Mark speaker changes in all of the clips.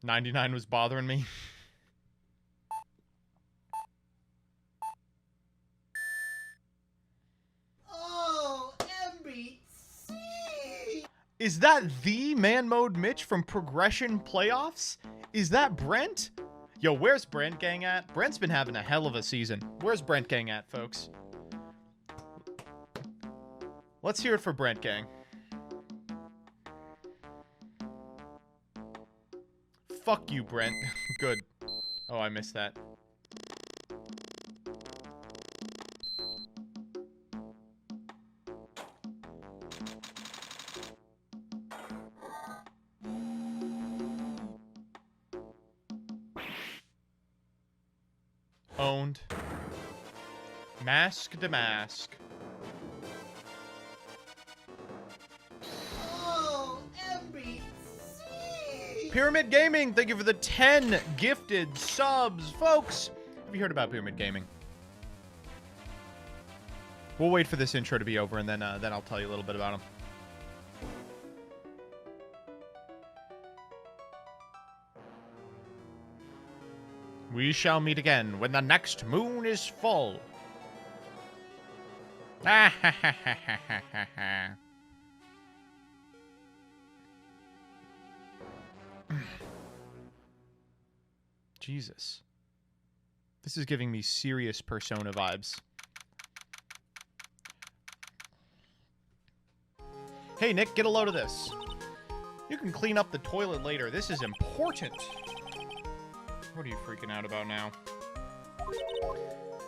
Speaker 1: 99 was bothering me.
Speaker 2: Oh, MBT!
Speaker 1: Is that the Man Mode Mitch from Progression Playoffs? Is that Brent? Yo, where's Brent Gang at? Brent's been having a hell of a season. Where's Brent Gang at, folks? Let's hear it for Brent Gang. Fuck you, Brent. Good. Oh, I missed that. Owned. Mask to mask.
Speaker 2: Oh, MBT!
Speaker 1: Pyramid Gaming, thank you for the 10 gifted subs. Folks, have you heard about Pyramid Gaming? We'll wait for this intro to be over, and then I'll tell you a little bit about them. We shall meet again when the next moon is full. Ah ha ha ha ha ha ha. Jesus. This is giving me serious Persona vibes. Hey, Nick, get a load of this. You can clean up the toilet later. This is important. What are you freaking out about now?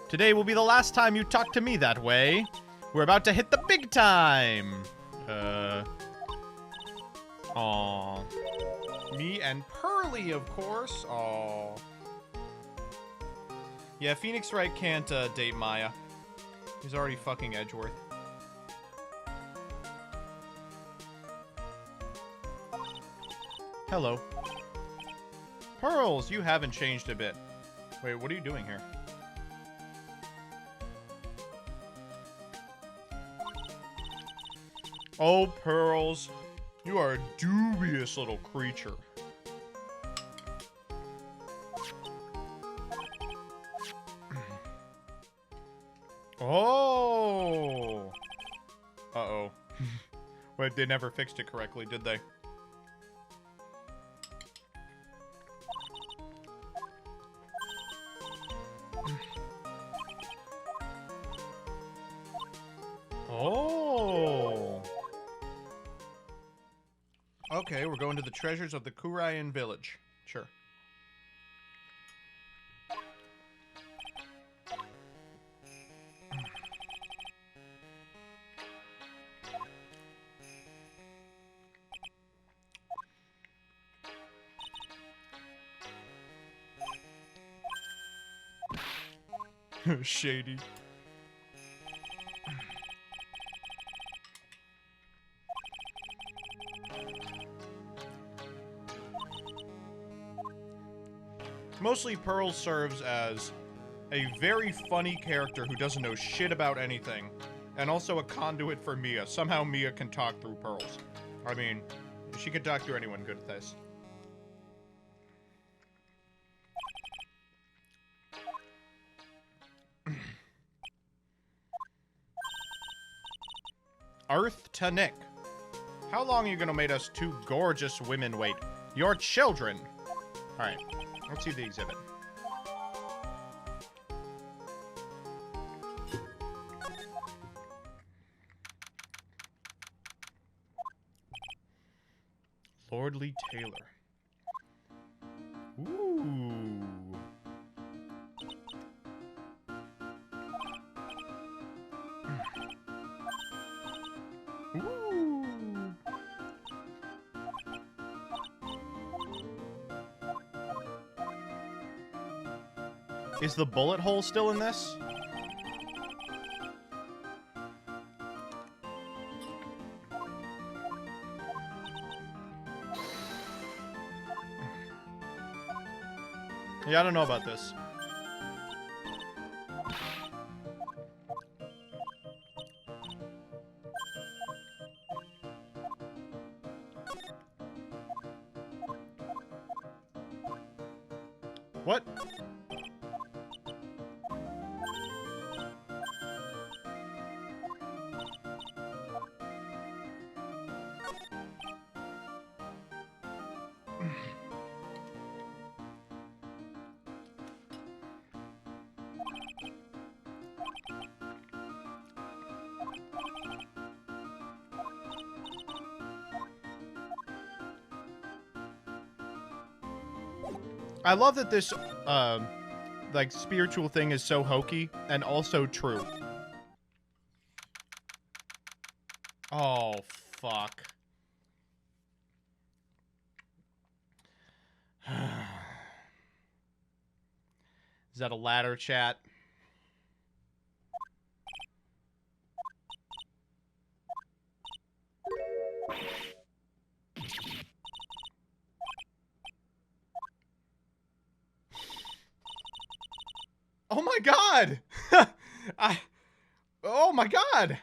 Speaker 1: Today will be the last time you talk to me that way. We're about to hit the big time. Aw. Me and Pearly, of course. Aw. Yeah, Phoenix Wright can't date Maya. He's already fucking Edgeworth. Hello. Pearls, you haven't changed a bit. Wait, what are you doing here? Oh, Pearls. You are a dubious little creature. Oh! Uh-oh. Wait, they never fixed it correctly, did they? Oh! Okay, we're going to the treasures of the Kurayan village. Sure. Shady. Mostly Pearl serves as a very funny character who doesn't know shit about anything, and also a conduit for Mia. Somehow Mia can talk through Pearls. I mean, she can talk through anyone good at this. Earth to Nick. How long are you gonna make us two gorgeous women wait? Your children! Alright, let's see the exhibit. Lordly Taylor. Ooh. Ooh. Is the bullet hole still in this? Yeah, I don't know about this. What? I love that this, like, spiritual thing is so hokey and also true. Oh, fuck. Is that a ladder, chat? Oh my god! Oh my god!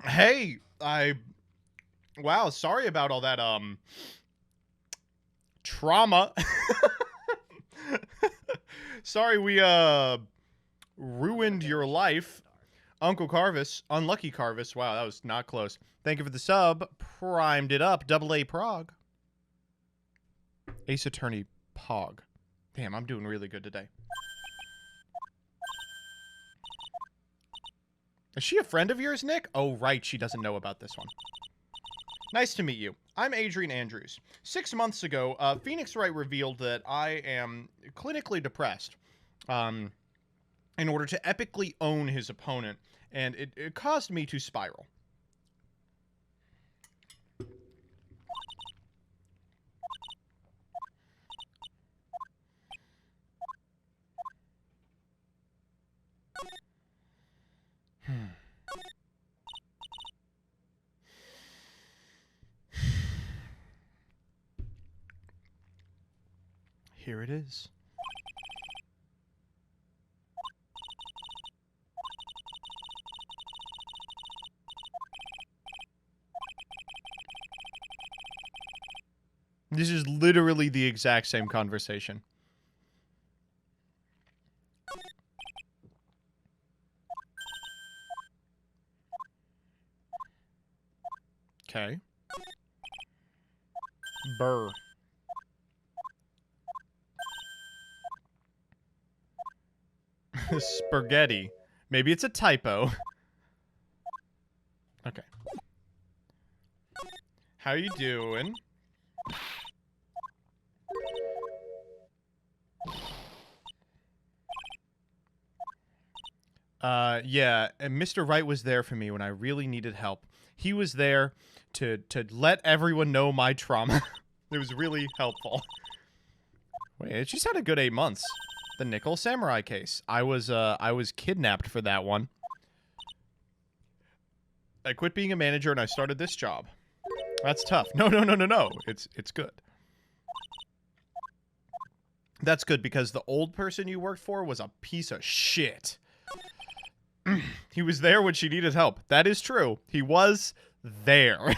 Speaker 1: Hey, wow, sorry about all that, trauma. Sorry we, ruined your life. Uncle Carvis, Unlucky Carvis. Wow, that was not close. Thank you for the sub. Primed it up. AA Prague. Ace Attorney Pog. Damn, I'm doing really good today. Is she a friend of yours, Nick? Oh, right. She doesn't know about this one. Nice to meet you. I'm Adrian Andrews. 6 months ago, Phoenix Wright revealed that I am clinically depressed in order to epically own his opponent, and it caused me to spiral. Here it is. This is literally the exact same conversation. Okay. Burr. Spaghetti. Maybe it's a typo. Okay. How you doing? Yeah, and Mr. Wright was there for me when I really needed help. He was there to let everyone know my trauma. It was really helpful. Wait, she's had a good 8 months. The Nickel Samurai case. I was kidnapped for that one. I quit being a manager and I started this job. That's tough. No. It's good. That's good because the old person you worked for was a piece of shit. He was there when she needed help. That is true. He was there.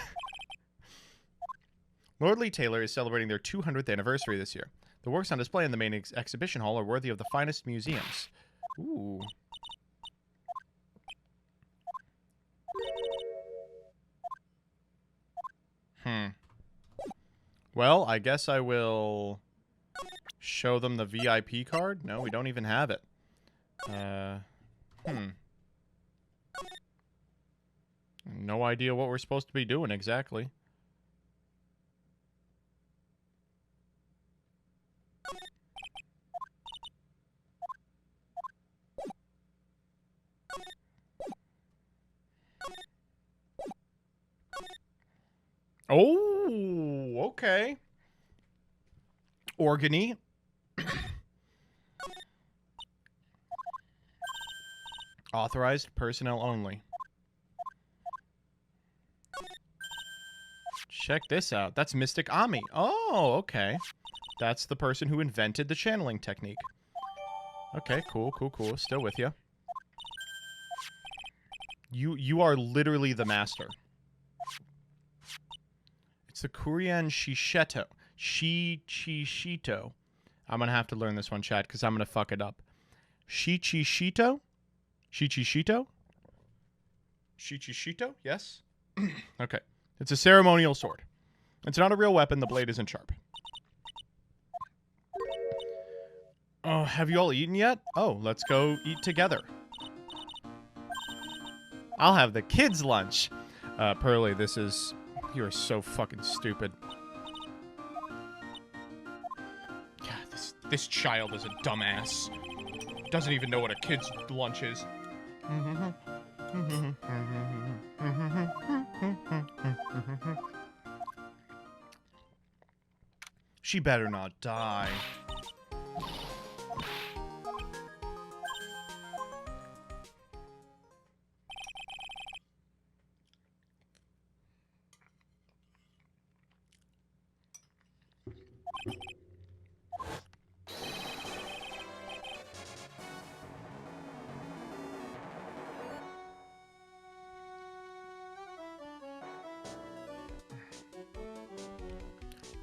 Speaker 1: Lordly Taylor is celebrating their 200th anniversary this year. The works on display in the main exhibition hall are worthy of the finest museums. Ooh. Well, I guess I will show them the VIP card. No, we don't even have it. No idea what we're supposed to be doing exactly. Oh, okay. Organy. Authorized personnel only. Check this out. That's Mystic Ami. Oh, okay. That's the person who invented the channeling technique. Okay, cool. Still with you. You are literally the master. It's the Kurian Shisheto. Shichishito. I'm going to have to learn this one, chat, because I'm going to fuck it up. Shichishito? Shichishito? Shichishito? Yes? Okay. It's a ceremonial sword. It's not a real weapon. The blade isn't sharp. Oh, have you all eaten yet? Oh, let's go eat together. I'll have the kids' lunch. Pearly, this is... You're so fucking stupid. God, this child is a dumbass. Doesn't even know what a kid's lunch is. She better not die.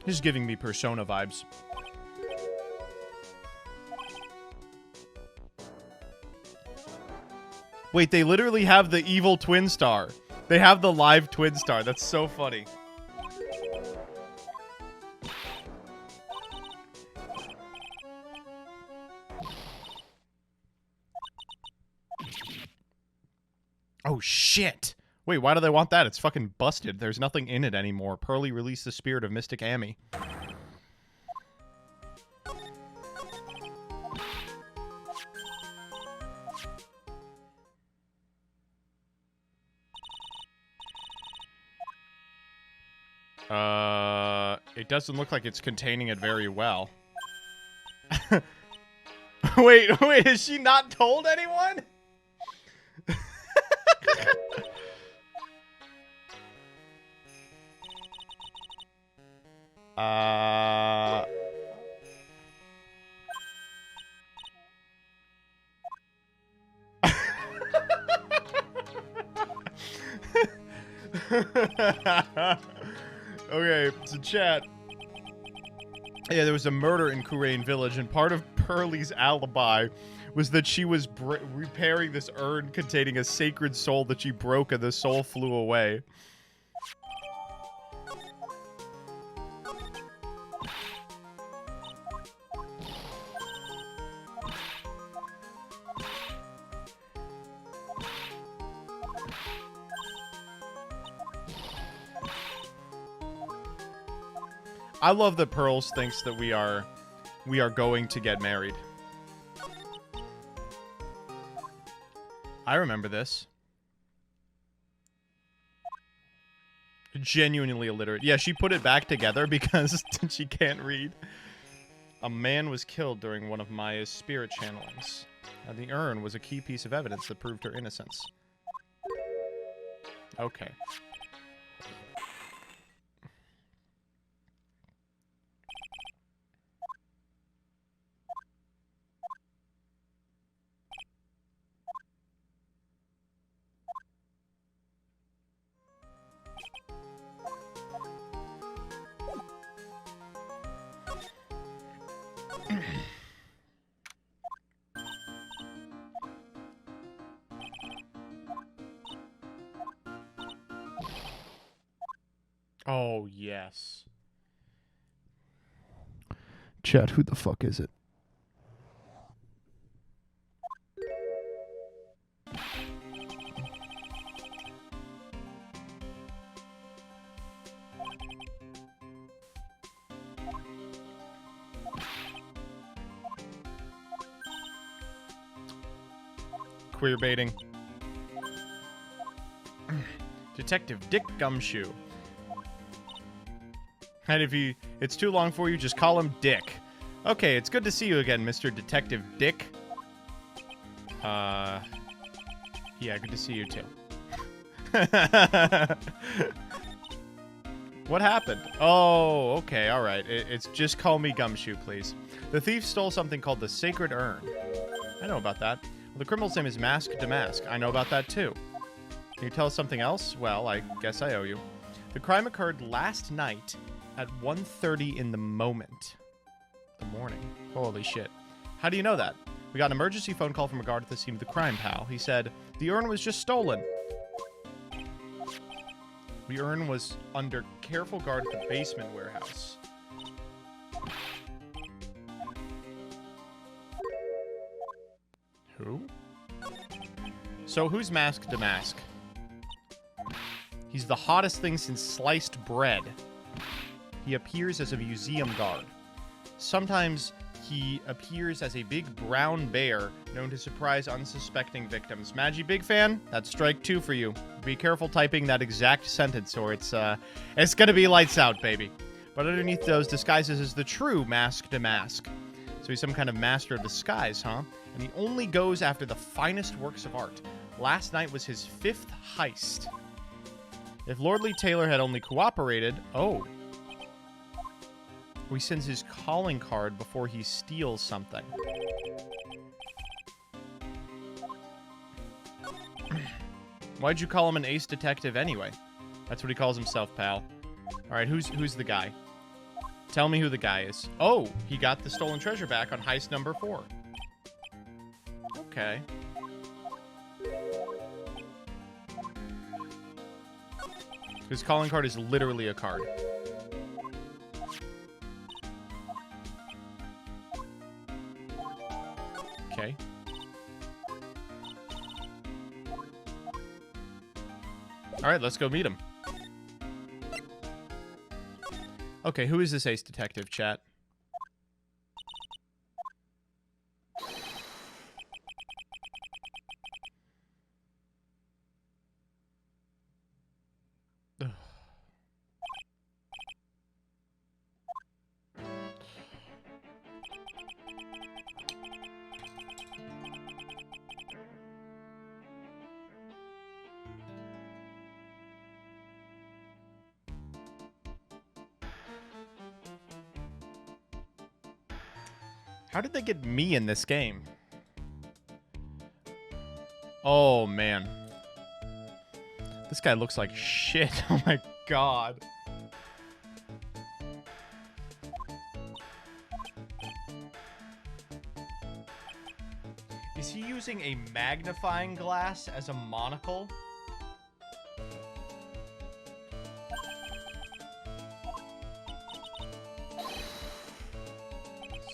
Speaker 1: This is giving me Persona vibes. Wait, they literally have the evil twin star. They have the live twin star. That's so funny. Oh, shit. Wait, why do they want that? It's fucking busted. There's nothing in it anymore. Pearly released the spirit of Mystic Amy. It doesn't look like it's containing it very well. Wait, has she not told anyone? Okay, so chat. Yeah, there was a murder in Kurain Village, and part of Pearly's alibi was that she was repairing this urn containing a sacred soul that she broke and the soul flew away. I love that Pearls thinks that we are going to get married. I remember this. Genuinely illiterate. Yeah, she put it back together because she can't read. A man was killed during one of Maya's spirit channelings. The urn was a key piece of evidence that proved her innocence. Okay. Oh, yes. Chat, who the fuck is it? Queer baiting. Detective Dick Gumshoe. And if it's too long for you, just call him Dick. Okay, it's good to see you again, Mr. Detective Dick. Yeah, good to see you too. What happened? Oh, okay, alright. It's just call me Gumshoe, please. The thief stole something called the Sacred Urn. I know about that. Well, the criminal's name is Mask Damask. I know about that too. Can you tell us something else? Well, I guess I owe you. The crime occurred last night at 1:30 in the morning. Holy shit. How do you know that? We got an emergency phone call from a guard at the scene of the crime, pal. He said, the urn was just stolen. The urn was under careful guard at the basement warehouse. Who? So who's Mask to Mask? He's the hottest thing since sliced bread. He appears as a museum guard. Sometimes he appears as a big brown bear known to surprise unsuspecting victims. Maggie, big fan? That's strike 2 for you. Be careful typing that exact sentence or it's gonna be lights out, baby. But underneath those disguises is the true Mask to Mask. So he's some kind of master of disguise, huh? And he only goes after the finest works of art. Last night was his 5th heist. If Lordly Taylor had only cooperated... Oh. He sends his calling card before he steals something. Why'd you call him an ace detective anyway? That's what he calls himself, pal. Alright, who's the guy? Tell me who the guy is. Oh, he got the stolen treasure back on heist number 4. Okay. His calling card is literally a card. Okay. Alright, let's go meet him. Okay, who is this ace detective, chat? Ugh. How did they get me in this game? Oh, man. This guy looks like shit. Oh, my God. Is he using a magnifying glass as a monocle?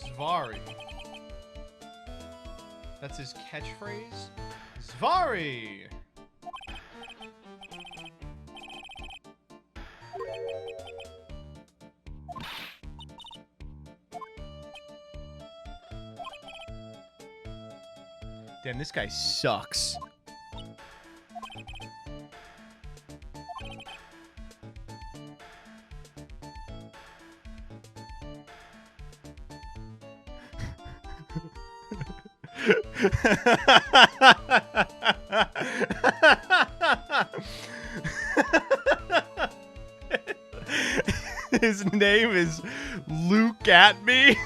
Speaker 1: Zvari. That's his catchphrase? Zvari! Damn, this guy sucks. His name is Luke at me.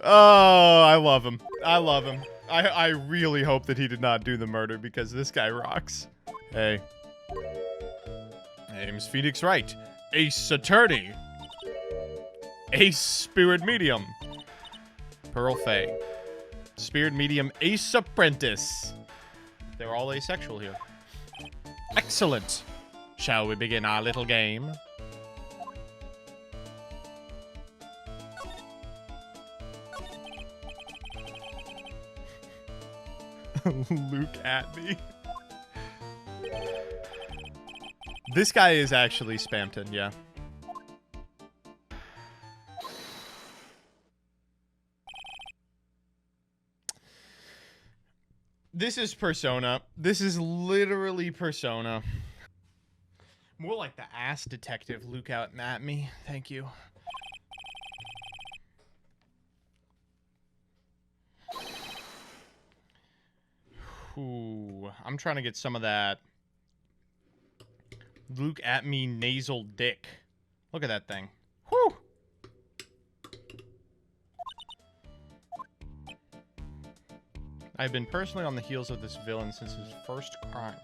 Speaker 1: Oh, I love him. I love him. I really hope that he did not do the murder because this guy rocks. Hey. Name's Phoenix Wright. Ace Attorney. Ace Spirit Medium. Pearl Faye. Spirit Medium Ace Apprentice. They're all asexual here. Excellent. Shall we begin our little game? Luke at me. This guy is actually Spamton, yeah. This is Persona. This is literally Persona. More like the ass detective Luke out at me. Thank you. Ooh, I'm trying to get some of that Luke at me nasal dick. Look at that thing. Whew. I've been personally on the heels of this villain since his first crime.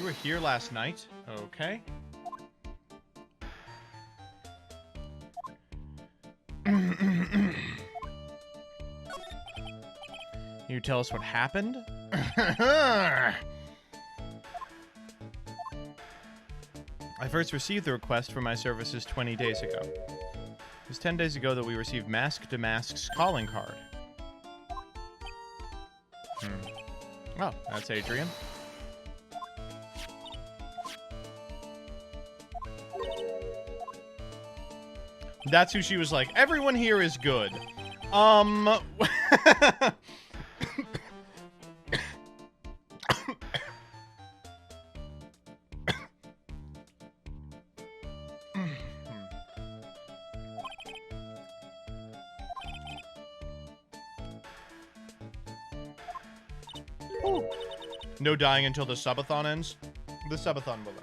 Speaker 1: You were here last night? Okay. Can you tell us what happened? I first received the request for my services 20 days ago. It was 10 days ago that we received Mask to Mask's calling card. Oh, that's Adrian. That's who she was like, everyone here is good. No dying until the subathon ends. The subathon will end.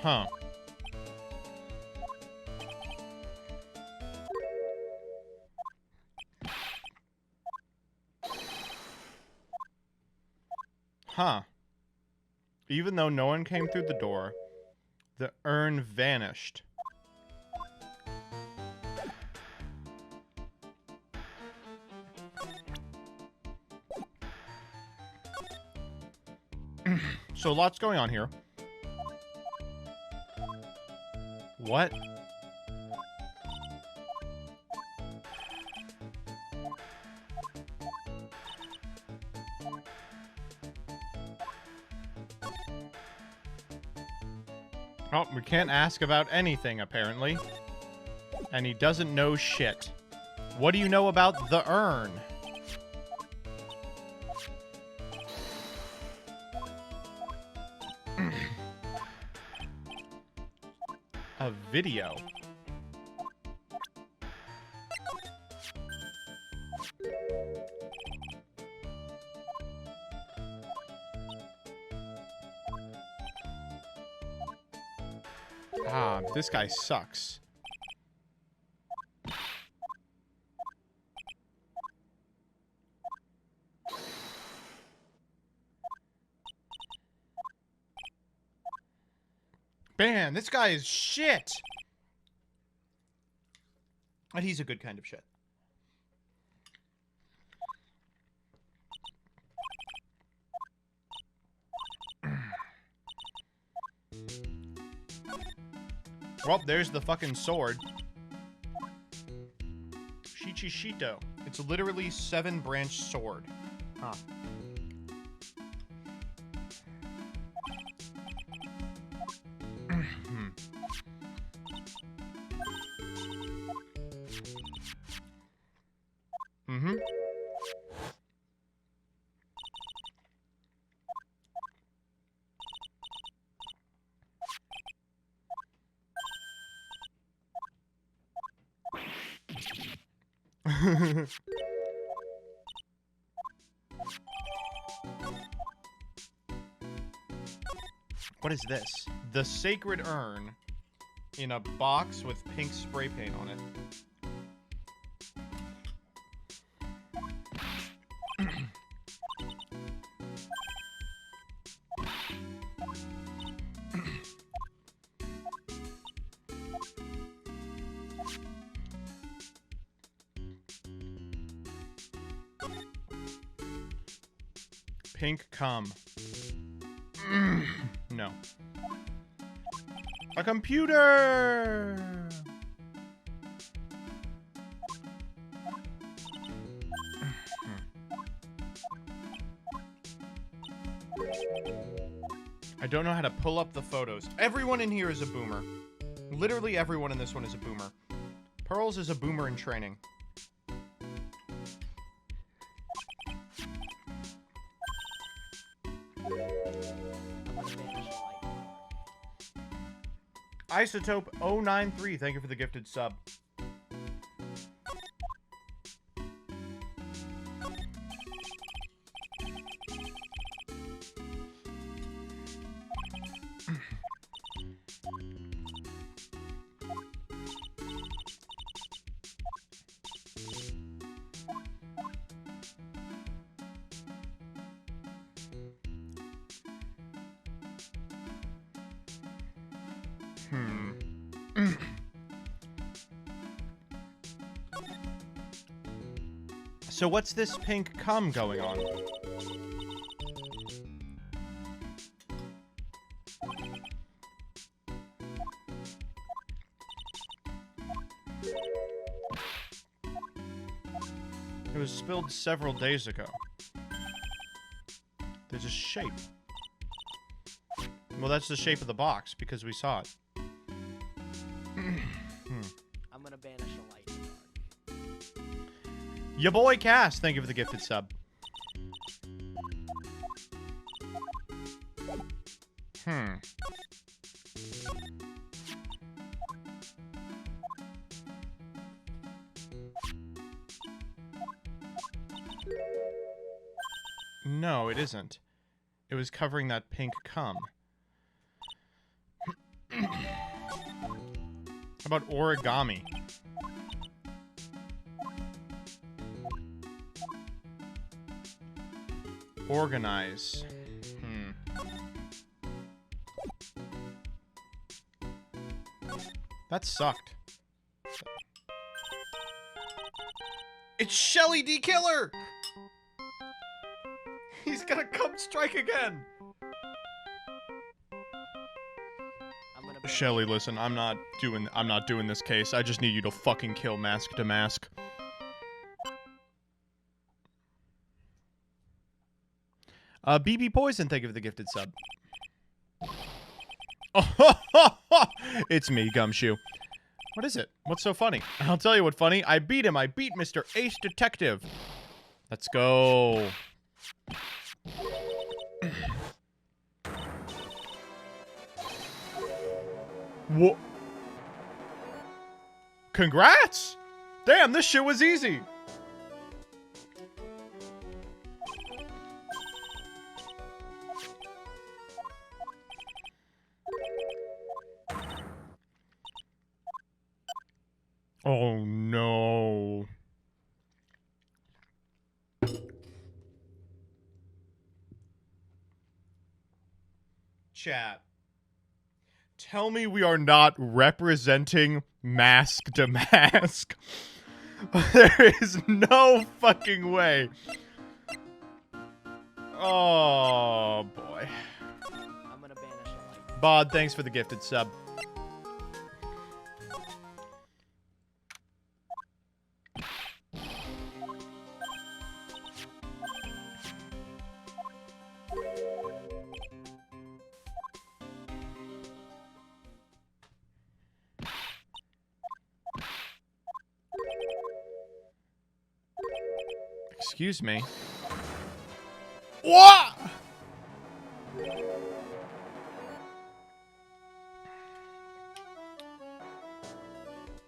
Speaker 1: Huh. Huh. Even though no one came through the door, the urn vanished. So lots going on here. What? Oh, we can't ask about anything, apparently. And he doesn't know shit. What do you know about the urn? A video. Ah, this guy sucks. Man, this guy is shit. But he's a good kind of shit. Well, there's the fucking sword. Shichishito. It's literally 7-branch sword. Huh. Mm-hmm. What is this? The sacred urn in a box with pink spray paint on it. Pink cum. No. A computer! I don't know how to pull up the photos. Everyone in here is a boomer. Literally everyone in this one is a boomer. Pearls is a boomer in training. Isotope 093, thank you for the gifted sub. So what's this pink cum going on? It was spilled several days ago. There's a shape. Well, that's the shape of the box, because we saw it.
Speaker 3: I'm gonna banish a light.
Speaker 1: Ya boy Cass, thank you for the gifted sub. No, it isn't. It was covering that pink cum. How about origami? Organize. That sucked. It's Shelly D. Killer! He's gonna come strike again! Shelly, listen, I'm not doing this case. I just need you to fucking kill Mask to Mask. BB Poison, thank you for the gifted sub. It's me, Gumshoe. What is it? What's so funny? I'll tell you what funny. I beat him. I beat Mr. Ace Detective. Let's go. What? Congrats! Damn, this shit was easy. Oh no. Chat. Tell me we are not representing Mask to Mask. There is no fucking way. Oh boy.
Speaker 3: I'm gonna banish a light.
Speaker 1: Bod, thanks for the gifted sub. Excuse me. What?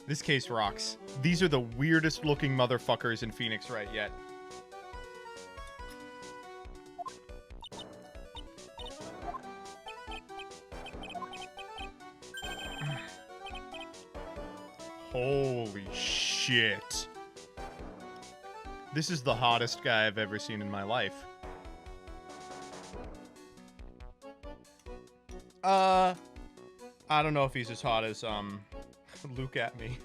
Speaker 1: This case rocks. These are the weirdest looking motherfuckers in Phoenix Wright yet. Holy shit. This is the hottest guy I've ever seen in my life. I don't know if he's as hot as, Luke at me.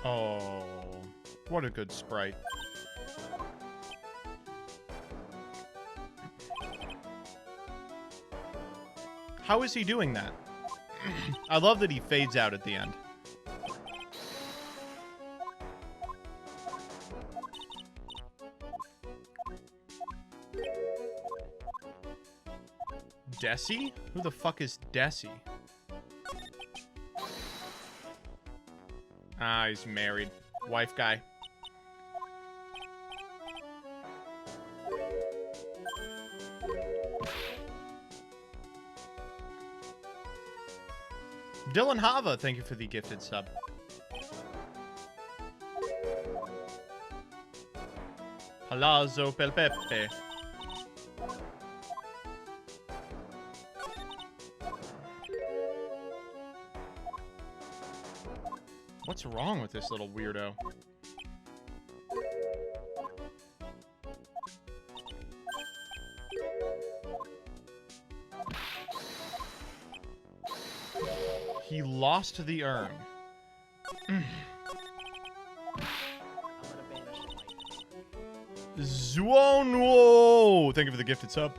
Speaker 1: Oh, what a good sprite. How is he doing that? I love that he fades out at the end. Desi? Who the fuck is Desi? Ah, he's married. Wife guy. Dylan Hava, thank you for the gifted sub. Palazzo pel Pepe. What's wrong with this little weirdo? He lost the urn.
Speaker 3: I'm gonna banish a light.
Speaker 1: Zuonwo! Thank you for the gifted sub.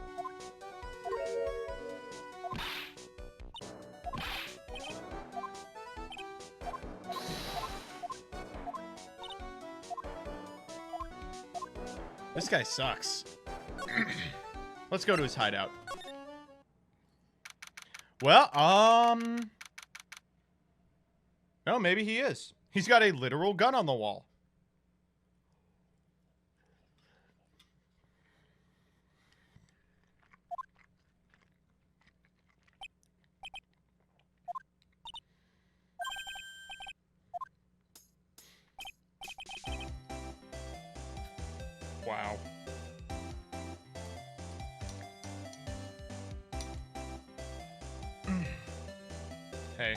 Speaker 1: This guy sucks. Let's go to his hideout. Well, no, maybe he is. He's got a literal gun on the wall. Wow. Hey.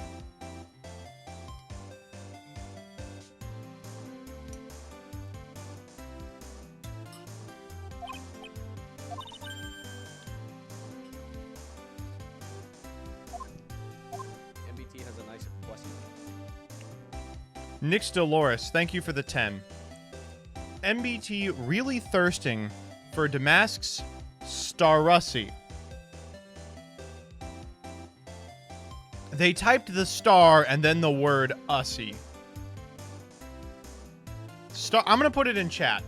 Speaker 4: MBT has a nice question.
Speaker 1: Nix Dolores, thank you for the 10. MBT really thirsting for Damask's Starussi. They typed the star and then the word ussy. Star. I'm gonna put it in chat.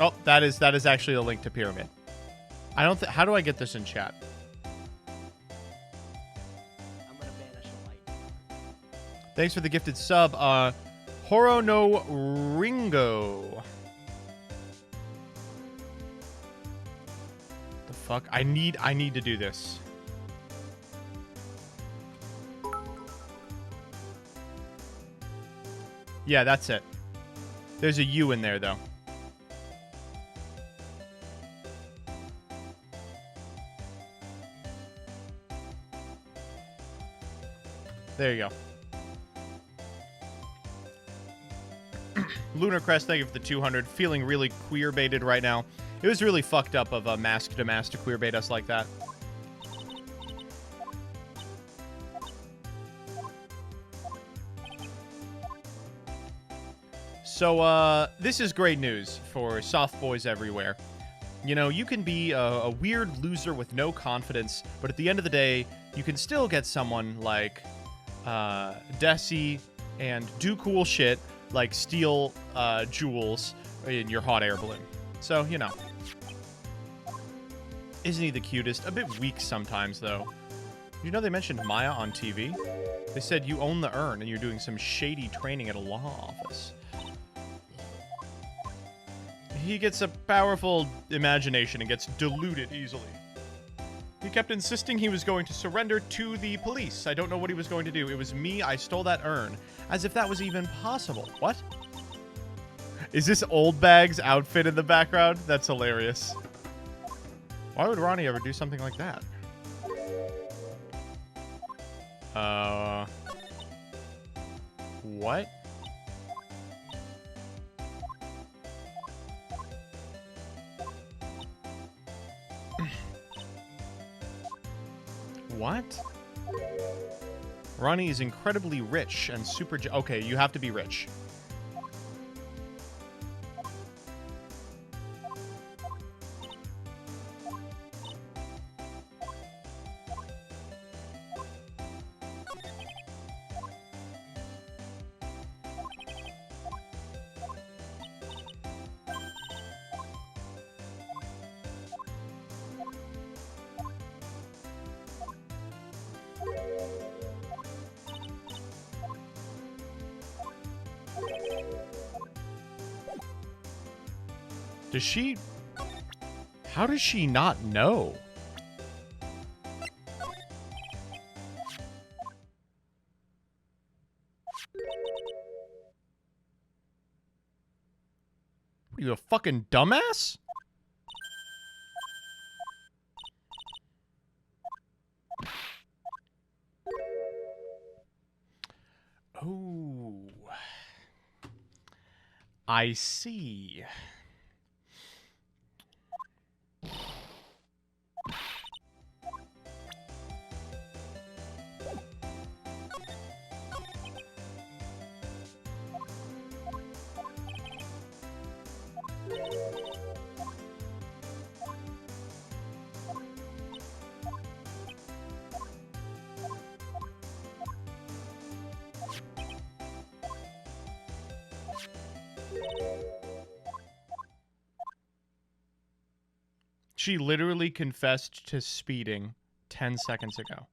Speaker 1: Oh, that is actually a link to Pyramid. I don't. How do I get this in chat?
Speaker 3: I'm gonna banish a light.
Speaker 1: Thanks for the gifted sub. Horo no Ringo. The fuck? I need to do this. Yeah, that's it. There's a U in there, though. There you go. Lunar Crest, thank you for the 200. Feeling really queer baited right now. It was really fucked up of a Mask to Mask to queer bait us like that. So, this is great news for soft boys everywhere. You know, you can be a weird loser with no confidence, but at the end of the day, you can still get someone like Desi and do cool shit like steal jewels in your hot air balloon. So, you know. Isn't he the cutest? A bit weak sometimes, though. You know they mentioned Maya on TV? They said you own the urn and you're doing some shady training at a law office. He gets a powerful imagination and gets deluded easily. He kept insisting he was going to surrender to the police. I don't know what he was going to do. It was me. I stole that urn. As if that was even possible. What? Is this Old Bag's outfit in the background? That's hilarious. Why would Ronnie ever do something like that? What? What? Ronnie is incredibly rich and super... Okay, you have to be rich. Does she... How does she not know? Are you a fucking dumbass? Ooh. I see. She literally confessed to speeding 10 seconds ago.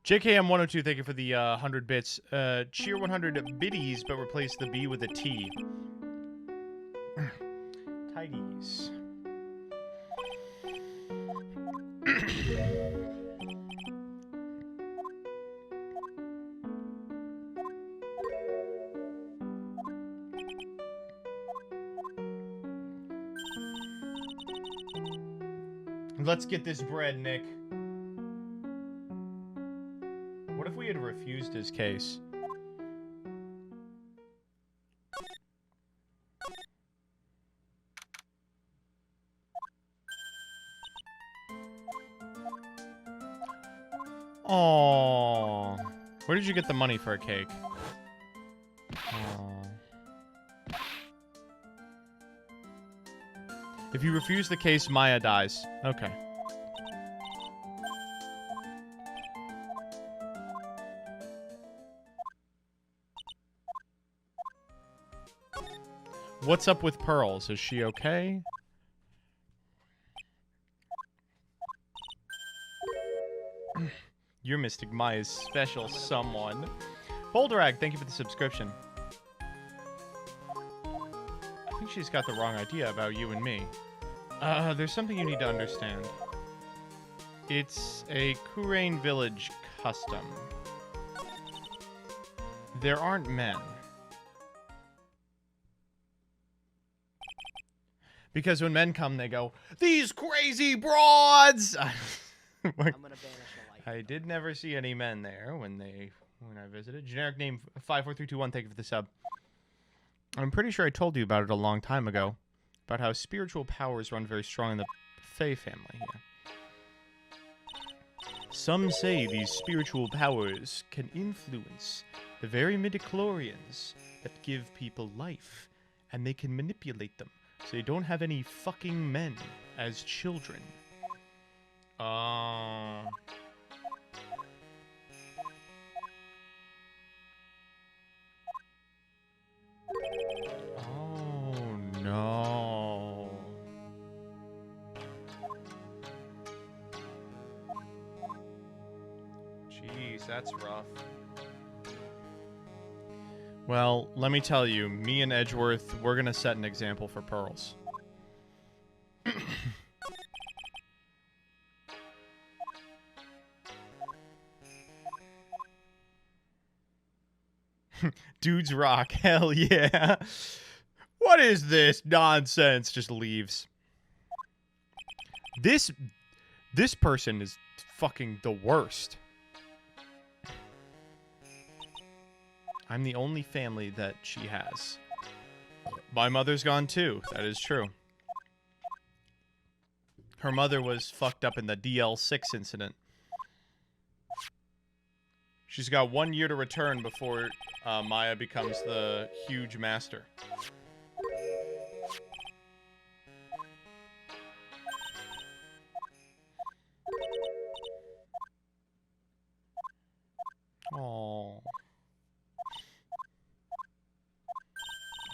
Speaker 1: JKM102, thank you for the 100 bits. Cheer 100 biddies, but replace the B with a T. Tidies. Let's get this bread, Nick. What if we had refused his case? Oh, where did you get the money for a cake? Aww. If you refuse the case, Maya dies. Okay. What's up with Pearls? Is she okay? Your Mystic Maya's special someone. Bolderag, thank you for the subscription. I think she's got the wrong idea about you and me. There's something you need to understand. It's a Kurain village custom. There aren't men. Because when men come, they go, "These crazy broads!"
Speaker 3: I'm gonna banish a light.
Speaker 1: I did never see any men there when I visited. Generic name 54321, thank you for the sub. I'm pretty sure I told you about it a long time ago. About how spiritual powers run very strong in the Fae family here. Some say these spiritual powers can influence the very midichlorians that give people life, and they can manipulate them so they don't have any fucking men as children. Oh no. Jeez, that's rough. Well, let me tell you, me and Edgeworth, we're gonna set an example for Pearls. Dudes rock, hell yeah. What is this nonsense? Just leaves. This person is fucking the worst. I'm the only family that she has. My mother's gone too. That is true. Her mother was fucked up in the DL6 incident. She's got 1 year to return before Maya becomes the huge master. Oh.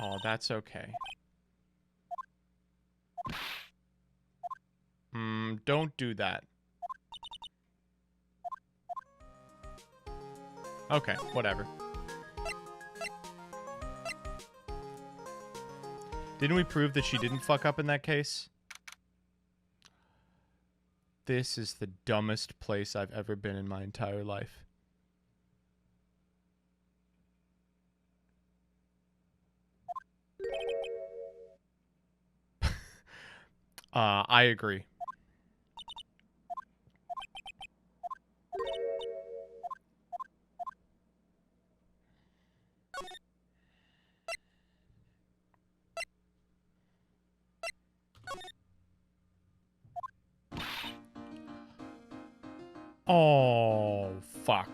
Speaker 1: Oh, that's okay. Don't do that. Okay, whatever. Didn't we prove that she didn't fuck up in that case? This is the dumbest place I've ever been in my entire life. I agree. Oh, fuck.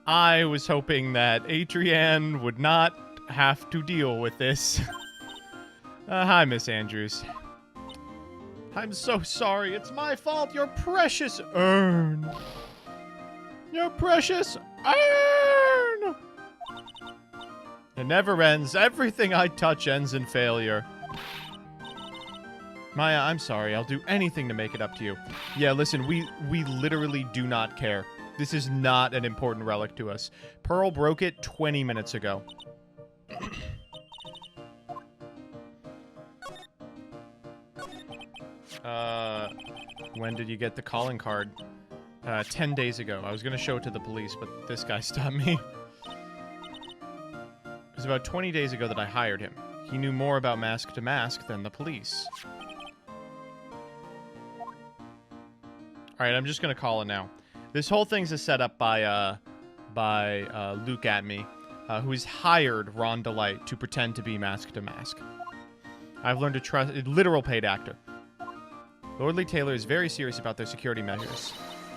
Speaker 1: I was hoping that Adrienne would not have to deal with this. Hi, Miss Andrews. I'm so sorry. It's my fault. Your precious urn. Your precious urn. It never ends. Everything I touch ends in failure. Maya, I'm sorry. I'll do anything to make it up to you. Yeah, listen, we literally do not care. This is not an important relic to us. Pearl broke it 20 minutes ago. When did you get the calling card? 10 days ago. I was gonna show it to the police, but this guy stopped me. It was about 20 days ago that I hired him. He knew more about Mask to Mask than the police. Alright, I'm just gonna call it now. This whole thing's a setup by Luke at me, who's hired Ron Delight to pretend to be Mask to Mask. I've learned to trust a literal paid actor. Lordly Taylor is very serious about their security measures.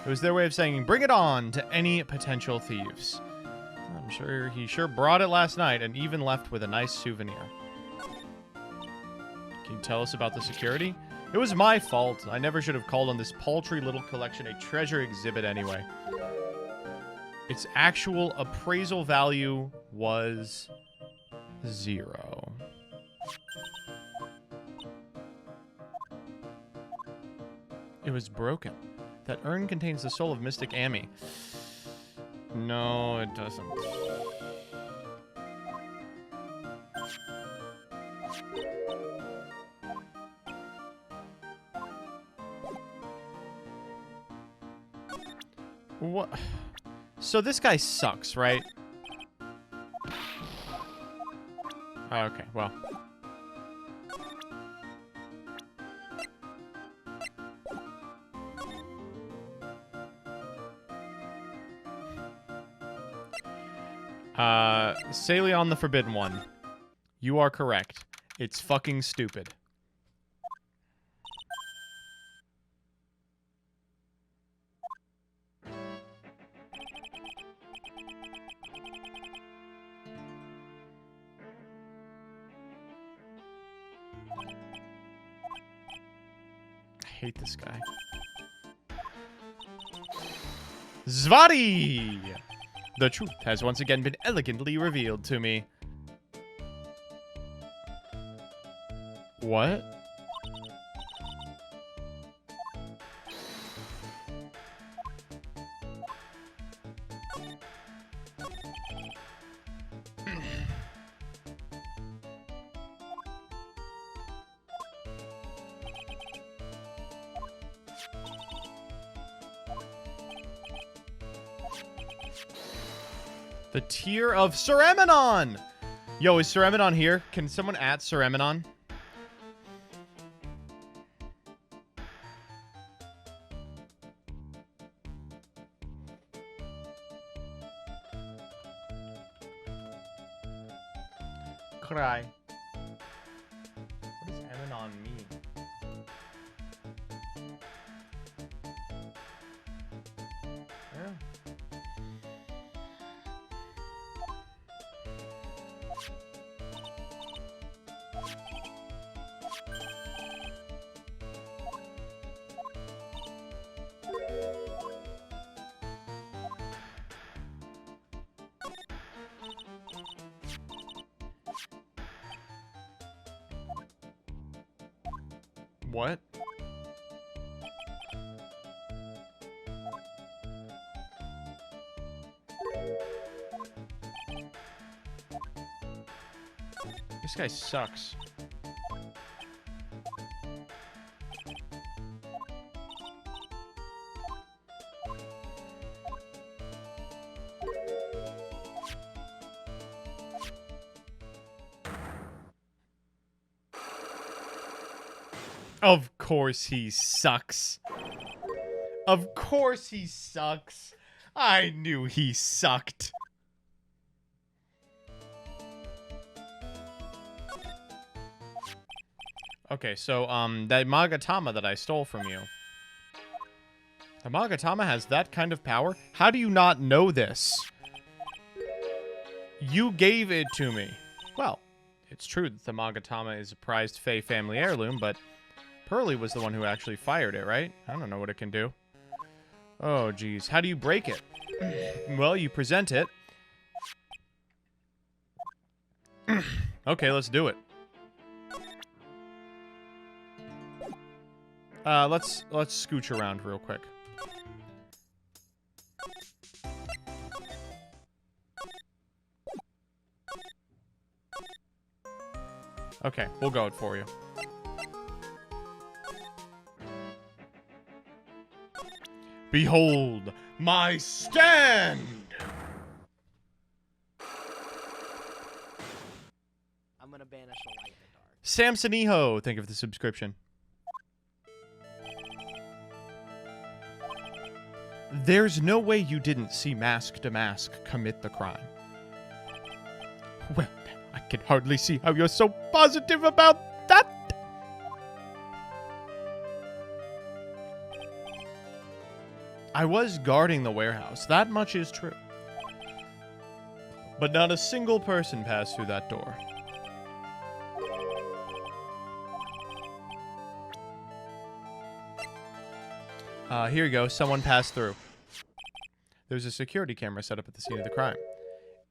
Speaker 1: It was their way of saying, bring it on to any potential thieves. I'm sure he sure brought it last night and even left with a nice souvenir. Can you tell us about the security? It was my fault. I never should have called on this paltry little collection a treasure exhibit anyway. Its actual appraisal value was 0. It was broken. That urn contains the soul of Mystic Amy. No, it doesn't. What? So this guy sucks, right? Okay, well. Salion the Forbidden One. You are correct. It's fucking stupid. I hate this guy. Zvadi! The truth has once again been elegantly revealed to me. What? The tier of Ceraminon! Yo, is Ceraminon here? Can someone at Ceraminon? cry. What does Emanon mean? Yeah. What? This guy sucks. Of course he sucks. Of course he sucks. I knew he sucked. Okay, so, that Magatama that I stole from you. The Magatama has that kind of power? How do you not know this? You gave it to me. Well, it's true that the Magatama is a prized Fey family heirloom, but Pearly was the one who actually fired it, right? I don't know what it can do. Oh, geez. How do you break it? Well, you present it. Okay, let's do it. Let's scooch around real quick. Okay, we'll go it for you. Behold my stand!
Speaker 3: I'm gonna banish a light in the dark.
Speaker 1: Samsoniho, think of the subscription. There's no way you didn't see Mask to Mask commit the crime. Well, I can hardly see how you're so positive about that. I was guarding the warehouse, that much is true. But not a single person passed through that door. Here you go, someone passed through. There's a security camera set up at the scene of the crime.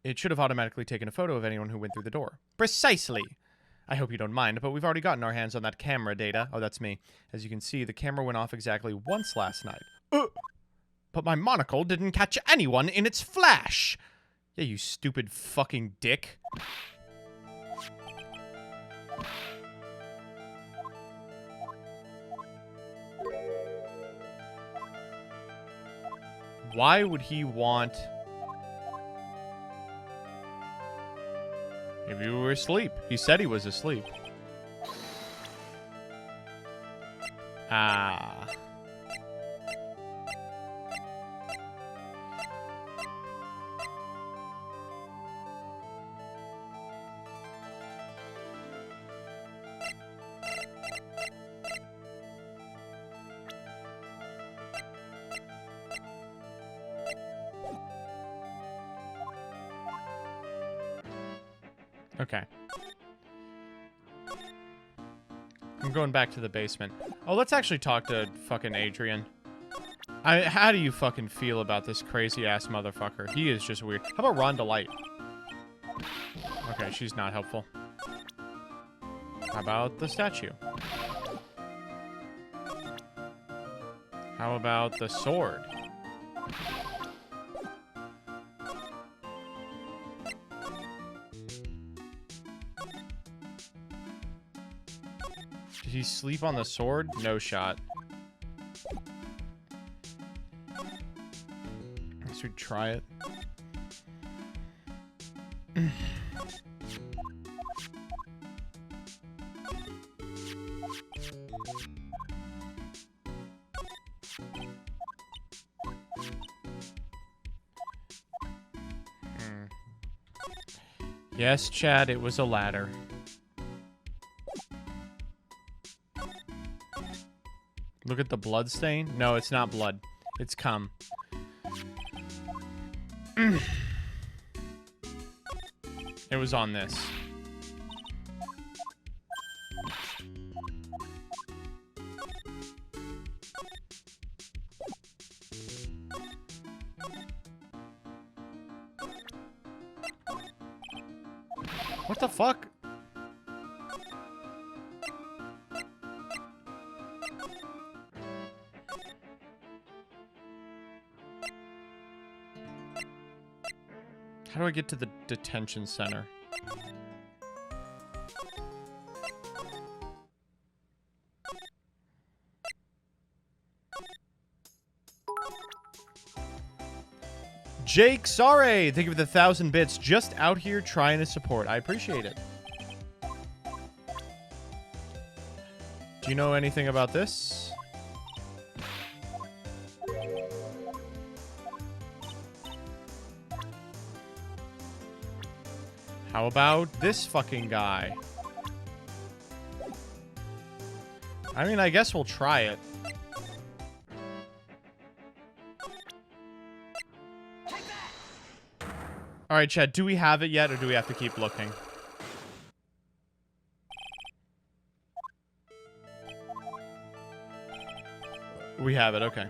Speaker 1: It should have automatically taken a photo of anyone who went through the door. Precisely! I hope you don't mind, but we've already gotten our hands on that camera data. Oh, that's me. As you can see, the camera went off exactly once last night. But my monocle didn't catch anyone in its flash! Yeah, you stupid fucking dick. Why would he want... Maybe you were asleep. He said he was asleep. Ah. Okay. I'm going back to the basement. Oh, let's actually talk to fucking Adrian. How do you fucking feel about this crazy-ass motherfucker? He is just weird. How about Rhonda Light? Okay, she's not helpful. How about the statue? How about the sword? Did he sleep on the sword? No shot. I guess we'd try it. Yes, Chad, it was a ladder. Look at the blood stain. No, it's not blood. It's cum. It was on this. What the fuck? How do I get to the detention center? Jake Sorry, thank you for the 1,000 bits. Just out here trying to support. I appreciate it. Do you know anything about this? How about this fucking guy? I mean, I guess we'll try it. Alright, Chad, do we have it yet, or do we have to keep looking? We have it, okay.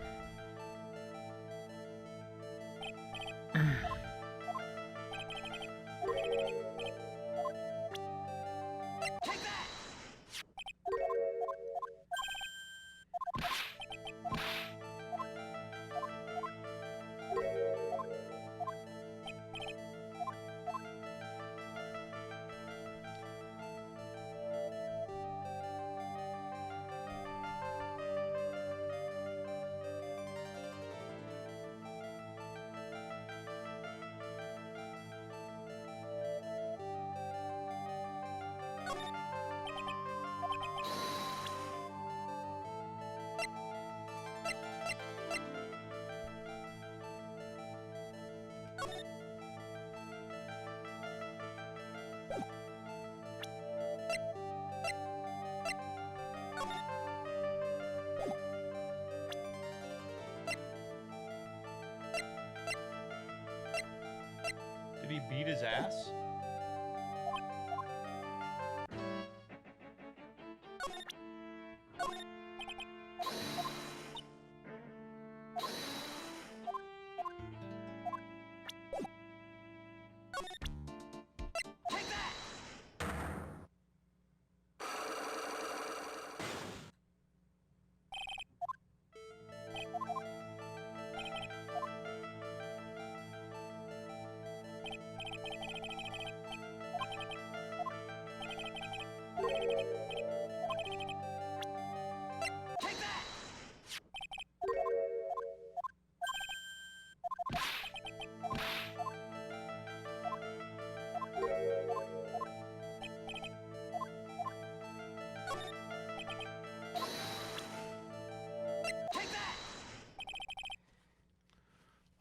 Speaker 1: Did he beat his ass?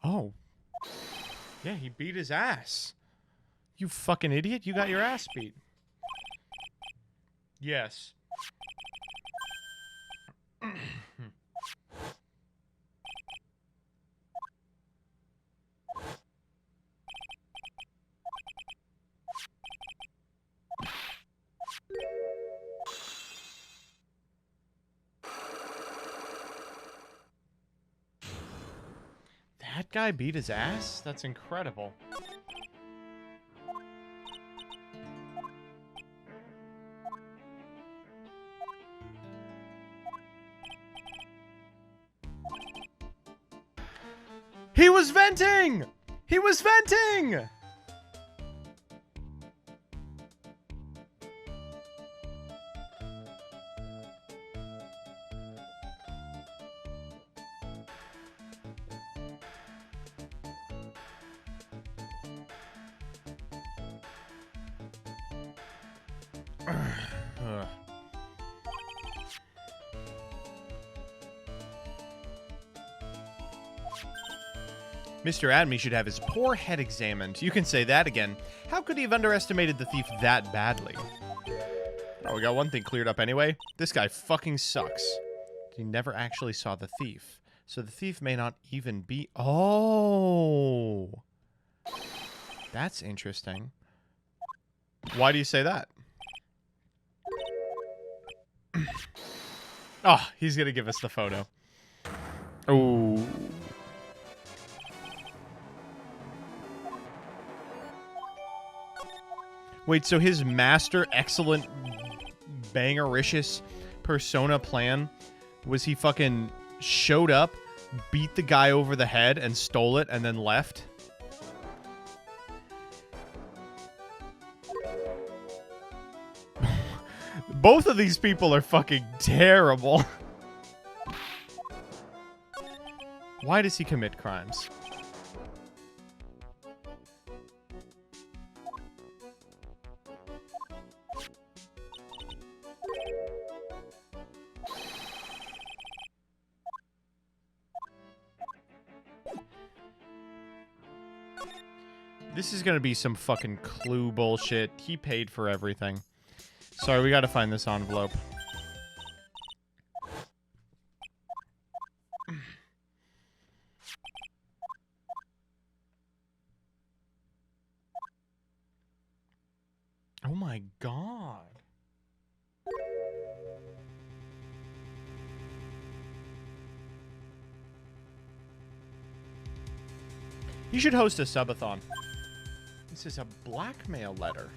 Speaker 1: Oh. Yeah, he beat his ass. You fucking idiot. You got your ass beat. Yes. That guy beat his ass? That's incredible. He was venting! He was venting! Mr. Adamy should have his poor head examined. You can say that again. How could he have underestimated the thief that badly? Oh, we got one thing cleared up anyway. This guy fucking sucks. He never actually saw the thief. So the thief may not even be... Oh! That's interesting. Why do you say that? Oh, he's gonna give us the photo. Oh. Wait, so his master excellent bangericious persona plan was he fucking showed up, beat the guy over the head and stole it and then left? Both of these people are fucking terrible. Why does he commit crimes? This is gonna be some fucking clue bullshit. He paid for everything. Sorry, we gotta find this envelope. Oh my god. You should host a subathon. This is a blackmail letter.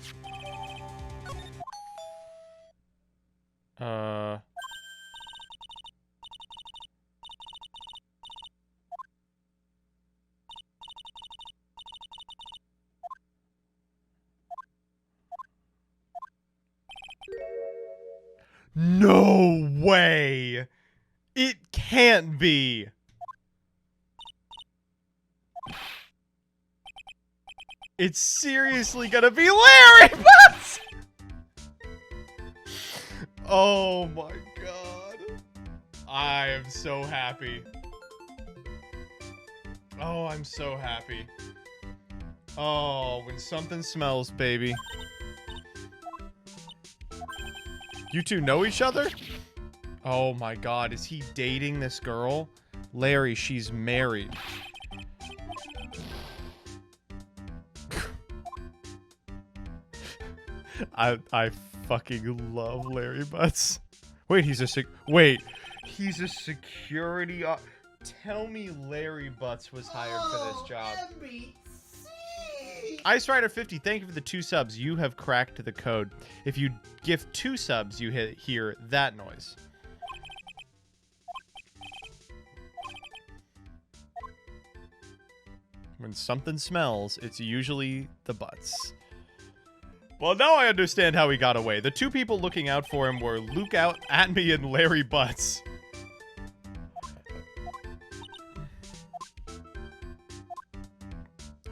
Speaker 1: No way! It can't be! It's seriously gonna be Larry Butts! Oh my god. I am so happy. Oh, I'm so happy. Oh, when something smells, baby. You two know each other? Oh my god, is he dating this girl? Larry, she's married. I fucking love Larry Butts. Wait, he's a security tell me Larry Butts was hired for this job.
Speaker 2: MBT.
Speaker 1: Ice Rider 50, thank you for the 2 subs. You have cracked the code. If you gift 2 subs, you hear that noise. When something smells, it's usually the butts. Well, now I understand how he got away. The 2 people looking out for him were Luke Atme and Larry Butts.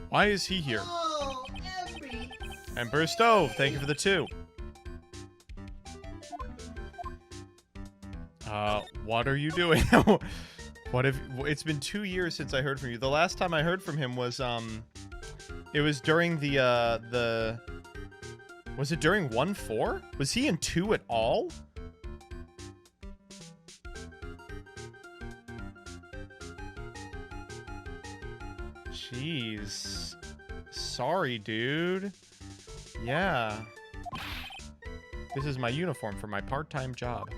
Speaker 1: Why is he here?
Speaker 2: Oh, MBT.
Speaker 1: Emperor Stove, thank you for the 2. What are you doing? What if it's been 2 years since I heard from you? The last time I heard from him was it was during the was it during 1-4? Was he in 2 at all? Jeez. Sorry, dude. Yeah. This is my uniform for my part-time job.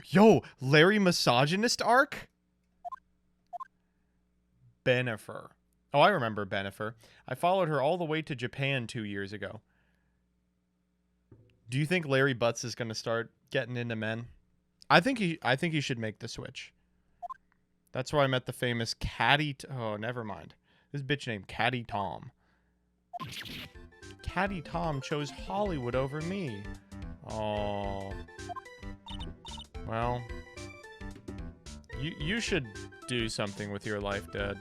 Speaker 1: Yo, Larry Misogynist arc? Benifer. Oh, I remember Benifer. I followed her all the way to Japan 2 years ago. Do you think Larry Butts is going to start getting into men? I think he should make the switch. That's where I met the famous oh, never mind. This bitch named Caddy Tom. Caddy Tom chose Hollywood over me. Oh. Well, you should do something with your life, Dad.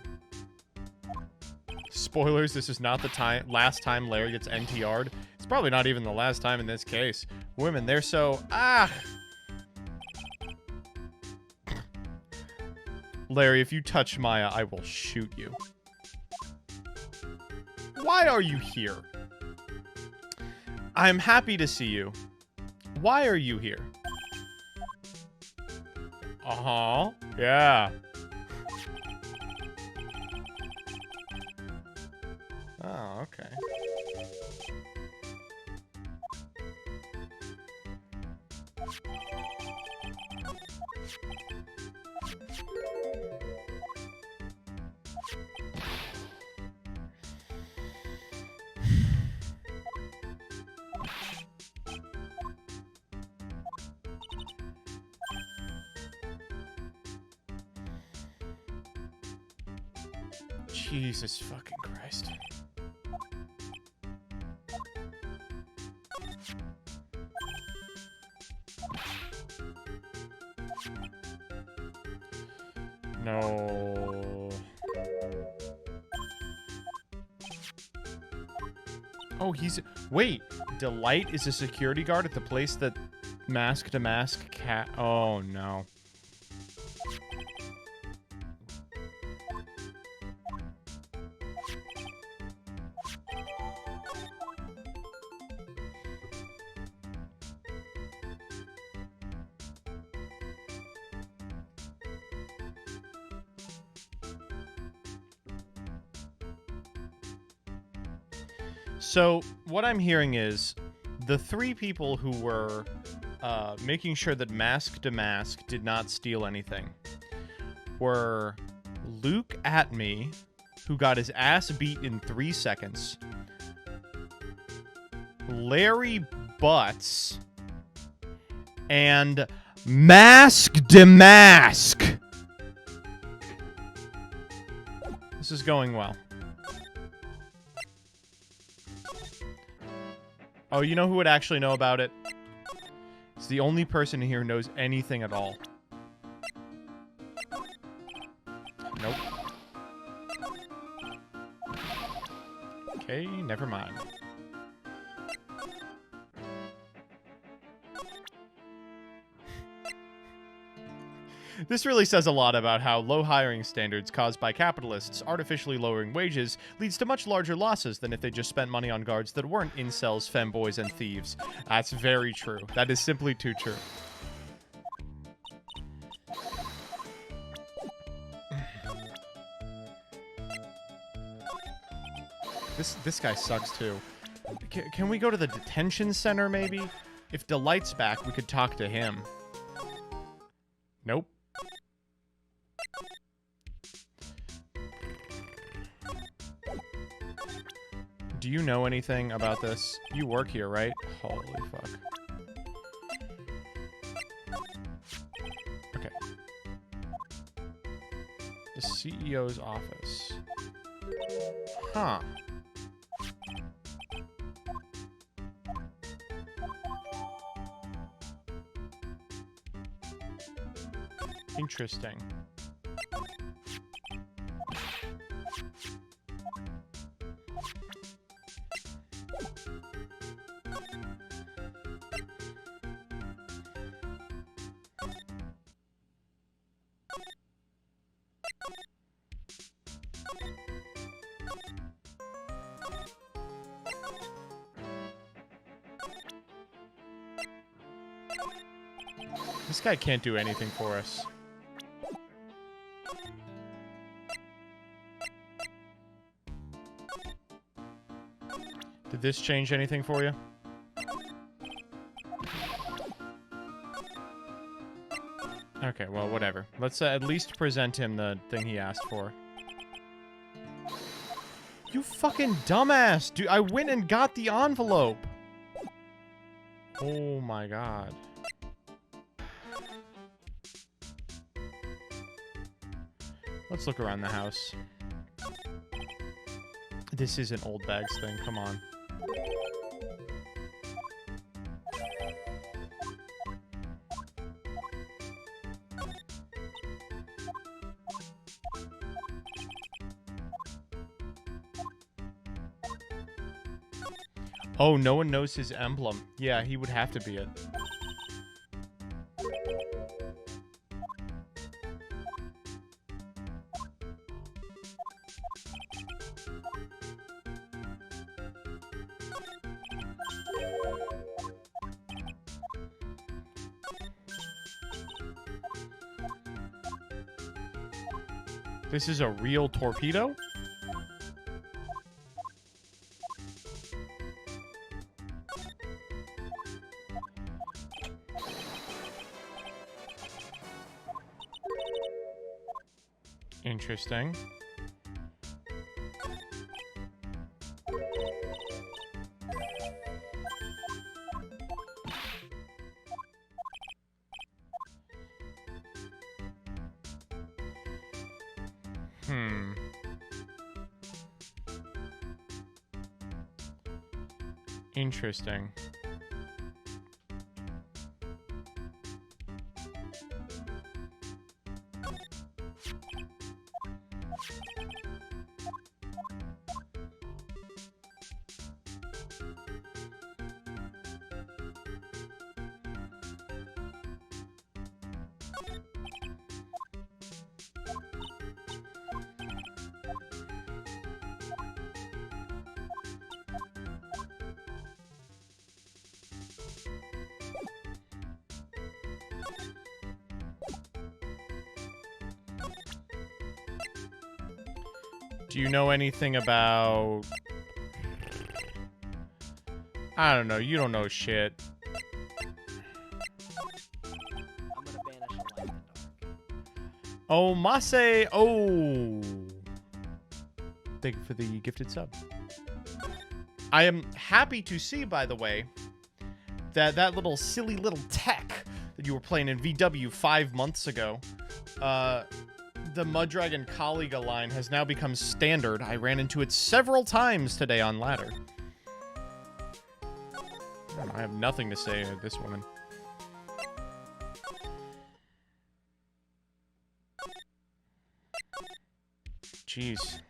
Speaker 1: Spoilers, this is not the last time Larry gets NTR'd. It's probably not even the last time in this case. Women, they're so... Larry, if you touch Maya, I will shoot you. Why are you here? I'm happy to see you. Why are you here? Uh-huh. Yeah. Oh, okay. Jesus fucking Christ. No. Oh, he's... Wait. Delight is a security guard at the place that Mask to Mask cat... Oh, no. So, what I'm hearing is the three people who were making sure that Mask to Mask did not steal anything were Luke Atme, who got his ass beat in 3 seconds, Larry Butts, and Mask to Mask. This is going well. Oh, you know who would actually know about it? It's the only person here who knows anything at all. Nope. Okay, never mind. This really says a lot about how low hiring standards caused by capitalists artificially lowering wages leads to much larger losses than if they just spent money on guards that weren't incels, femboys, and thieves. That's very true. That is simply too true. This guy sucks too. Can we go to the detention center maybe? If Delight's back, we could talk to him. Nope. Do you know anything about this? You work here, right? Holy fuck. Okay. The CEO's office. Huh. Interesting. This guy can't do anything for us. Did this change anything for you? Okay, well, whatever. Let's at least present him the thing he asked for. You fucking dumbass! Dude, I went and got the envelope! Oh my god. Let's look around the house. This isn't old bags thing, come on. Oh, no one knows his emblem. Yeah, he would have to be it. This is a real torpedo? Interesting. Interesting. Do you know anything about... I don't know. You don't know shit.
Speaker 3: I'm gonna banish a light in the dark.
Speaker 1: Oh, Mase. Oh. Thank you for the gifted sub. I am happy to see, by the way, that that little silly little tech that you were playing in VW 5 months ago, the Mudragon Kaliga line has now become standard. I ran into it several times today on ladder. I have nothing to say to this woman. Jeez.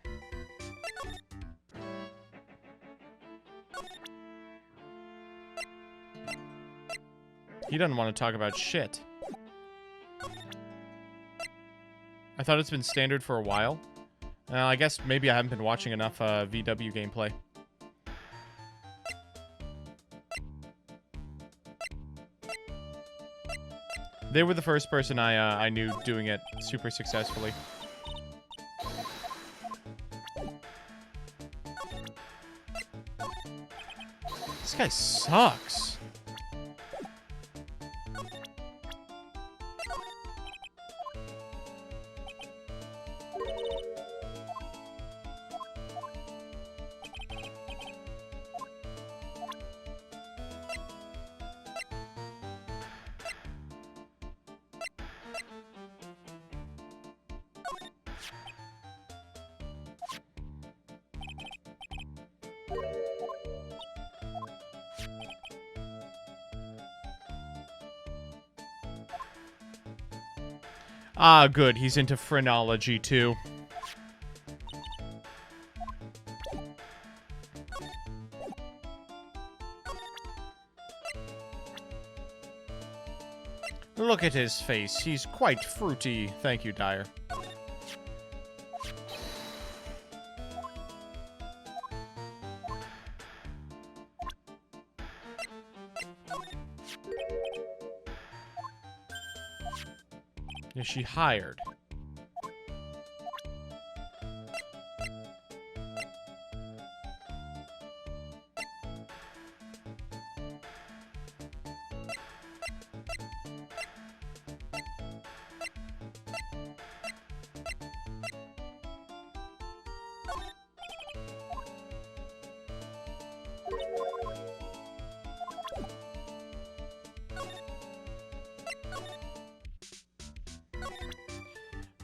Speaker 1: He doesn't want to talk about shit. I thought it's been standard for a while. I guess maybe I haven't been watching enough VW gameplay. They were the first person I knew doing it super successfully. This guy sucks. Ah, good. He's into phrenology, too. Look at his face. He's quite fruity. Thank you, Dyer. Yeah, she hired.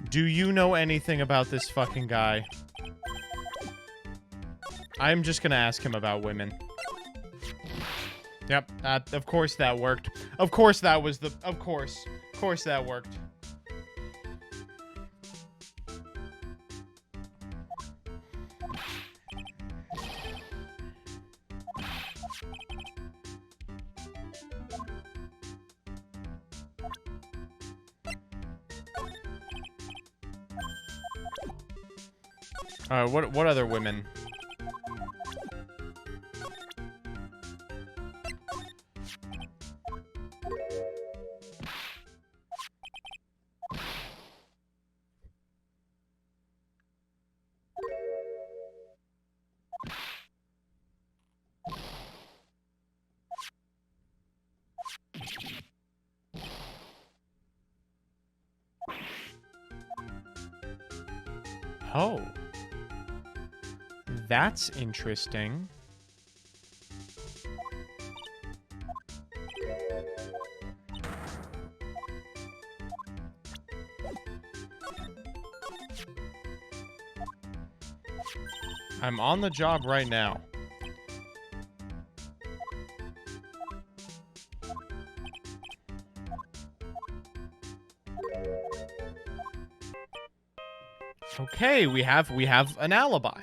Speaker 1: Do you know anything about this fucking guy? I'm just gonna ask him about women. Yep, of course that worked. Of course that was the... Of course that worked. What other women?
Speaker 5: Oh. That's interesting. I'm on the job right now. Okay, we have an alibi.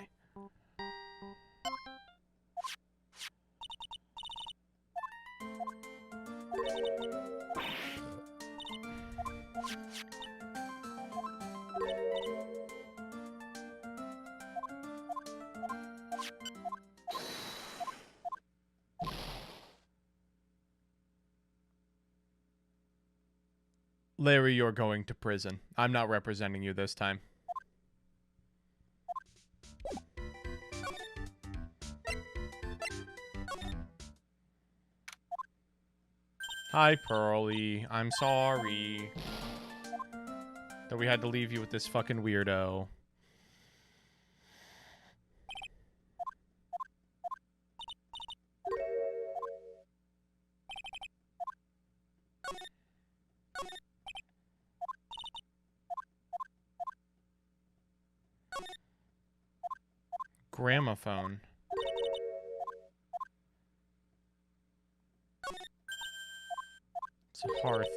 Speaker 5: Larry, you're going to prison. I'm not representing you this time. Hi, Pearly. I'm sorry that we had to leave you with this fucking weirdo. Gramophone. It's a hearth.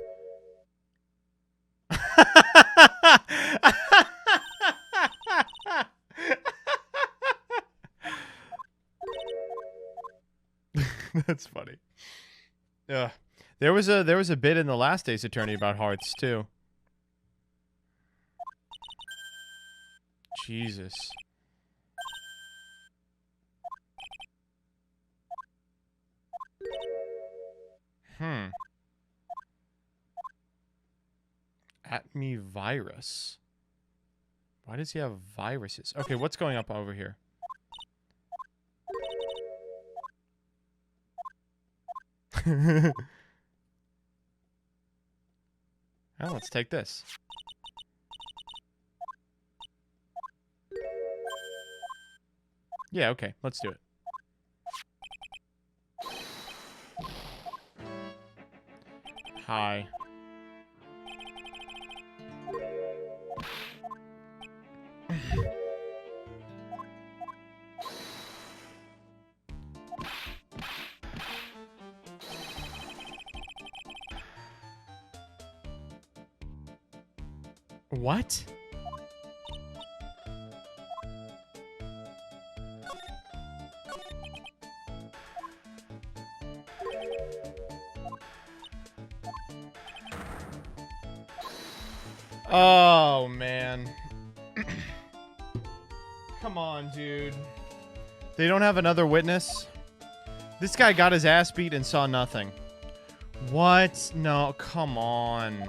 Speaker 5: That's funny. Yeah. There was a bit in the last Ace Attorney about hearts too. Jesus. At me virus. Why does he have viruses? Okay, what's going up over here? Well, let's take this. Yeah, okay, let's do it. Hi. What? Oh, man. Come on, dude. They don't have another witness? This guy got his ass beat and saw nothing. What? No, come on.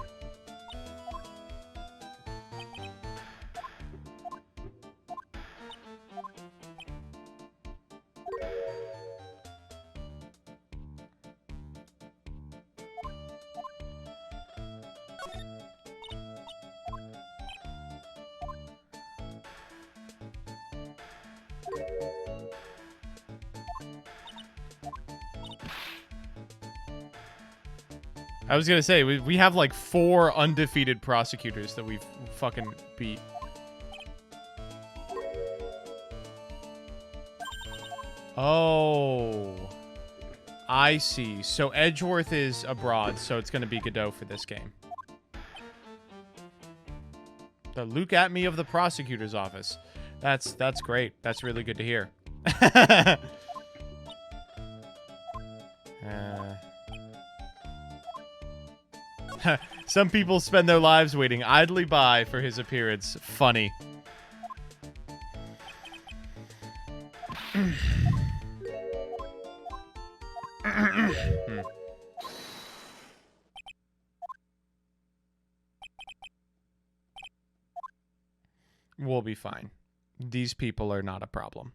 Speaker 5: I was gonna say, we have like 4 undefeated prosecutors that we've fucking beat. Oh. I see. So Edgeworth is abroad, so it's gonna be Godot for this game. The Luke at me of the prosecutor's office. That's great. That's really good to hear. Some people spend their lives waiting idly by for his appearance. Funny. We'll be fine. These people are not a problem.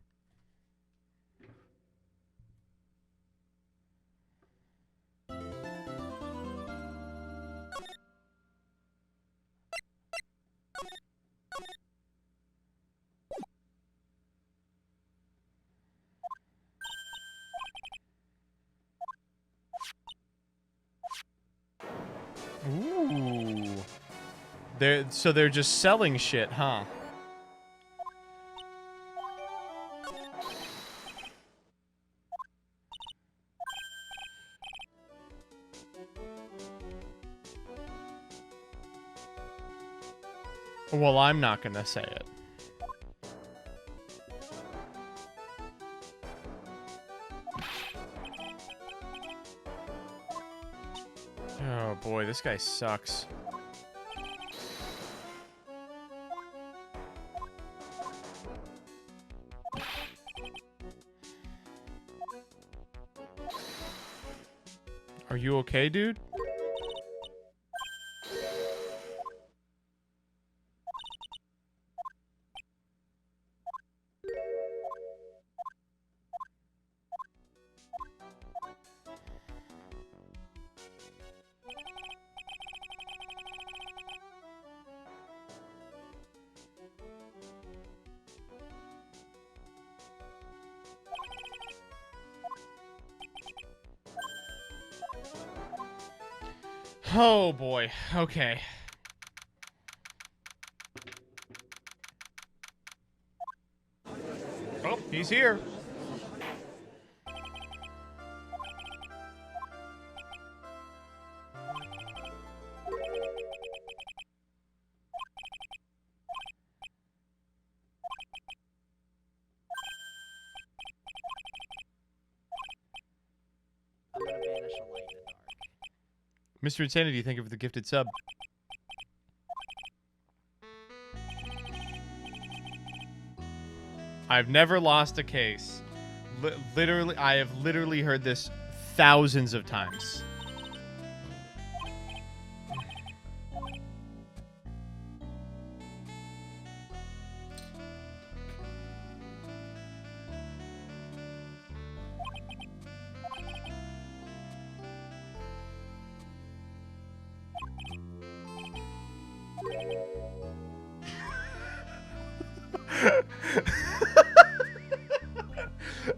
Speaker 5: They're just selling shit, huh? Well, I'm not gonna say it. Oh boy, this guy sucks. Are you okay, dude? Oh boy. Okay. Oh, he's here.
Speaker 3: I'm gonna banish a light in the dark.
Speaker 5: Mr. Insanity, thank you for the gifted sub. I've never lost a case. Literally, I have literally heard this thousands of times.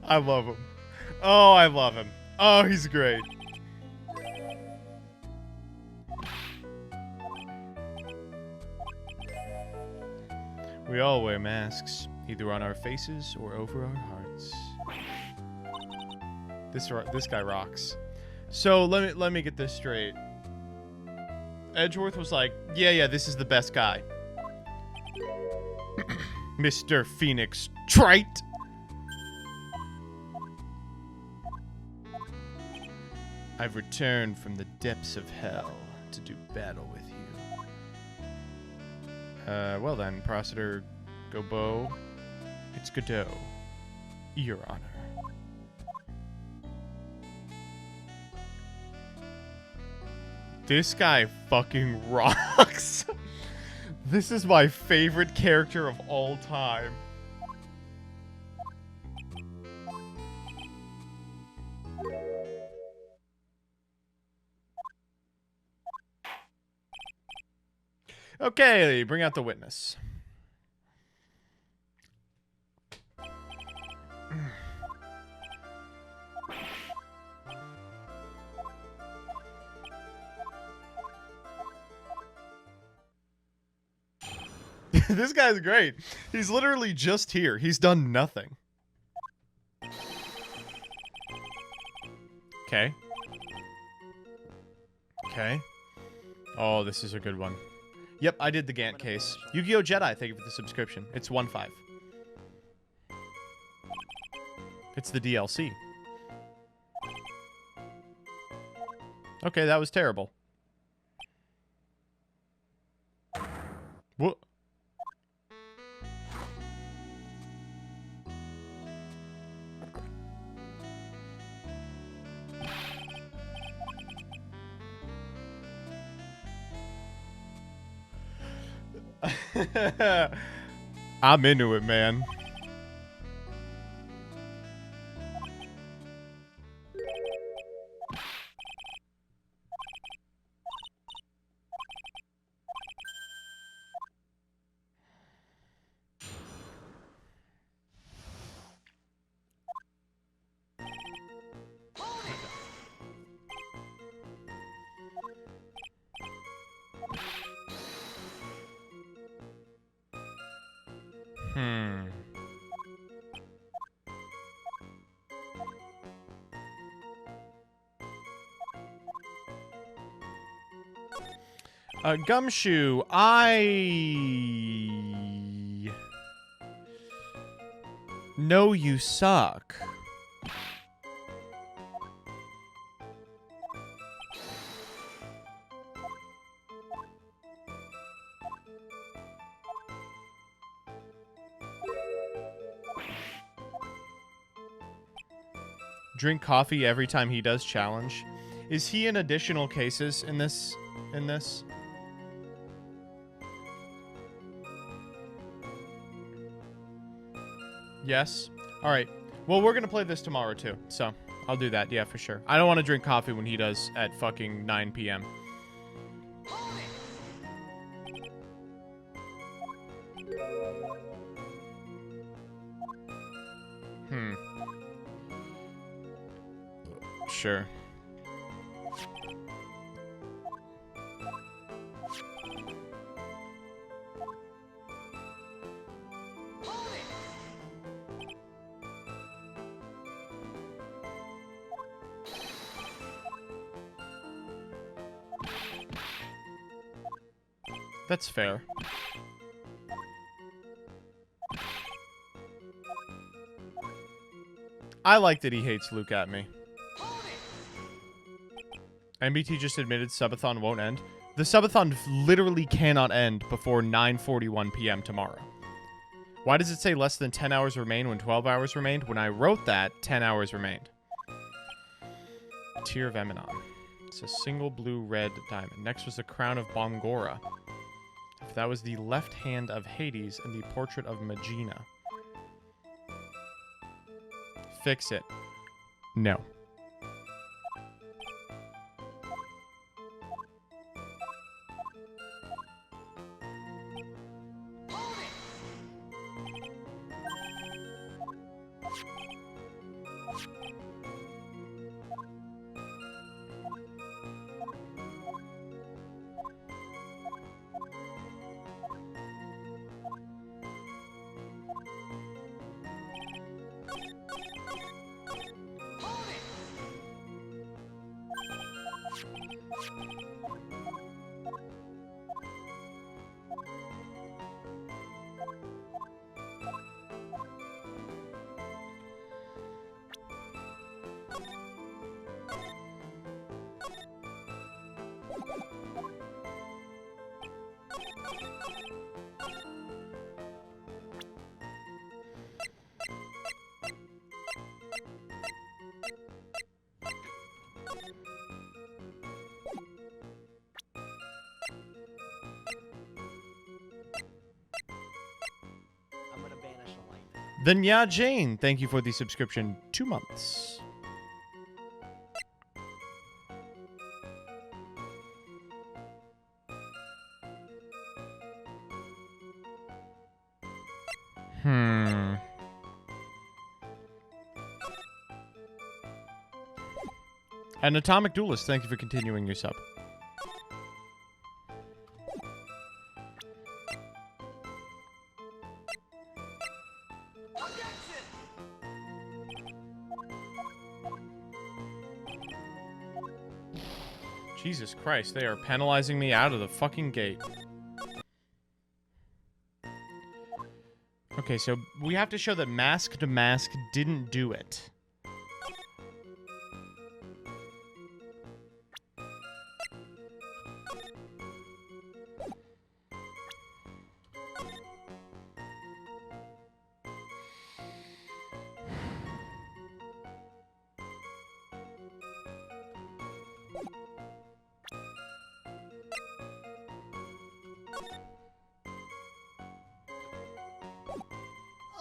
Speaker 5: I love him. Oh, I love him. Oh, he's great. We all wear masks, either on our faces or over our hearts. This guy rocks. So let me get this straight. Edgeworth was like, yeah, this is the best guy. Mr. Phoenix Trite. I've returned from the depths of hell to do battle with you. Well then, Proseter Gobo, it's Godot, Your Honor. This guy fucking rocks. This is my favorite character of all time. Okay, bring out the witness. This guy's great. He's literally just here. He's done nothing. Okay. Okay. Oh, this is a good one. Yep, I did the Gantt case. Yu-Gi-Oh! Jedi, thank you for the subscription. It's 1.5. It's the DLC. Okay, that was terrible. What? I'm into it, man. Hmm. Gumshoe, I know you suck. Drink coffee every time he does challenge. Is he in additional cases in this? Yes. All right. Well, we're gonna play this tomorrow too, so I'll do that. Yeah, for sure. I don't want to drink coffee when he does at fucking 9 p.m. Sure. That's fair. I like that he hates Luke at me. MBT just admitted subathon won't end. The subathon literally cannot end before 9:41 p.m. tomorrow. Why does it say less than 10 hours remain when 12 hours remained? When I wrote that, 10 hours remained. Tear of Eminon. It's a single blue-red diamond. Next was the crown of Bongora. That was the left hand of Hades and the portrait of Magina. Fix it. No.
Speaker 3: I'm gonna banish a light.
Speaker 5: Then yeah, Jane, thank you for the subscription. 2 months. And Atomic Duelist, thank you for continuing your sub. Jesus Christ, they are penalizing me out of the fucking gate. Okay, so we have to show that Mask to Mask didn't do it.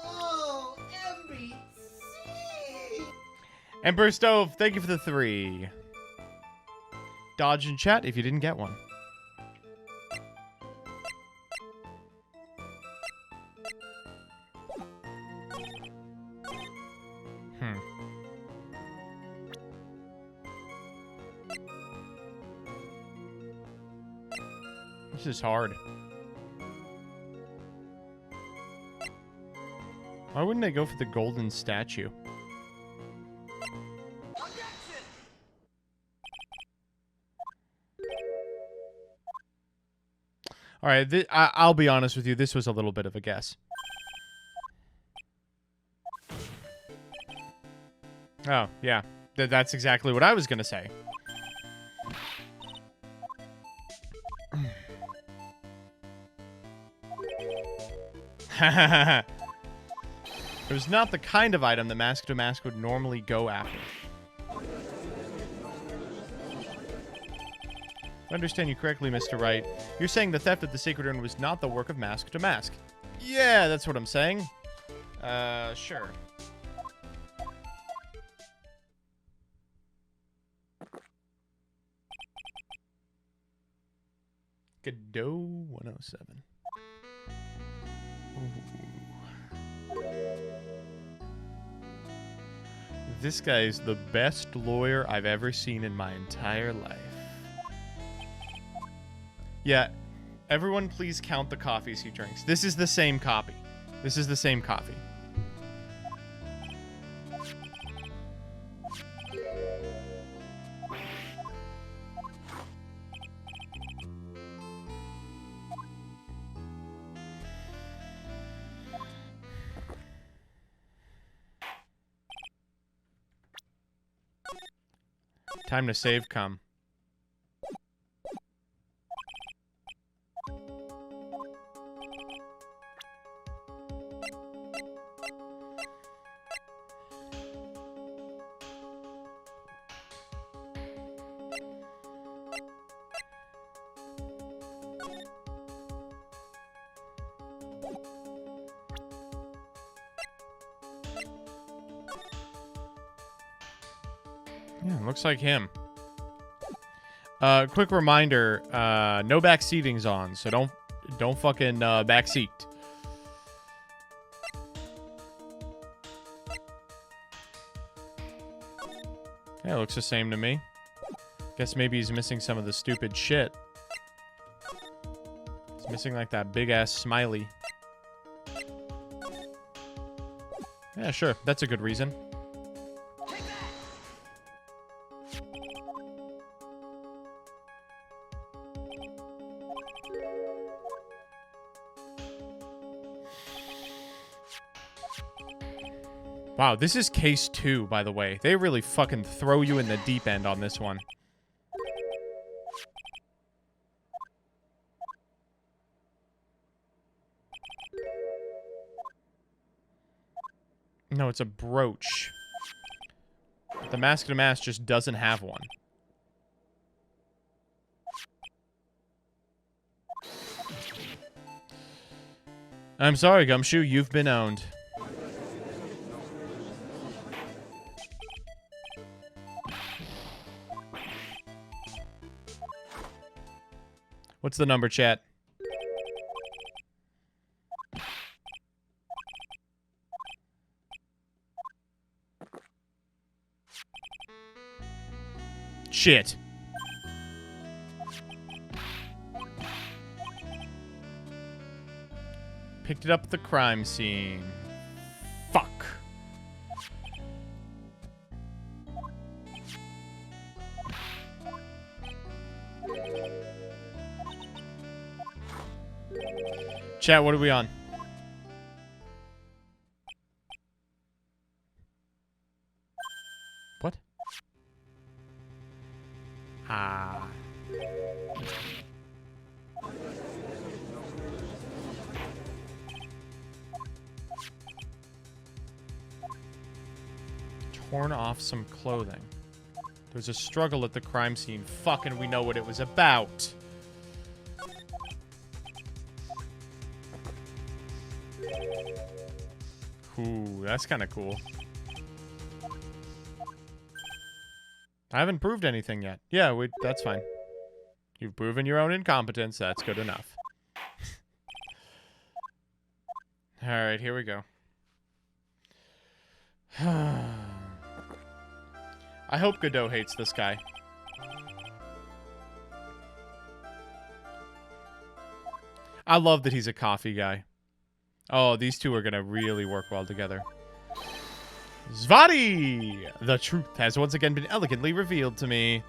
Speaker 2: Oh, MBT!
Speaker 5: Emperor Stove, thank you for the 3. Dodge in chat if you didn't get one. This is hard. Why wouldn't they go for the golden statue? All right, I'll be honest with you. This was a little bit of a guess. Oh, yeah. That's exactly what I was going to say. It was not the kind of item the Mask to Mask would normally go after. If I understand you correctly, Mr. Wright, you're saying the theft of the Sacred Urn was not the work of Mask to Mask. Yeah, that's what I'm saying. Sure. Godot 107. Ooh. This guy is the best lawyer I've ever seen in my entire life. Yeah, everyone please count the coffees he drinks. This is the same copy. This is the same coffee. Time to save come. Yeah, looks like him. Quick reminder, no back seating's on, so don't fucking back seat. Yeah, looks the same to me. Guess maybe he's missing some of the stupid shit. He's missing like that big ass smiley. Yeah, sure, that's a good reason. Wow, this is case 2, by the way. They really fucking throw you in the deep end on this one. No, it's a brooch. The Mask to Mask just doesn't have one. I'm sorry, Gumshoe, you've been owned. What's the number, chat? Shit. Picked it up at the crime scene. Fuck. Chat, what are we on? What? Ah. Torn off some clothing. There was a struggle at the crime scene. Fucking we know what it was about. Ooh, that's kind of cool. I haven't proved anything yet. Yeah, that's fine. You've proven your own incompetence. That's good enough. Alright, here we go. I hope Godot hates this guy. I love that he's a coffee guy. Oh, these two are gonna really work well together. Zvati! The truth has once again been elegantly revealed to me.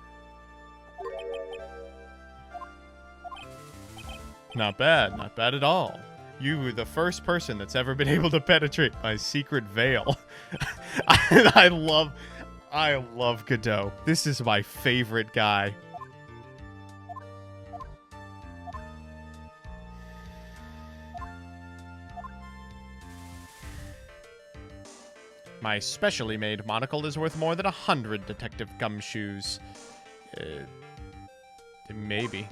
Speaker 5: Not bad. Not bad at all. You were the first person that's ever been able to penetrate my secret veil. I love Godot. This is my favorite guy. My specially made monocle is worth more than 100 Detective Gumshoes. Maybe.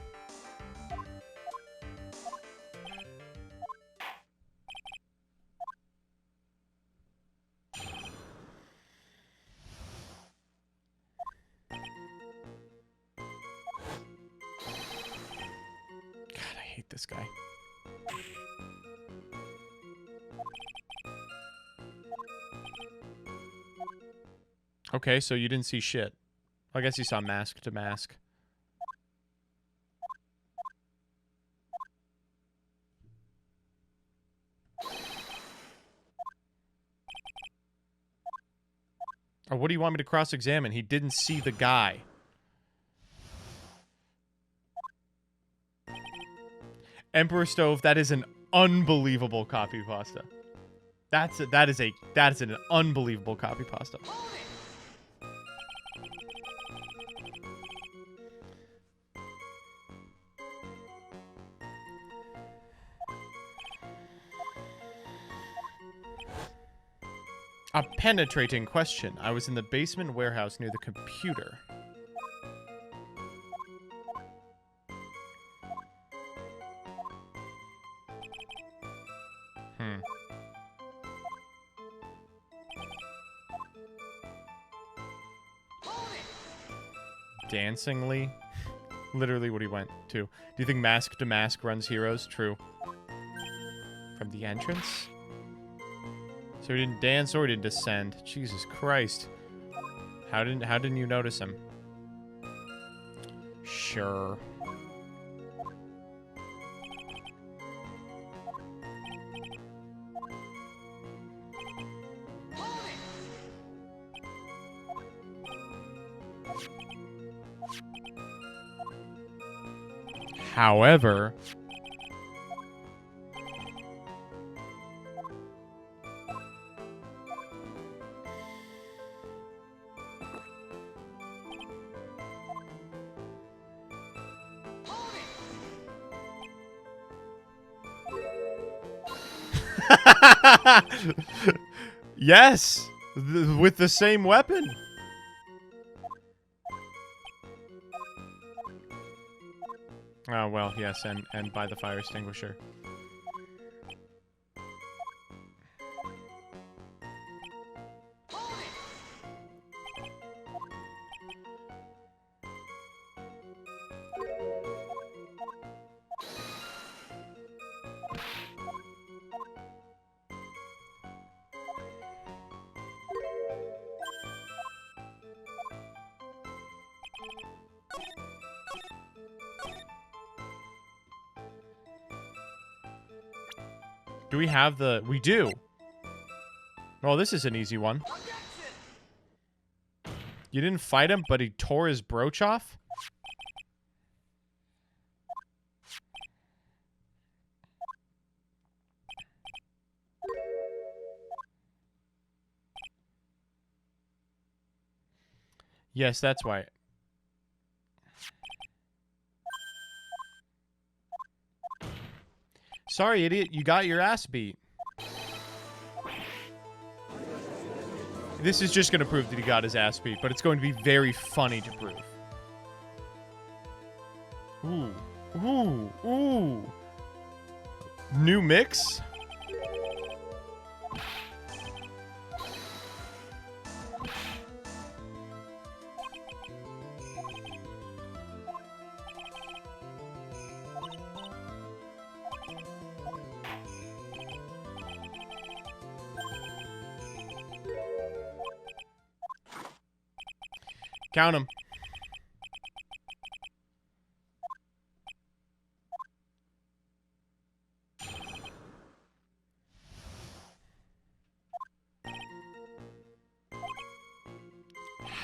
Speaker 5: God, I hate this guy. Okay, so you didn't see shit. I guess you saw mask to mask. Or what do you want me to cross-examine? He didn't see the guy. Emperor Stove, that is an unbelievable copy pasta. That is an unbelievable copy pasta. A penetrating question. I was in the basement warehouse near the computer. Dancingly? Literally what he went to. Do you think mask to mask runs heroes? True. From the entrance? So he didn't dance or he didn't descend. Jesus Christ. How didn't you notice him? Sure. However, yes, with the same weapon. Oh, well, yes, and by the fire extinguisher. Do we have the... We do. Oh, this is an easy one. You didn't fight him, but he tore his brooch off? Yes, that's why. Sorry, idiot. You got your ass beat. This is just going to prove that he got his ass beat, but it's going to be very funny to prove. Ooh. Ooh. Ooh. New mix? Count them.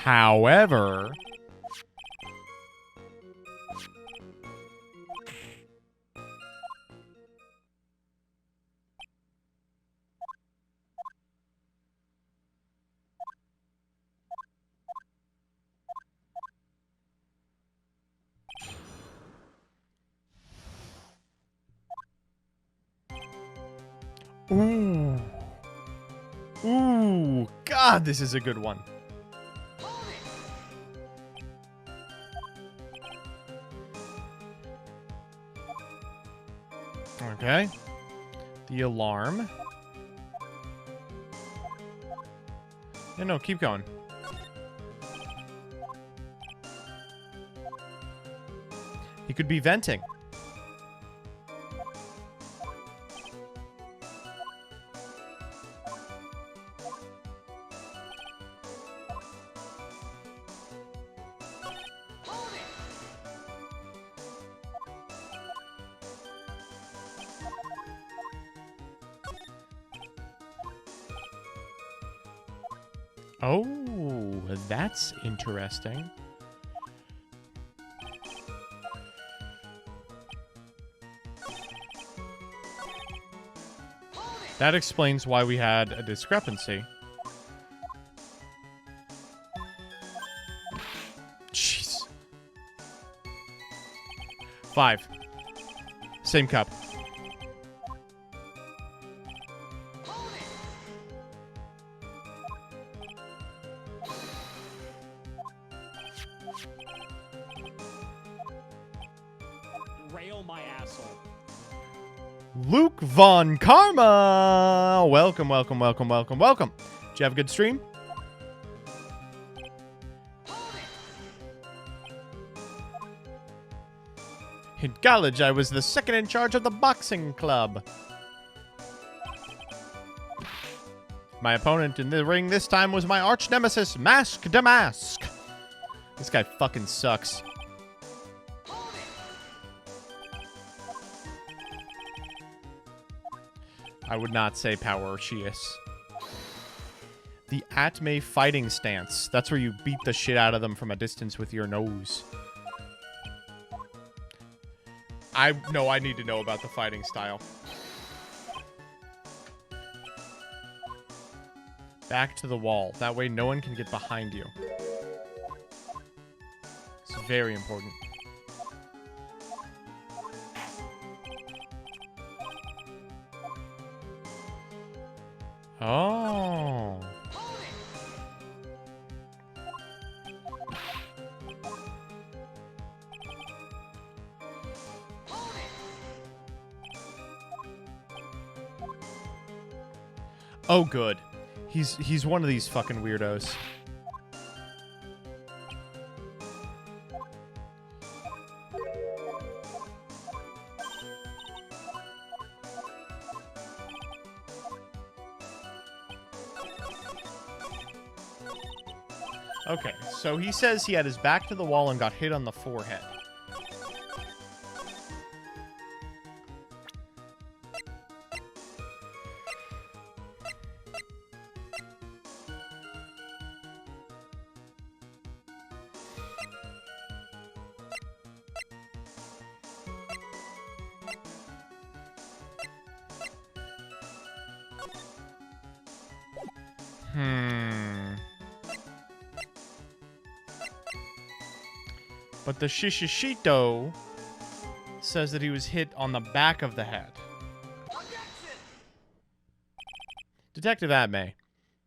Speaker 5: However... Ooh. Ooh. God, this is a good one. Okay. The alarm. Yeah, no, keep going. He could be venting. Oh, that's interesting. That explains why we had a discrepancy. Jeez. 5. Same cup.
Speaker 3: Rail my asshole.
Speaker 5: Luke Von Karma! Welcome, welcome, welcome, welcome, welcome. Did you have a good stream? In college, I was the second in charge of the boxing club. My opponent in the ring this time was my arch nemesis, Mask Damask. This guy fucking sucks. I would not say Power-Chius. The Atme fighting stance. That's where you beat the shit out of them from a distance with your nose. I need to know about the fighting style. Back to the wall. That way no one can get behind you. It's very important. Oh. Oh, good. He's one of these fucking weirdos. Okay, so he says he had his back to the wall and got hit on the forehead. But the Shishishito says that he was hit on the back of the head. Detective Atme,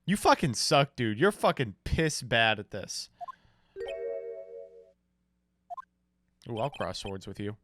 Speaker 5: you fucking suck, dude. You're fucking piss bad at this. Ooh, I'll cross swords with you.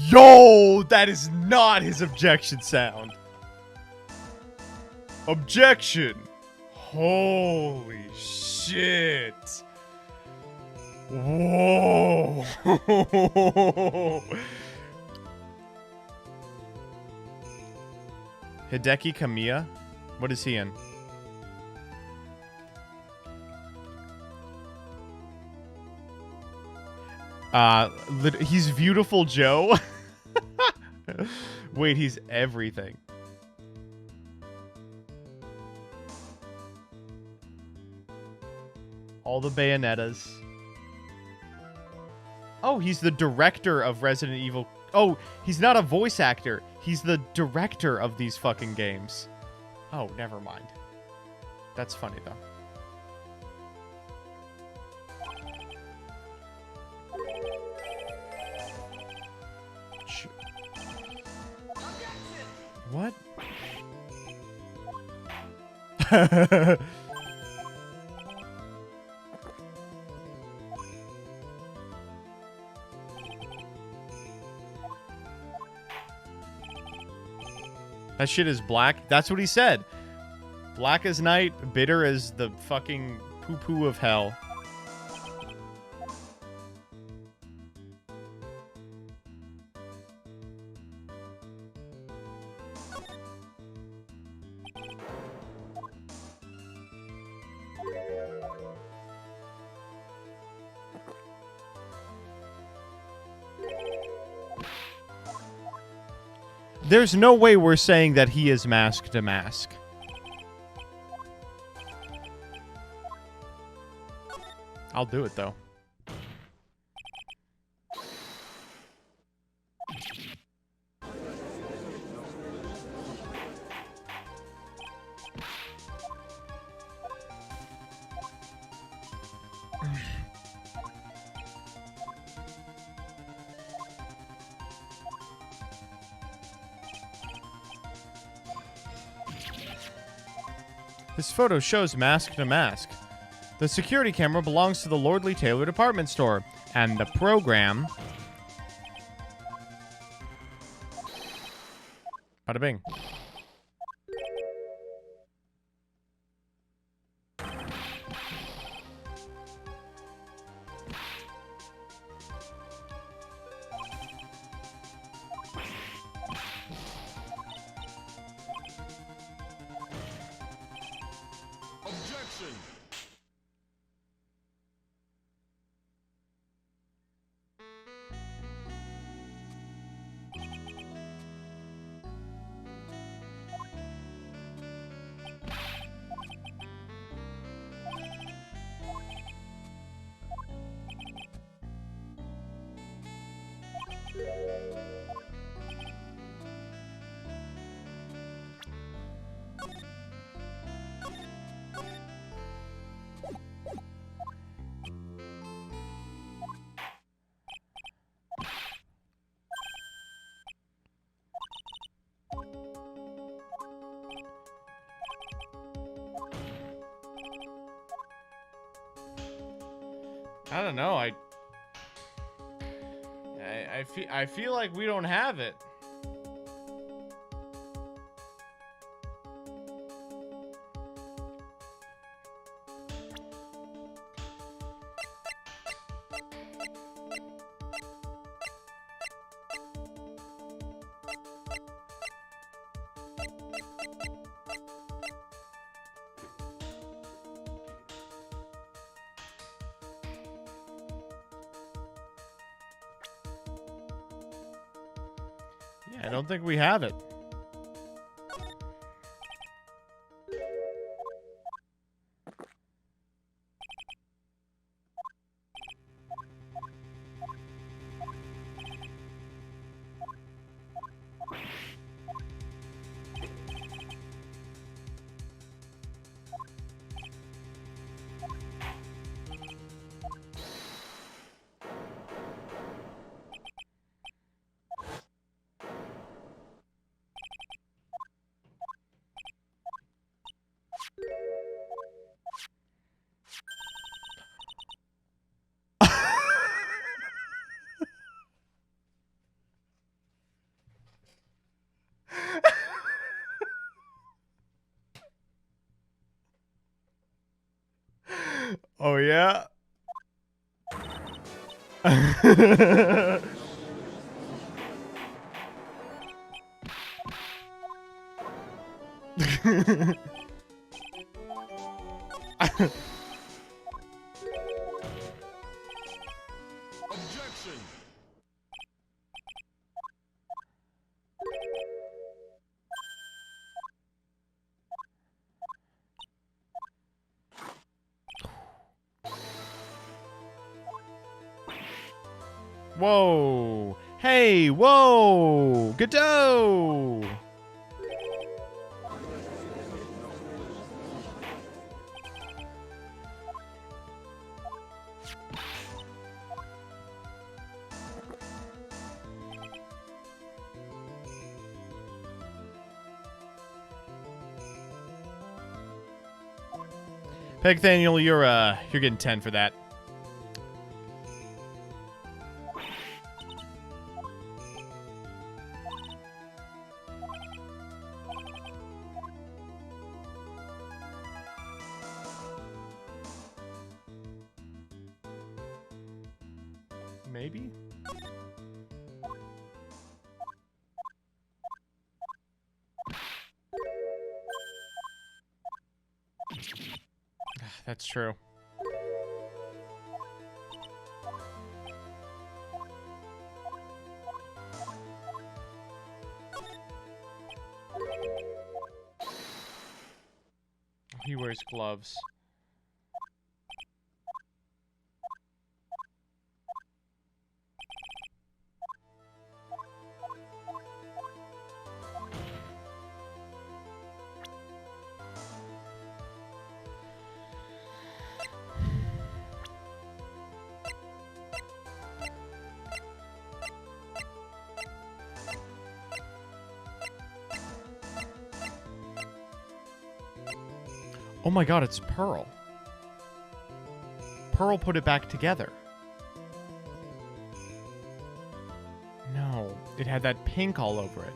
Speaker 5: Yo, that is not his objection sound. Objection. Holy shit. Whoa. Hideki Kamiya? What is he in? He's Beautiful Joe. Wait, he's everything. All the Bayonettas. Oh, he's the director of Resident Evil. Oh, he's not a voice actor. He's the director of these fucking games. Oh, never mind. That's funny, though. What? That shit is black. That's what he said. Black as night, bitter as the fucking poo-poo of hell. There's no way we're saying that he is Mask to Mask. I'll do it, though. This photo shows Mask to Mask. The security camera belongs to the Lordly Taylor department store, and the program... Bada bing. I don't know. I feel like we don't have it. I don't think we have it. Oh, yeah?
Speaker 6: Objection!
Speaker 5: Whoa. Hey, whoa. Godot. Pegthaniel, you're getting 10 for that. Maybe? That's true. He wears gloves. Oh my god, it's Pearl. Pearl put it back together. No, it had that pink all over it.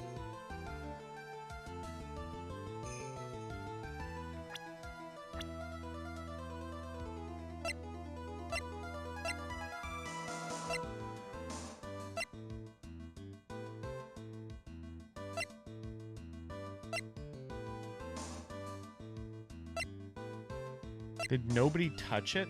Speaker 5: Did nobody touch it?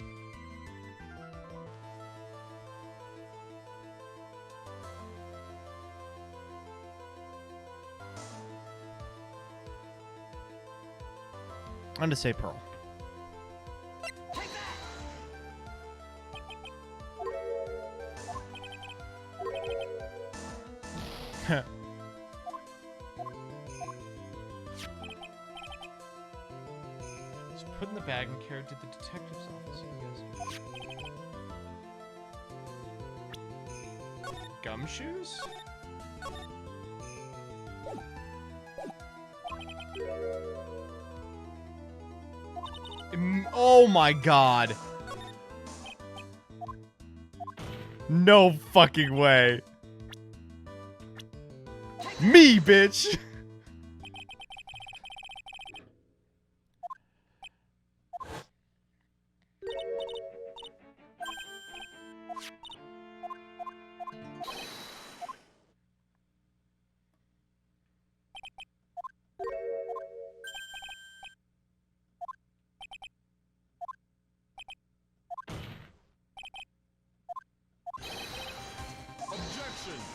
Speaker 5: I'm gonna say Pearl. Just put in the bag and carry it to the detective's office. Gumshoes? Oh my god. No fucking way. Me, bitch.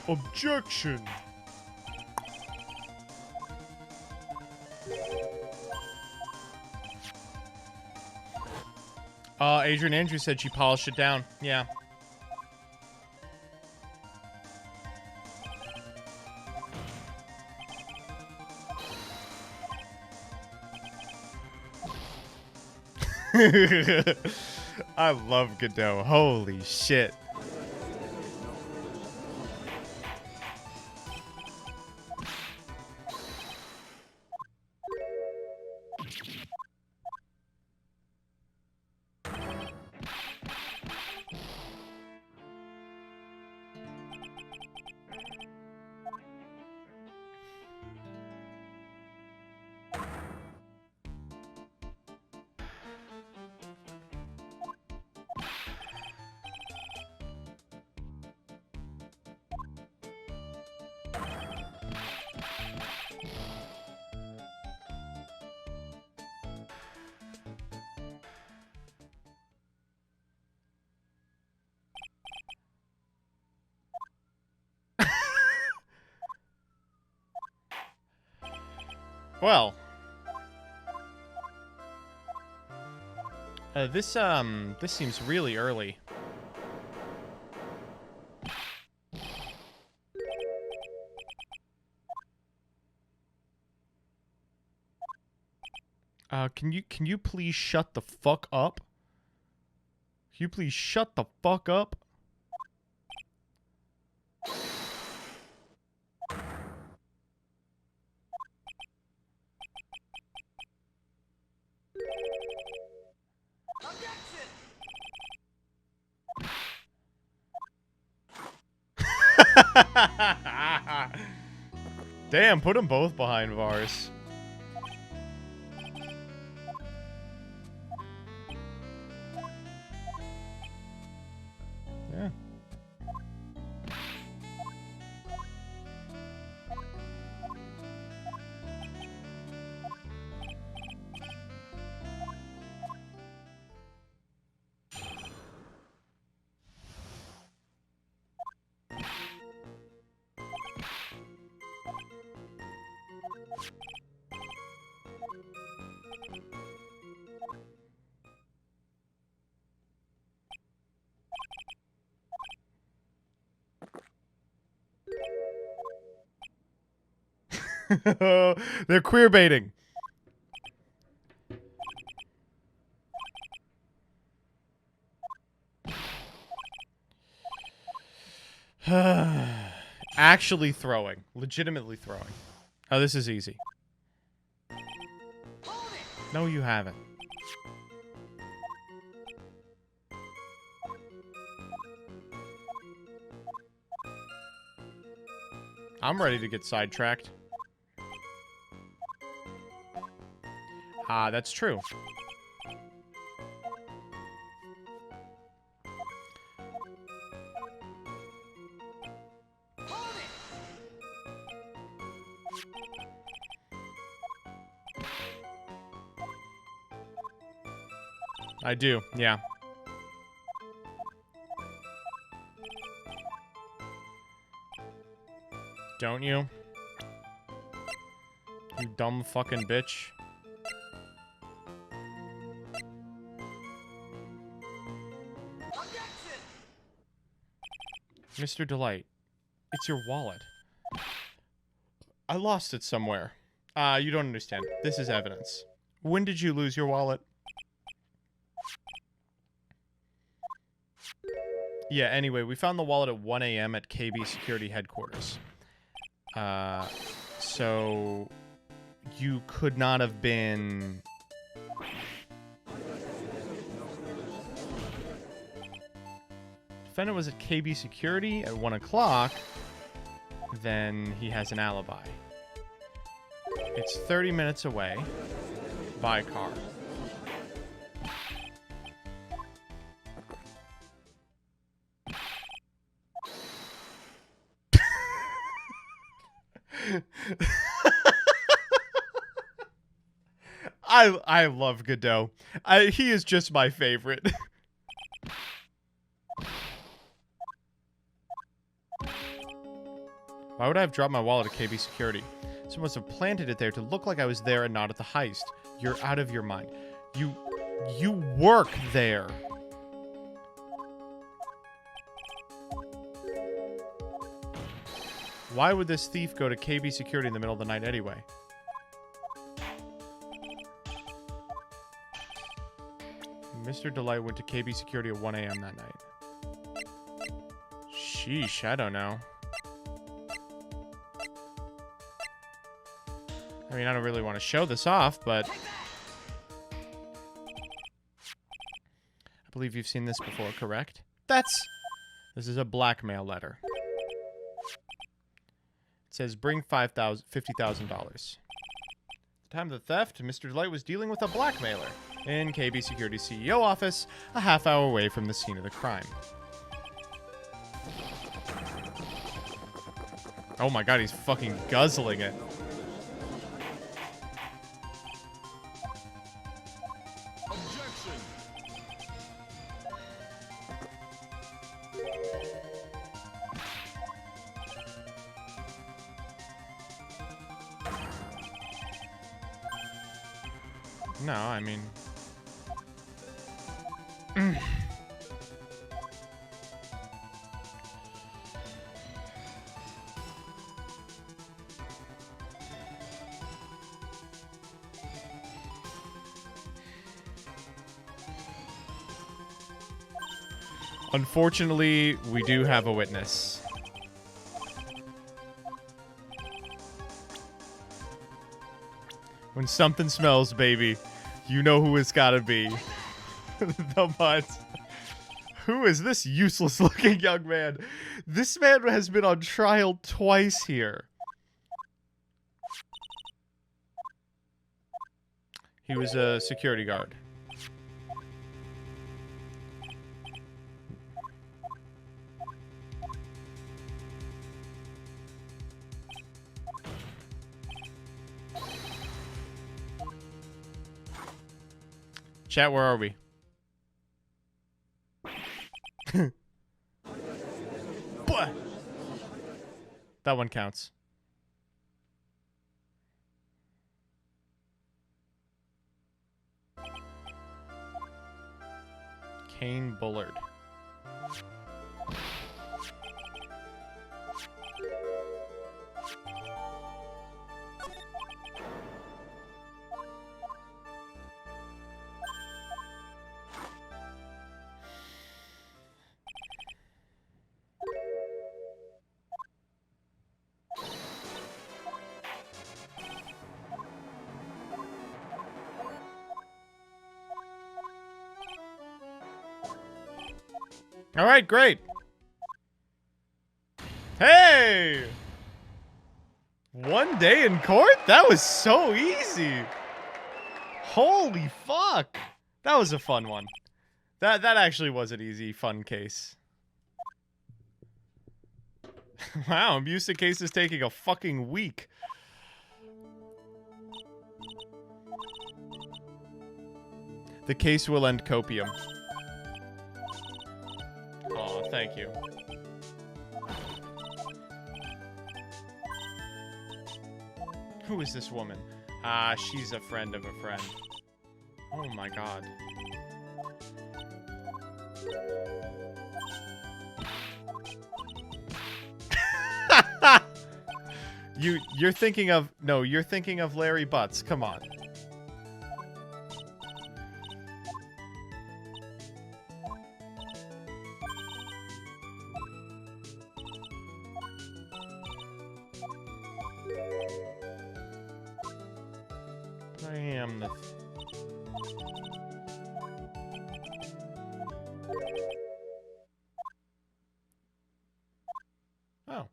Speaker 5: Objection! Adrian Andrews said she polished it down. Yeah. I love Godot. Holy shit. Well. This seems really early. Can you please shut the fuck up? Can you please shut the fuck up? Damn, put them both behind bars. Yeah. They're queer baiting. Actually throwing. Legitimately throwing. Oh, this is easy. No, you haven't. I'm ready to get sidetracked. Ah, that's true. I do, yeah. Don't you? You dumb fucking bitch. Mr. Delight, it's your wallet. I lost it somewhere. You don't understand. This is evidence. When did you lose your wallet? Yeah, anyway, we found the wallet at 1 a.m. at KB Security Headquarters. So you could not have been... Defendant was at KB Security at 1 o'clock, then he has an alibi. It's 30 minutes away by car. I love Godot. He is just my favorite. Why would I have dropped my wallet at KB Security? Someone must have planted it there to look like I was there and not at the heist. You're out of your mind. You work there. Why would this thief go to KB Security in the middle of the night anyway? Mr. Delight went to KB Security at 1 a.m. that night. Sheesh, I don't know. I mean, I don't really want to show this off, but... I believe you've seen this before, correct? This is a blackmail letter. It says, bring $50,000. At the time of the theft, Mr. Delight was dealing with a blackmailer in KB Security's CEO office, a half hour away from the scene of the crime. Oh my god, he's fucking guzzling it.
Speaker 6: Objection.
Speaker 5: No, I mean... Unfortunately, we do have a witness. When something smells, baby, you know who it's gotta be. The butts. Who is this useless looking young man? This man has been on trial twice here. He was a security guard. Chat, where are we? That one counts. Kane Bullard. All right, great. Hey! One day in court? That was so easy. Holy fuck. That was a fun one. That actually was an easy, fun case. Wow, abusive case is taking a fucking week. The case will end copium. Oh, thank you. Who is this woman? Ah, she's a friend of a friend. Oh my god. You're thinking of... No, you're thinking of Larry Butts. Come on. I am the... Oh.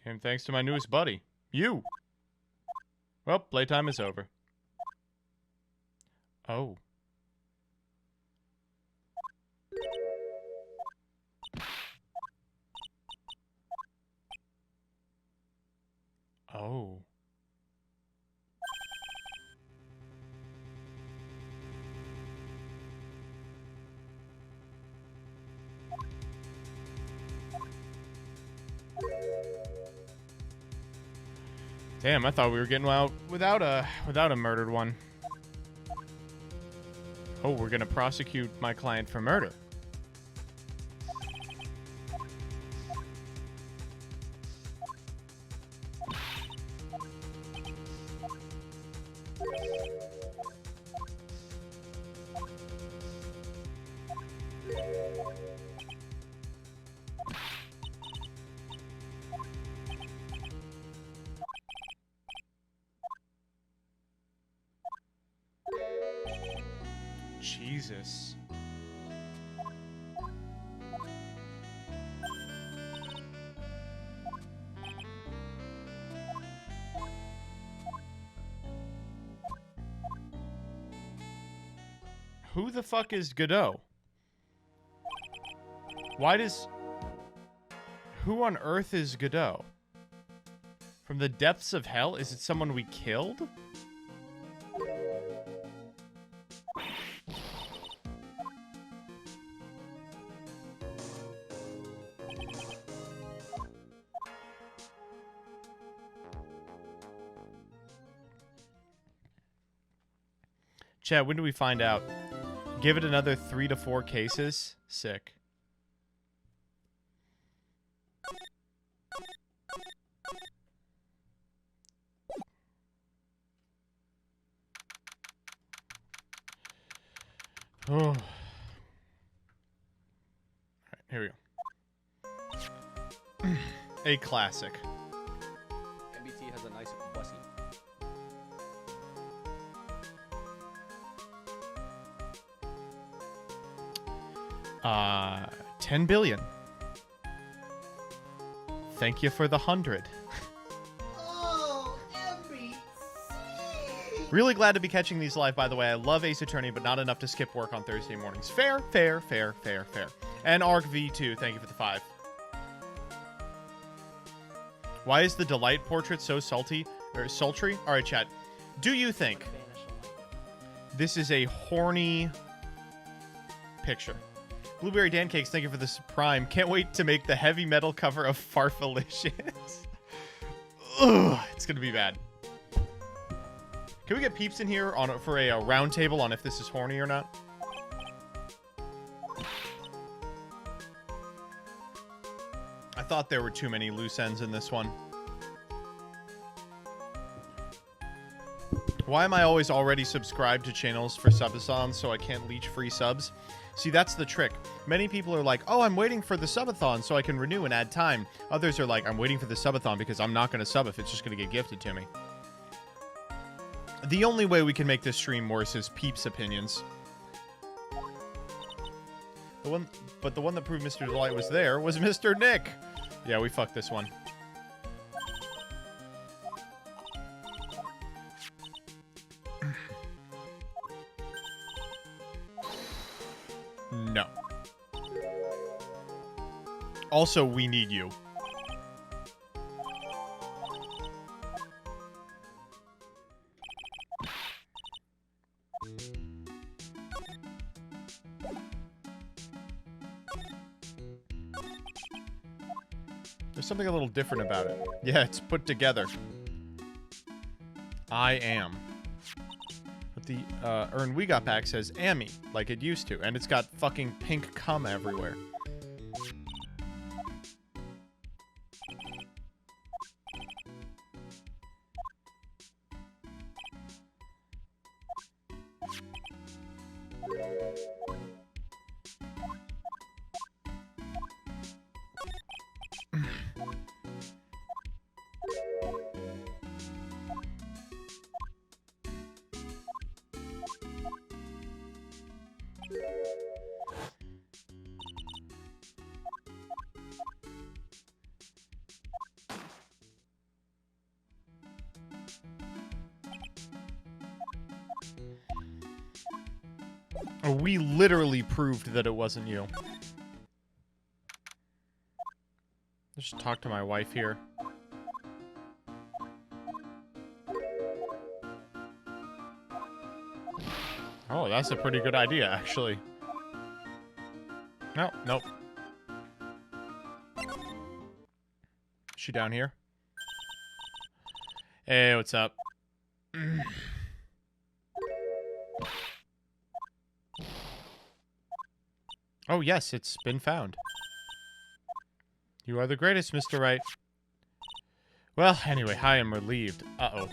Speaker 5: And thanks to my newest buddy. You! Well, playtime is over. Oh. Oh. Damn, I thought we were getting out without a murdered one. Oh, we're gonna prosecute my client for murder. Jesus. Who the fuck is Godot? Why does... Who on earth is Godot? From the depths of hell? Is it someone we killed? Chad, when do we find out? Give it another 3 to 4 cases. Sick. Oh. All right, here we go. A classic.
Speaker 4: MBT has a nice pussy.
Speaker 5: 10 billion. Thank you for the 100.
Speaker 2: Oh, MBT.
Speaker 5: Really glad to be catching these live, by the way. I love Ace Attorney, but not enough to skip work on Thursday mornings. Fair, fair, fair, fair, fair. And Arc V2, thank you for the 5. Why is the Delight portrait so sultry? All right, chat. Do you think
Speaker 3: Banish a light.
Speaker 5: this is a horny picture? Blueberry Dan Cakes, thank you for this prime. Can't wait to make the heavy metal cover of Farfalicious. Ugh, it's gonna be bad. Can we get Peeps in here for a round table on if this is horny or not? I thought there were too many loose ends in this one. Why am I always already subscribed to channels for subathons so I can't leech free subs? See, that's the trick. Many people are like, oh, I'm waiting for the subathon so I can renew and add time. Others are like, I'm waiting for the subathon because I'm not going to sub if it's just going to get gifted to me. The only way we can make this stream worse is Peeps' opinions. But the one that proved Mr. Delight was there was Mr. Nick. Yeah, we fucked this one. No. Also, we need you. There's something a little different about it. Yeah, it's put together. I am. But the Earn We Got Back says Amy, like it used to, and it's got fucking pink cum everywhere. We literally proved that it wasn't you. Let's just talk to my wife here. Oh, that's a pretty good idea, actually. No, nope. Is she down here? Hey, what's up? Oh, yes, it's been found. You are the greatest, Mr. Wright. Well, anyway, I am relieved. Uh-oh.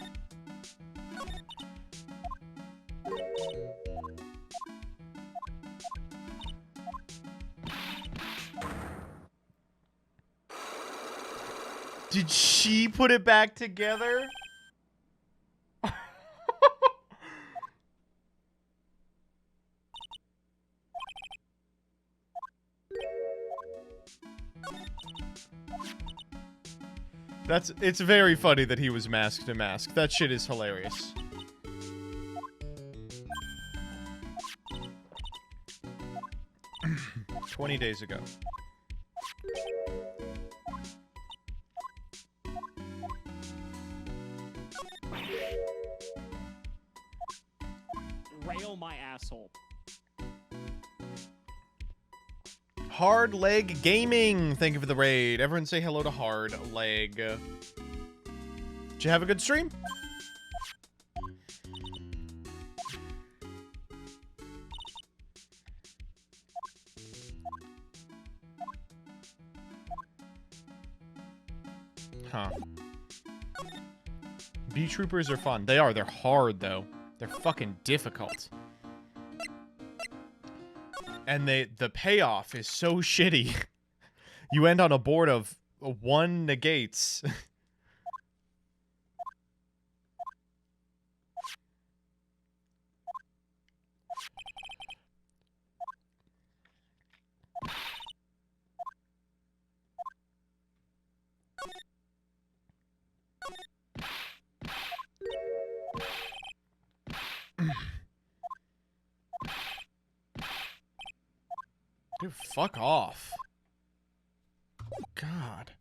Speaker 5: Did she put it back together? It's very funny that he was masked to mask. That shit is hilarious. $20 days ago.
Speaker 7: Rail my asshole.
Speaker 5: Hard Leg Gaming, thank you for the raid. Everyone say hello to Hard Leg. Did you have a good stream? Huh. Bee troopers are fun. They are. They're hard, though. They're fucking difficult. And the payoff is so shitty. You end on a board of 1 negates. Dude, fuck off. God.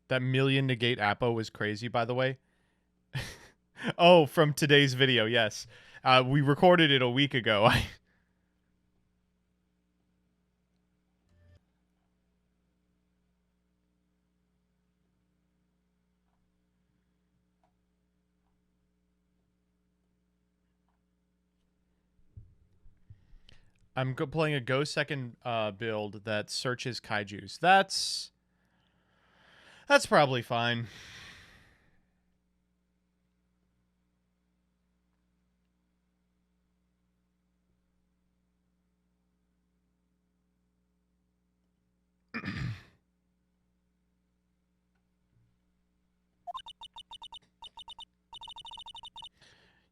Speaker 5: That million negate Apo was crazy, by the way. Oh, from today's video, yes. We recorded it a week ago. I'm playing a Go Second build that searches kaijus. That's probably fine.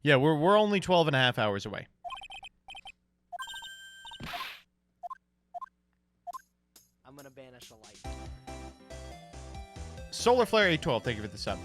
Speaker 5: Yeah, we're only 12 and a half hours away.
Speaker 3: I'm gonna banish a light.
Speaker 5: Solar Flare 812, thank you for the sub.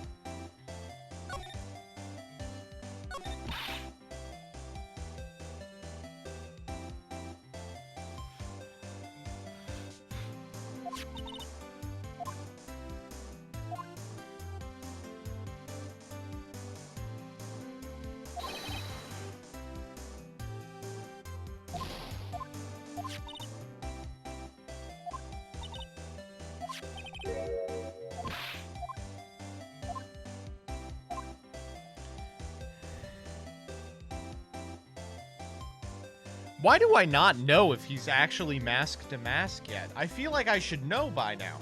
Speaker 5: Why do I not know if he's actually masked to mask yet? I feel like I should know by now.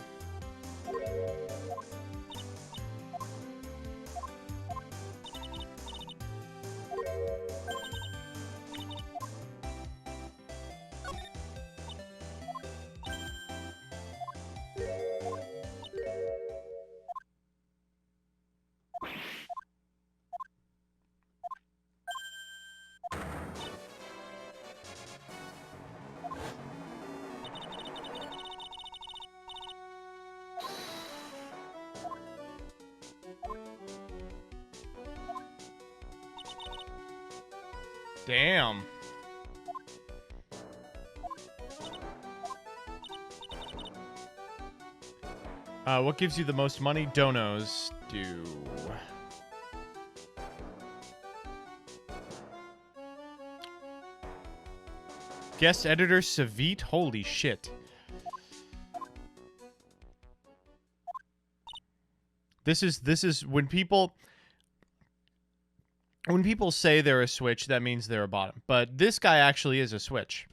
Speaker 5: Damn. What gives you the most money? Donos do. Guest editor Savit? Holy shit. This is when people say they're a switch, that means they're a bottom. But this guy actually is a switch.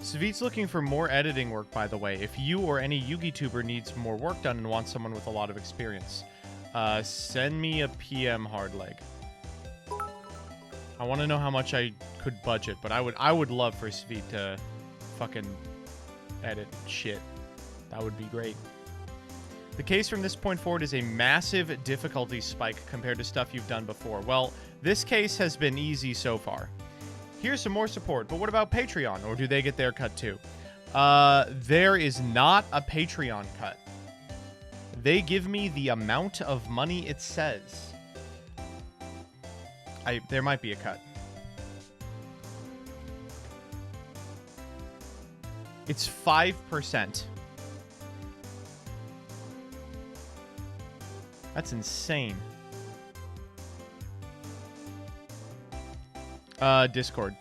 Speaker 5: Savit's looking for more editing work, by the way. If you or any Yugi-tuber needs more work done and wants someone with a lot of experience, send me a PM hardleg. I want to know how much I could budget, but I would love for Savit to fucking edit shit. That would be great. The case from this point forward is a massive difficulty spike compared to stuff you've done before. Well, this case has been easy so far. Here's some more support, but what about Patreon? Or do they get their cut too? There is not a Patreon cut. They give me the amount of money it says. There might be a cut. It's 5%. That's insane. Discord.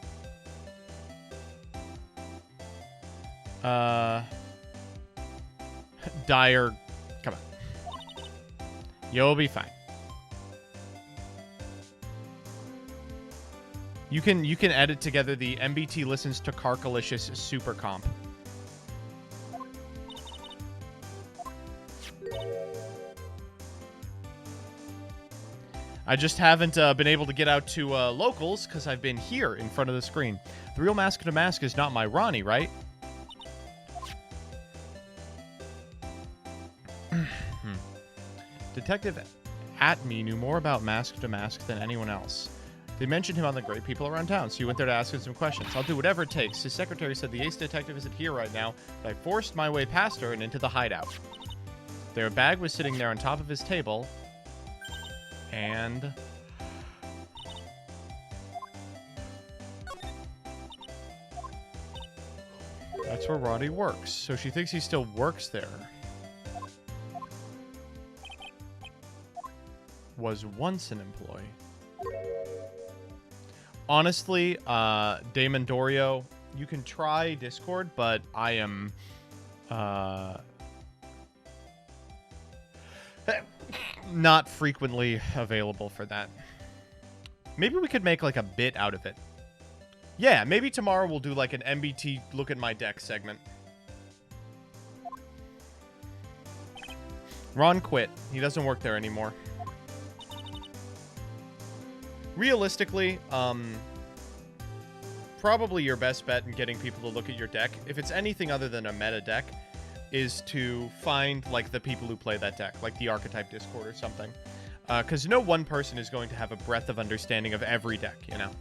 Speaker 5: Dire. Come on. You'll be fine. You can edit together the MBT listens to Carkalicious super comp. I just haven't been able to get out to locals because I've been here in front of the screen. The real Mask to Mask is not my Ronnie, right? Detective Atme knew more about Mask to Mask than anyone else. They mentioned him on the great people around town, so you went there to ask him some questions. I'll do whatever it takes. His secretary said the ace detective isn't here right now, but I forced my way past her and into the hideout. Their bag was sitting there on top of his table, and... that's where Roddy works, so she thinks he still works there. Was once an employee. Honestly, Damon Dorio, you can try Discord, but I am not frequently available for that. Maybe we could make like a bit out of it. Yeah, maybe tomorrow we'll do like an MBT look at my deck segment. Ron quit. He doesn't work there anymore. Realistically, probably your best bet in getting people to look at your deck, if it's anything other than a meta deck, is to find, like, the people who play that deck, like the Archetype Discord or something. Because no one person is going to have a breadth of understanding of every deck, you know?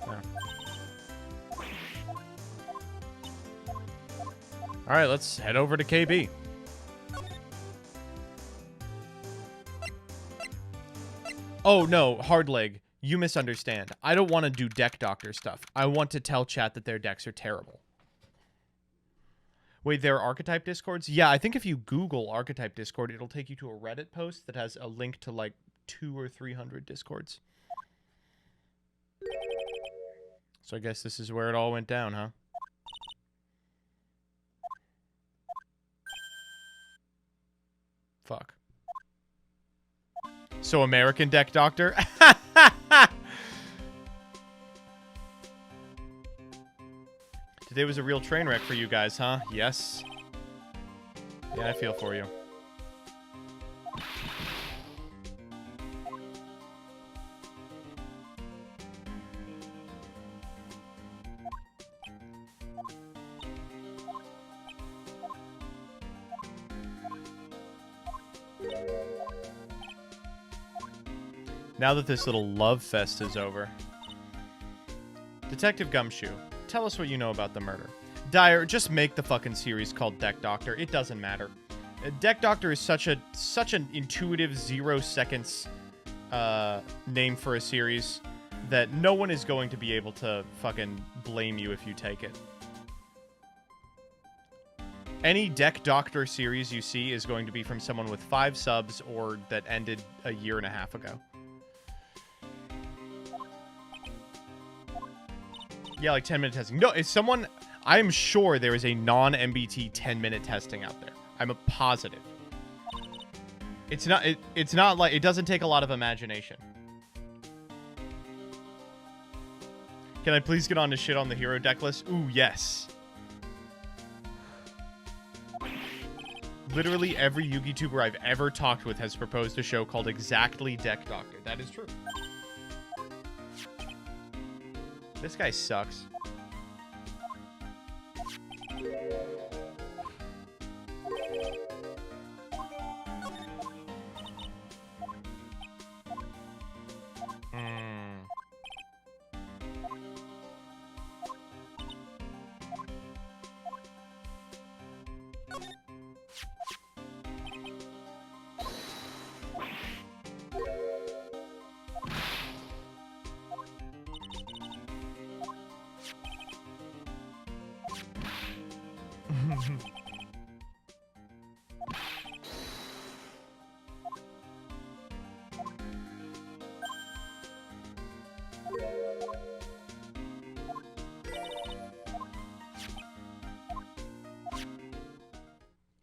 Speaker 5: Yeah. Alright, let's head over to KB. Oh, no, Hardleg, you misunderstand. I don't want to do deck doctor stuff. I want to tell chat that their decks are terrible. Wait, there are Archetype Discords? Yeah, I think if you Google Archetype Discord, it'll take you to a Reddit post that has a link to, like, 200 or 300 Discords. So I guess this is where it all went down, huh? Fuck. So American Deck Doctor? Today was a real train wreck for you guys, huh? Yes. Yeah, I feel for you. Now that this little love fest is over. Detective Gumshoe, tell us what you know about the murder. Dyer, just make the fucking series called Deck Doctor. It doesn't matter. Deck Doctor is such an intuitive 0 seconds name for a series that no one is going to be able to fucking blame you if you take it. Any Deck Doctor series you see is going to be from someone with 5 subs or that ended a year and a half ago. Yeah, like 10-minute testing. No, it's someone... I'm sure there is a non-MBT 10-minute testing out there. I'm a positive. It's not... It's not like... It doesn't take a lot of imagination. Can I please get on to shit on the hero deck list? Ooh, yes. Literally every Yugi tuber I've ever talked with has proposed a show called exactly Deck Doctor. That is true. This guy sucks.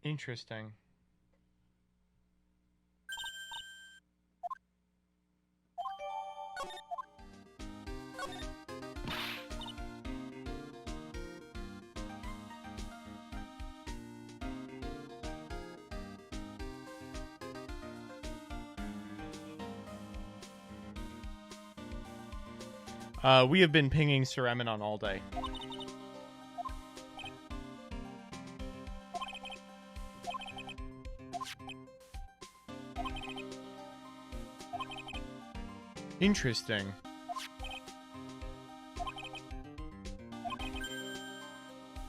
Speaker 5: Interesting. We have been pinging Sir Eminon all day. Interesting.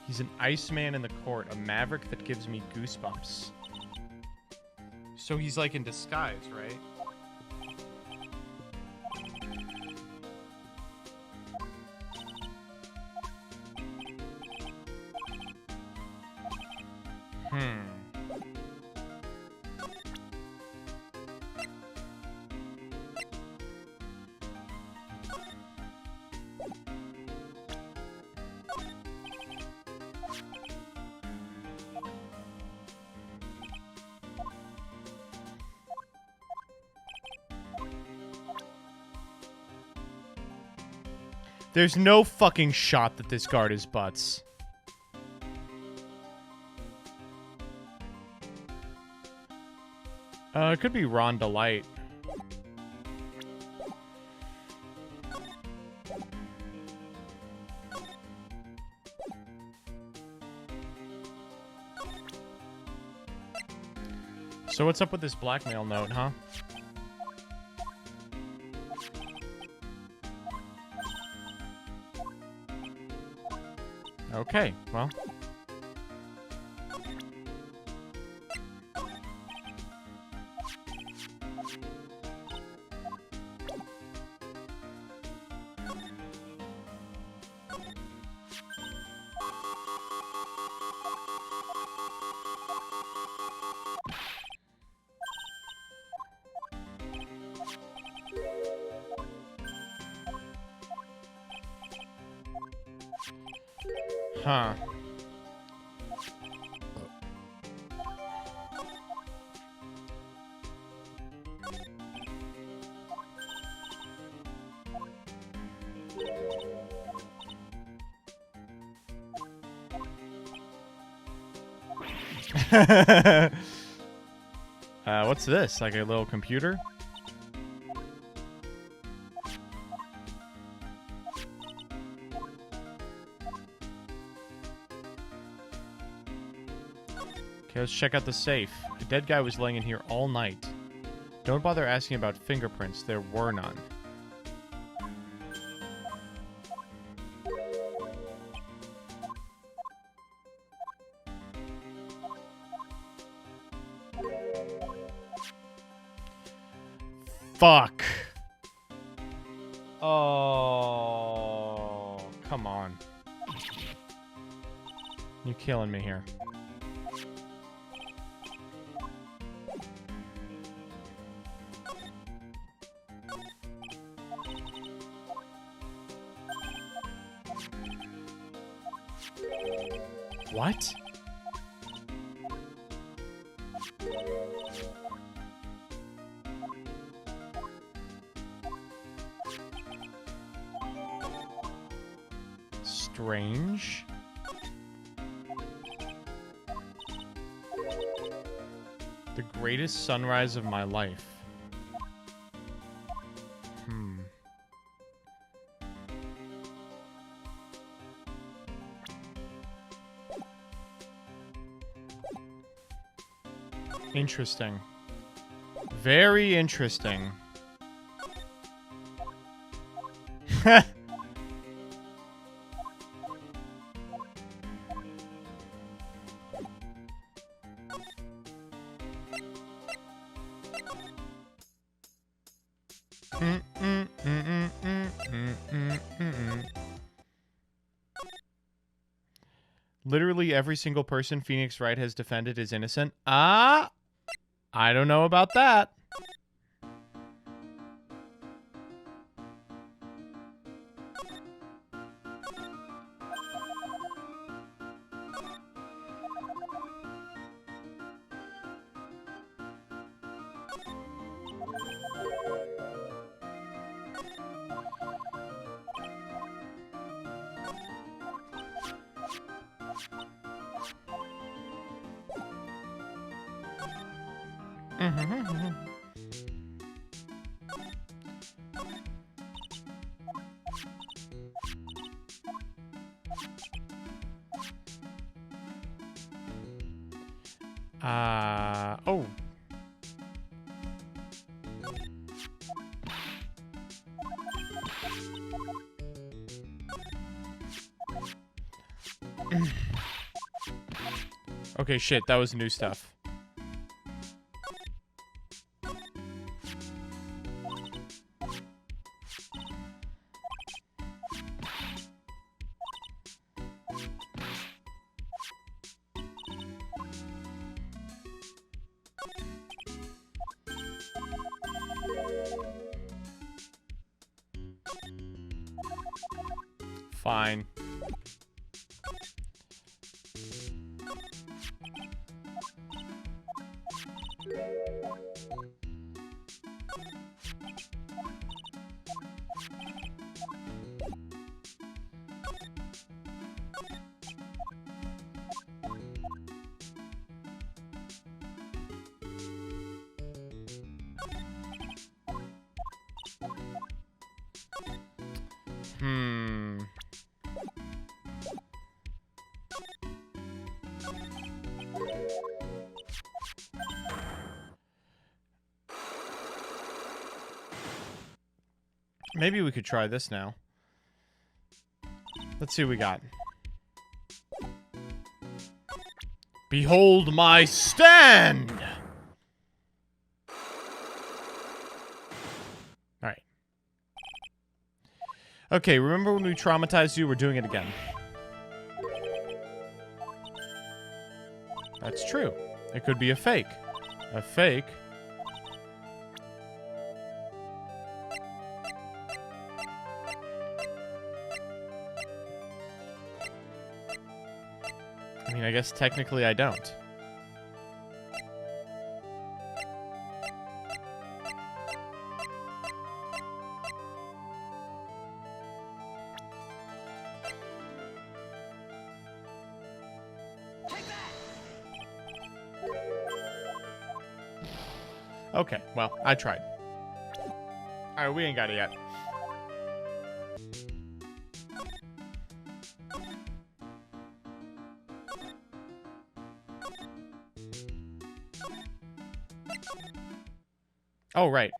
Speaker 5: He's an Iceman in the court, a maverick that gives me goosebumps. So he's like in disguise, right? There's no fucking shot that this guard is butts. It could be Ron Delight. So what's up with this blackmail note, huh? Okay, well. Huh. What's this? Like a little computer? Okay, let's check out the safe. A dead guy was laying in here all night. Don't bother asking about fingerprints. There were none. Fuck. Oh, come on. You're killing me here. What? Strange. The greatest sunrise of my life. Interesting. Very interesting. literally every single person Phoenix Wright has defended is innocent? I don't know about that. Oh. Okay, shit, that was new stuff. Fine. Maybe we could try this now. Let's see what we got. Behold my stand! Alright. Okay, remember when we traumatized you? We're doing it again. That's true. It could be a fake. A fake. I mean, I guess technically I don't. Okay, well, I tried. Alright, we ain't got it yet. Oh, right.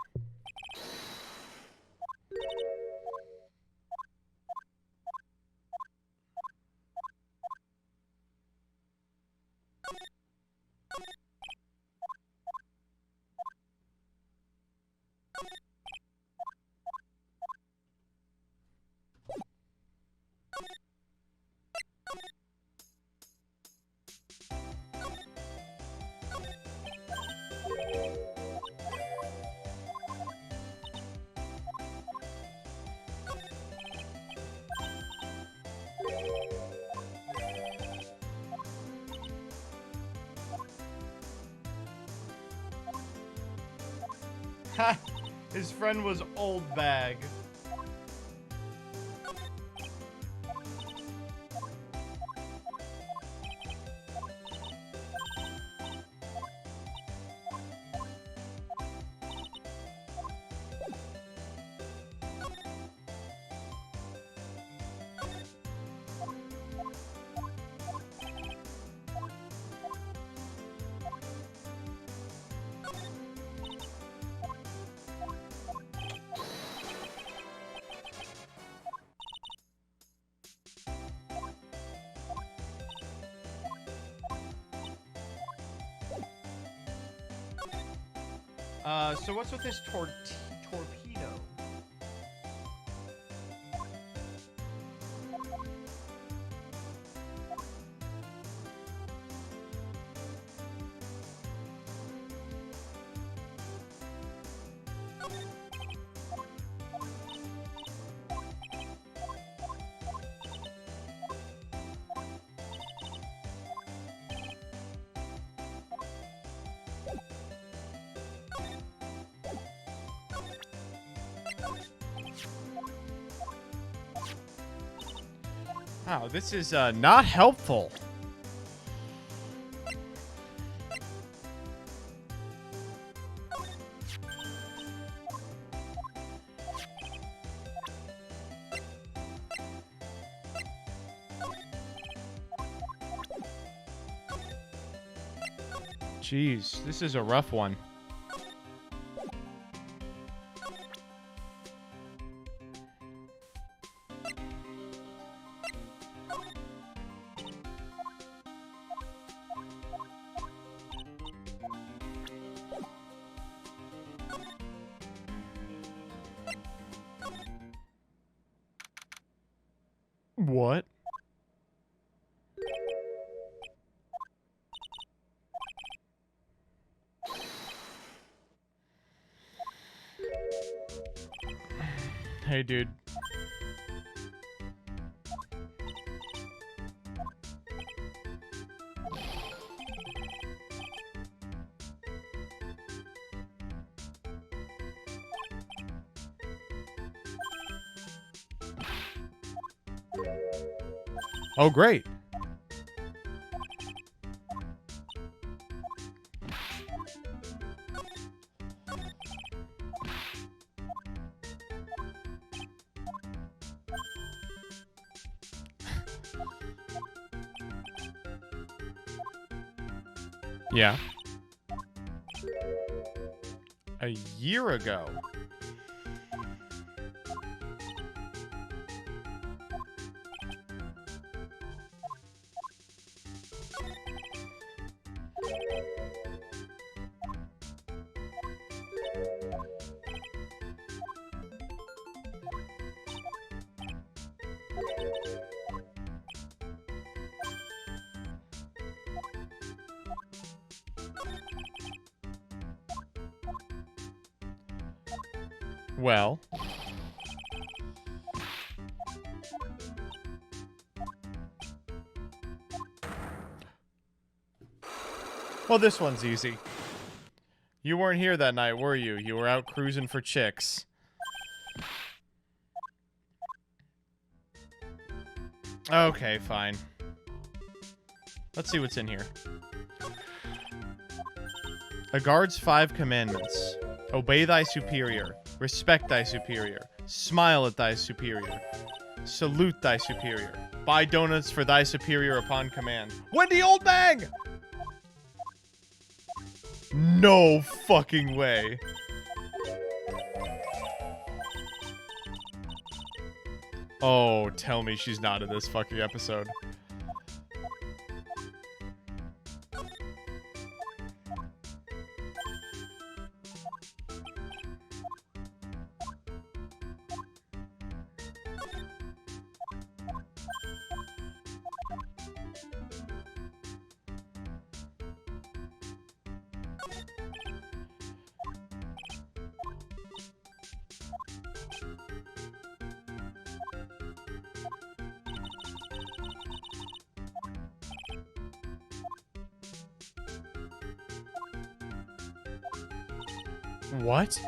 Speaker 5: Ha! His friend was old bag. So what's with this torpedo? Wow, this is not helpful. Jeez, this is a rough one. What? Hey, dude. Oh, great. Yeah. A year ago. Well. Well, this one's easy. You weren't here that night, were you? You were out cruising for chicks. Okay, fine. Let's see what's in here. A guard's 5 commandments. Obey thy superior. Respect thy superior. Smile at thy superior. Salute thy superior. Buy donuts for thy superior upon command. Wendy Oldbag! No fucking way. Oh, tell me she's not in this fucking episode. What?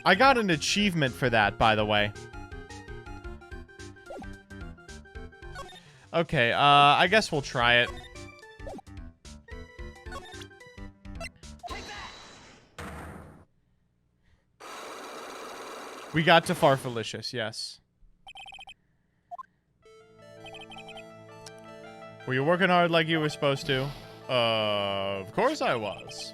Speaker 5: I got an achievement for that, by the way. Okay, I guess we'll try it. We got to Farfalicious, yes. Were you working hard like you were supposed to? Of course I was.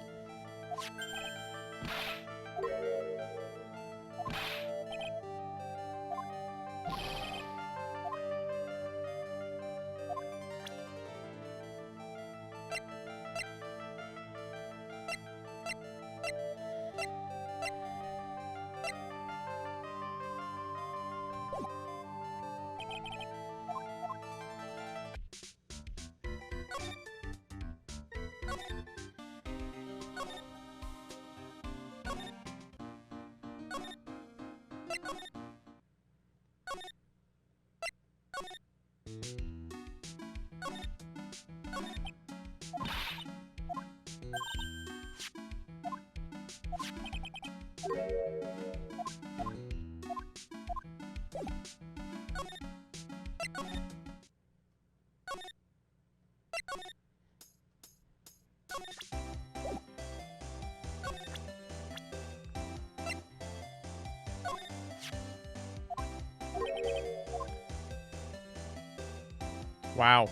Speaker 5: Wow.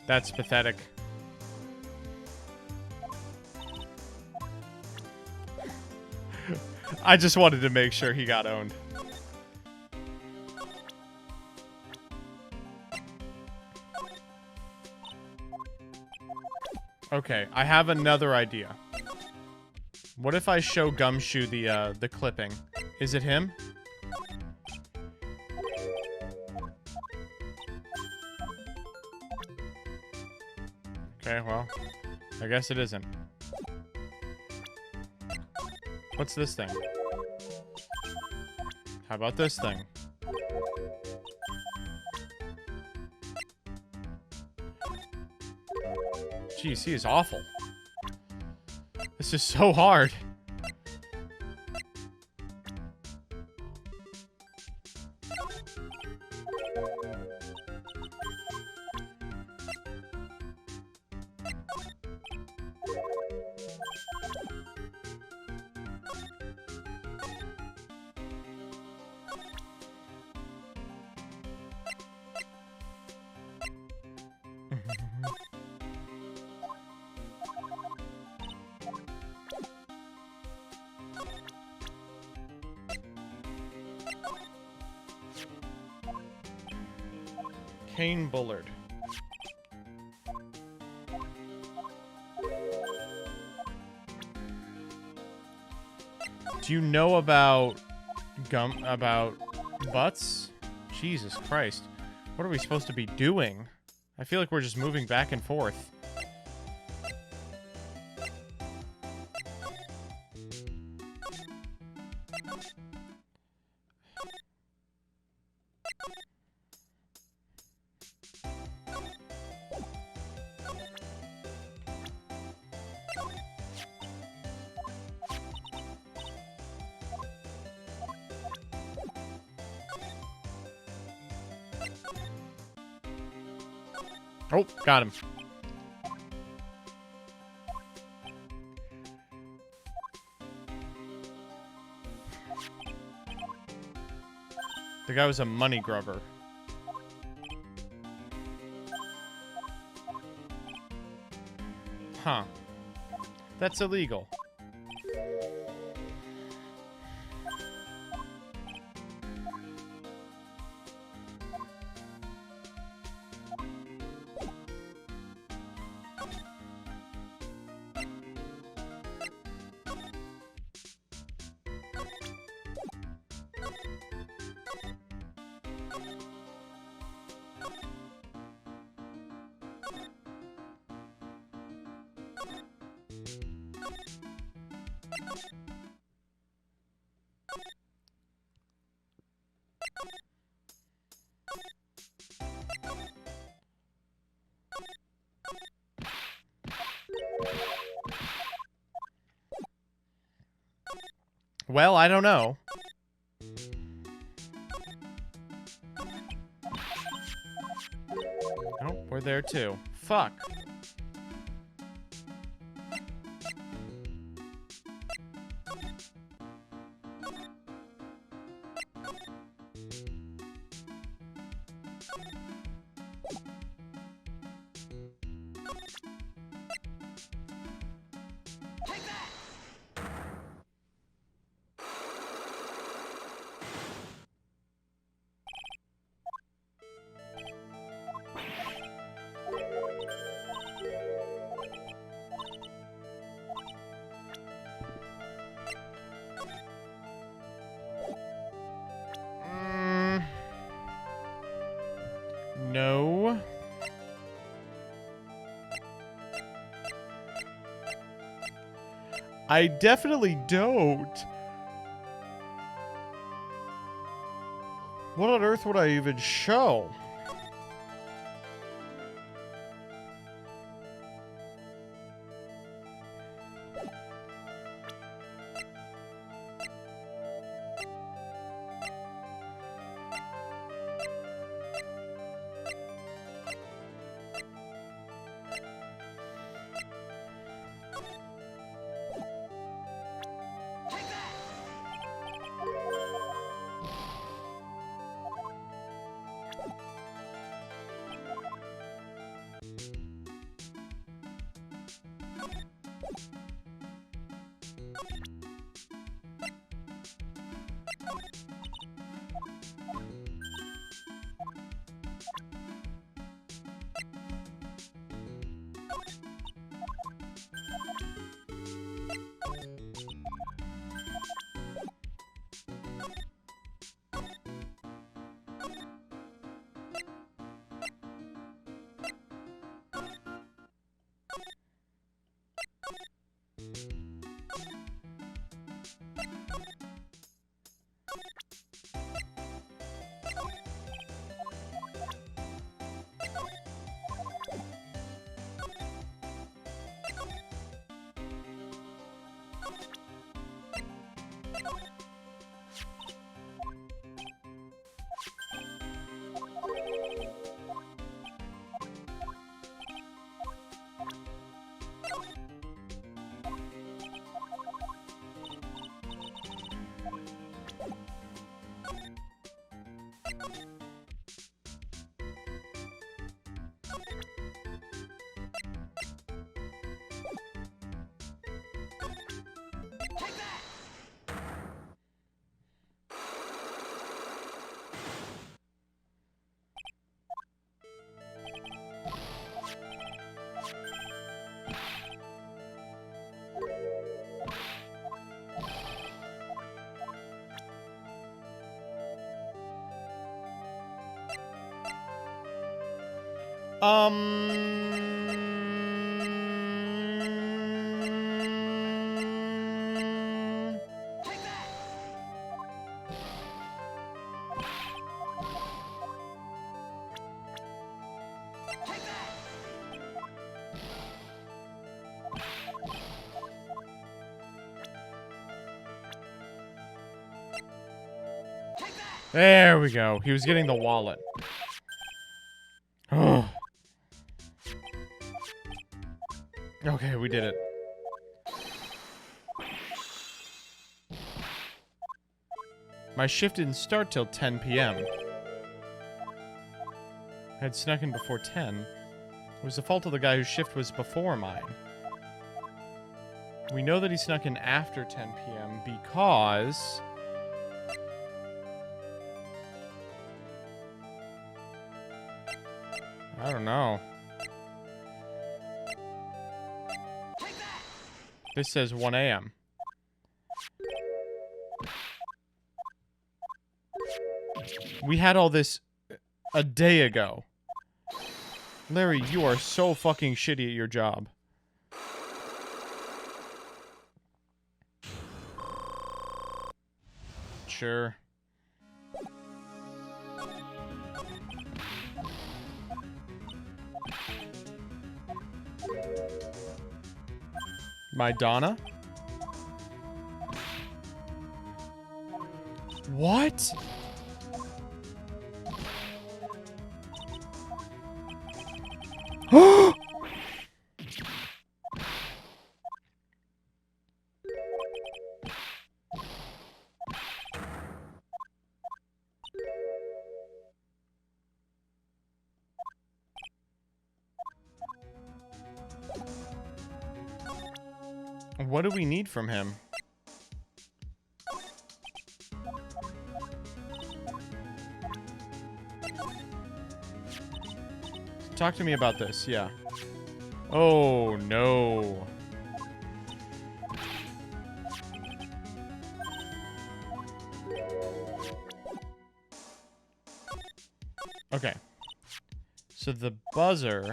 Speaker 5: That's pathetic. I just wanted to make sure he got owned. Okay, I have another idea. What if I show Gumshoe the clipping? Is it him? Okay, well, I guess it isn't. What's this thing? How about this thing? Jeez, he is awful. This is so hard. Kane Bullard. Do you know about butts? Jesus Christ. What are we supposed to be doing? I feel like we're just moving back and forth. Oh, got him. The guy was a money grubber. Huh. That's illegal. Well, I don't know. Oh, we're there too. Fuck. No. I definitely don't. What on earth would I even show? There we go. He was getting the wallet. Oh. Okay, we did it. My shift didn't start till 10 p.m. I had snuck in before 10. It was the fault of the guy whose shift was before mine. We know that he snuck in after 10 p.m. because... I don't know. This says 1 a.m. We had all this a day ago. Larry, you are so fucking shitty at your job. Sure. My Donna? What? What do we need from him? Talk to me about this, yeah. Oh, no. Okay. So the buzzer...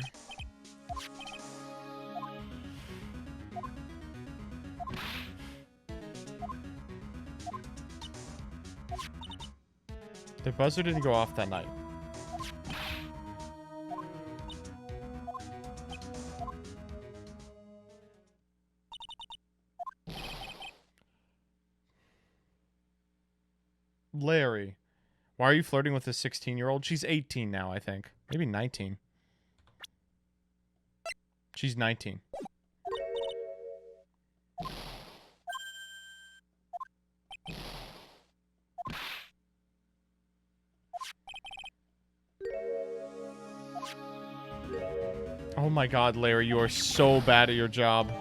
Speaker 5: The buzzer didn't go off that night. Larry, why are you flirting with a 16-year-old? She's 18 now, I think. Maybe 19. She's 19. Oh my god, Larry, you are so bad at your job.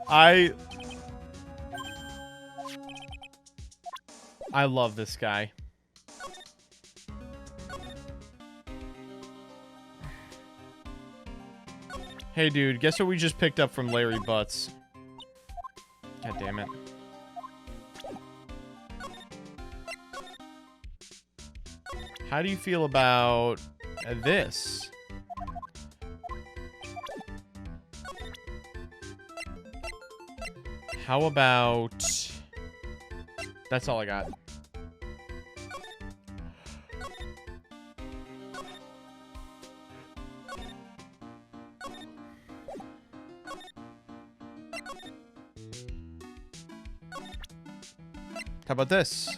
Speaker 5: I love this guy. Hey, dude, guess what we just picked up from Larry Butts? God damn it. How do you feel about this? How about... That's all I got. How about this?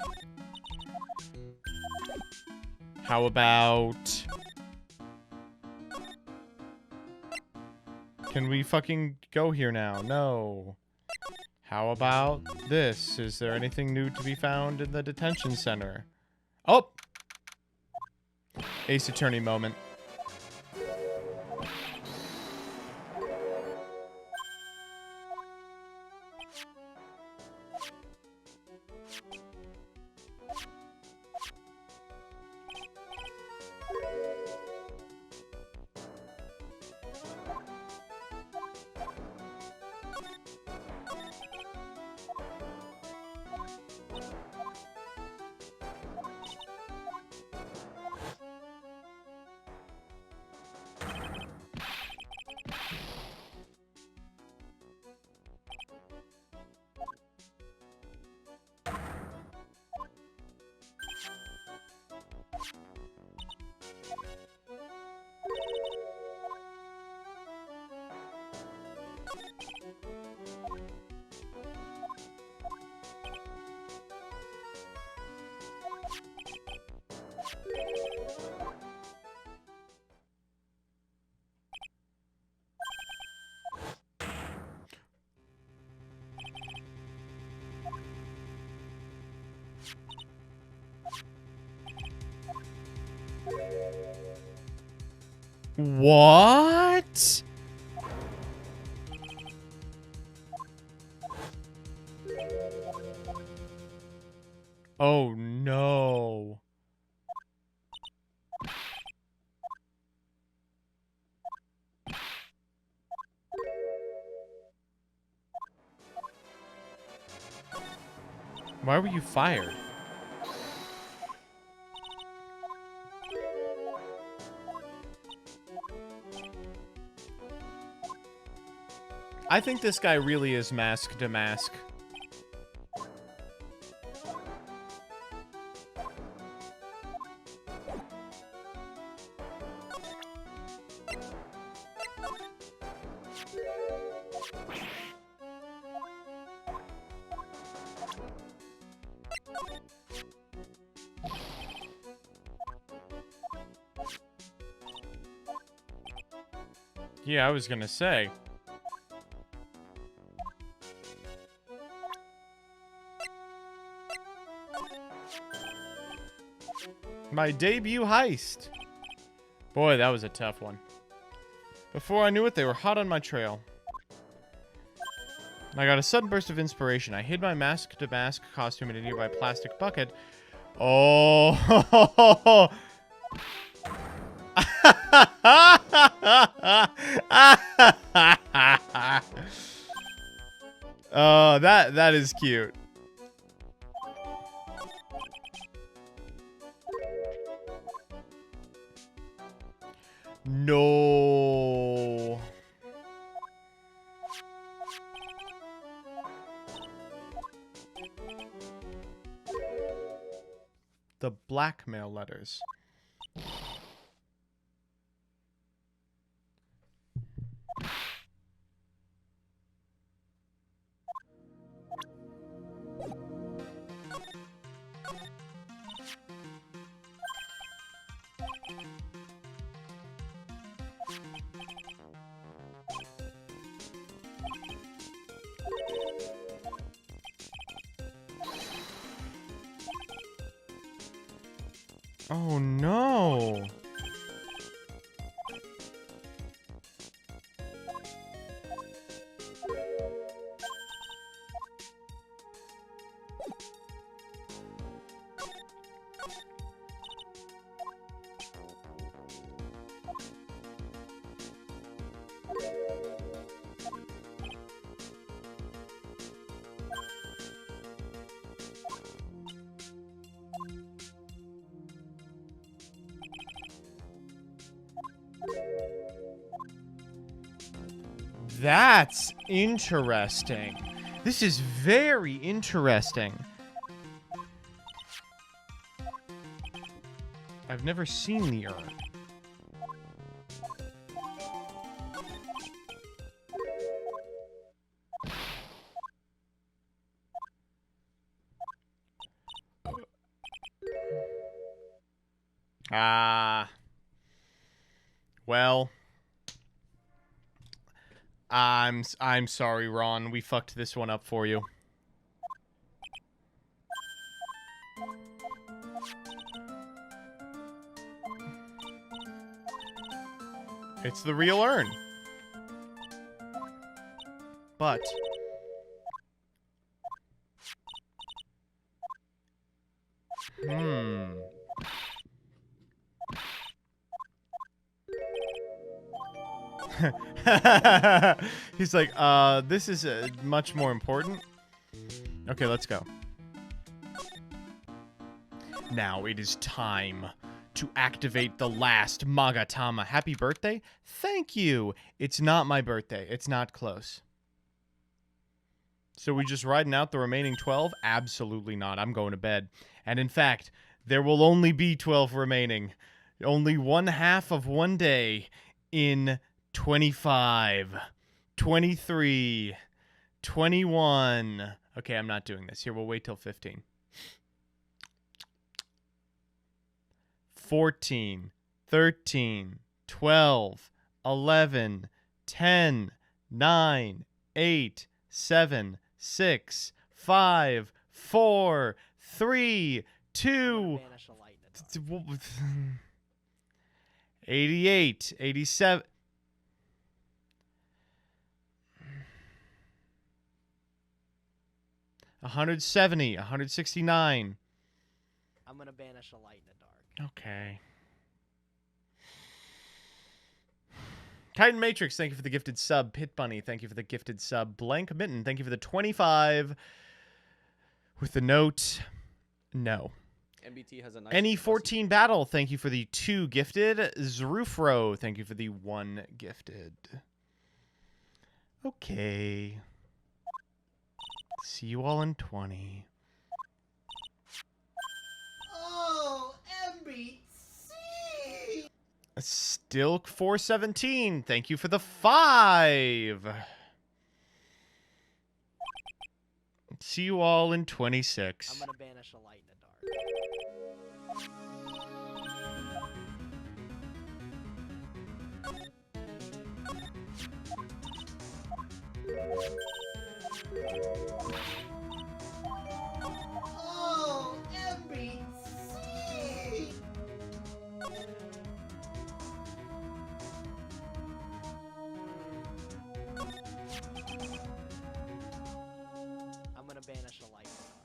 Speaker 5: How about... Can we fucking go here now? No. How about this? Is there anything new to be found in the detention center? Oh! Ace Attorney moment. What? Oh no. Why were you fired? I think this guy really is mask to mask. Yeah, I was gonna say. My debut heist. Boy, that was a tough one. Before I knew it, they were hot on my trail. I got a sudden burst of inspiration. I hid my mask-to-mask costume in a nearby plastic bucket. Oh! Oh, that is cute. No. The blackmail letters. Oh no. That's interesting. This is very interesting. I've never seen the urn. Well, I'm sorry, Ron. We fucked this one up for you. It's the real urn. But he's like, this is much more important. Okay, let's go. Now it is time to activate the last Magatama. Happy birthday? Thank you. It's not my birthday. It's not close. So we just riding out the remaining 12? Absolutely not. I'm going to bed. And in fact, there will only be 12 remaining. Only one half of one day in 25, 23, 21. Okay, I'm not doing this. Here, we'll wait till 15. 14, 13, 12, 11, 10, 9, 8, 7, 6, 5, 4, 3, 2,
Speaker 3: Banish a light in the dark.
Speaker 5: 88, 87. $170, $169.
Speaker 3: I'm gonna banish a light in the dark.
Speaker 5: Okay. Titan Matrix, thank you for the gifted sub. Pit Bunny, thank you for the gifted sub. Blank Mitten, thank you for the 25. With the note, no.
Speaker 4: MBT has a nice
Speaker 5: Any 14 Battle, thank you for the 2 gifted. Zrufro, thank you for the 1 gifted. Okay. See you all in 20.
Speaker 2: Oh, MBT!
Speaker 5: Still 417. Thank you for the 5. See you all in 26.
Speaker 3: I'm gonna banish a light in the dark.
Speaker 2: Oh, MBT!
Speaker 3: I'm gonna banish a light in the dark.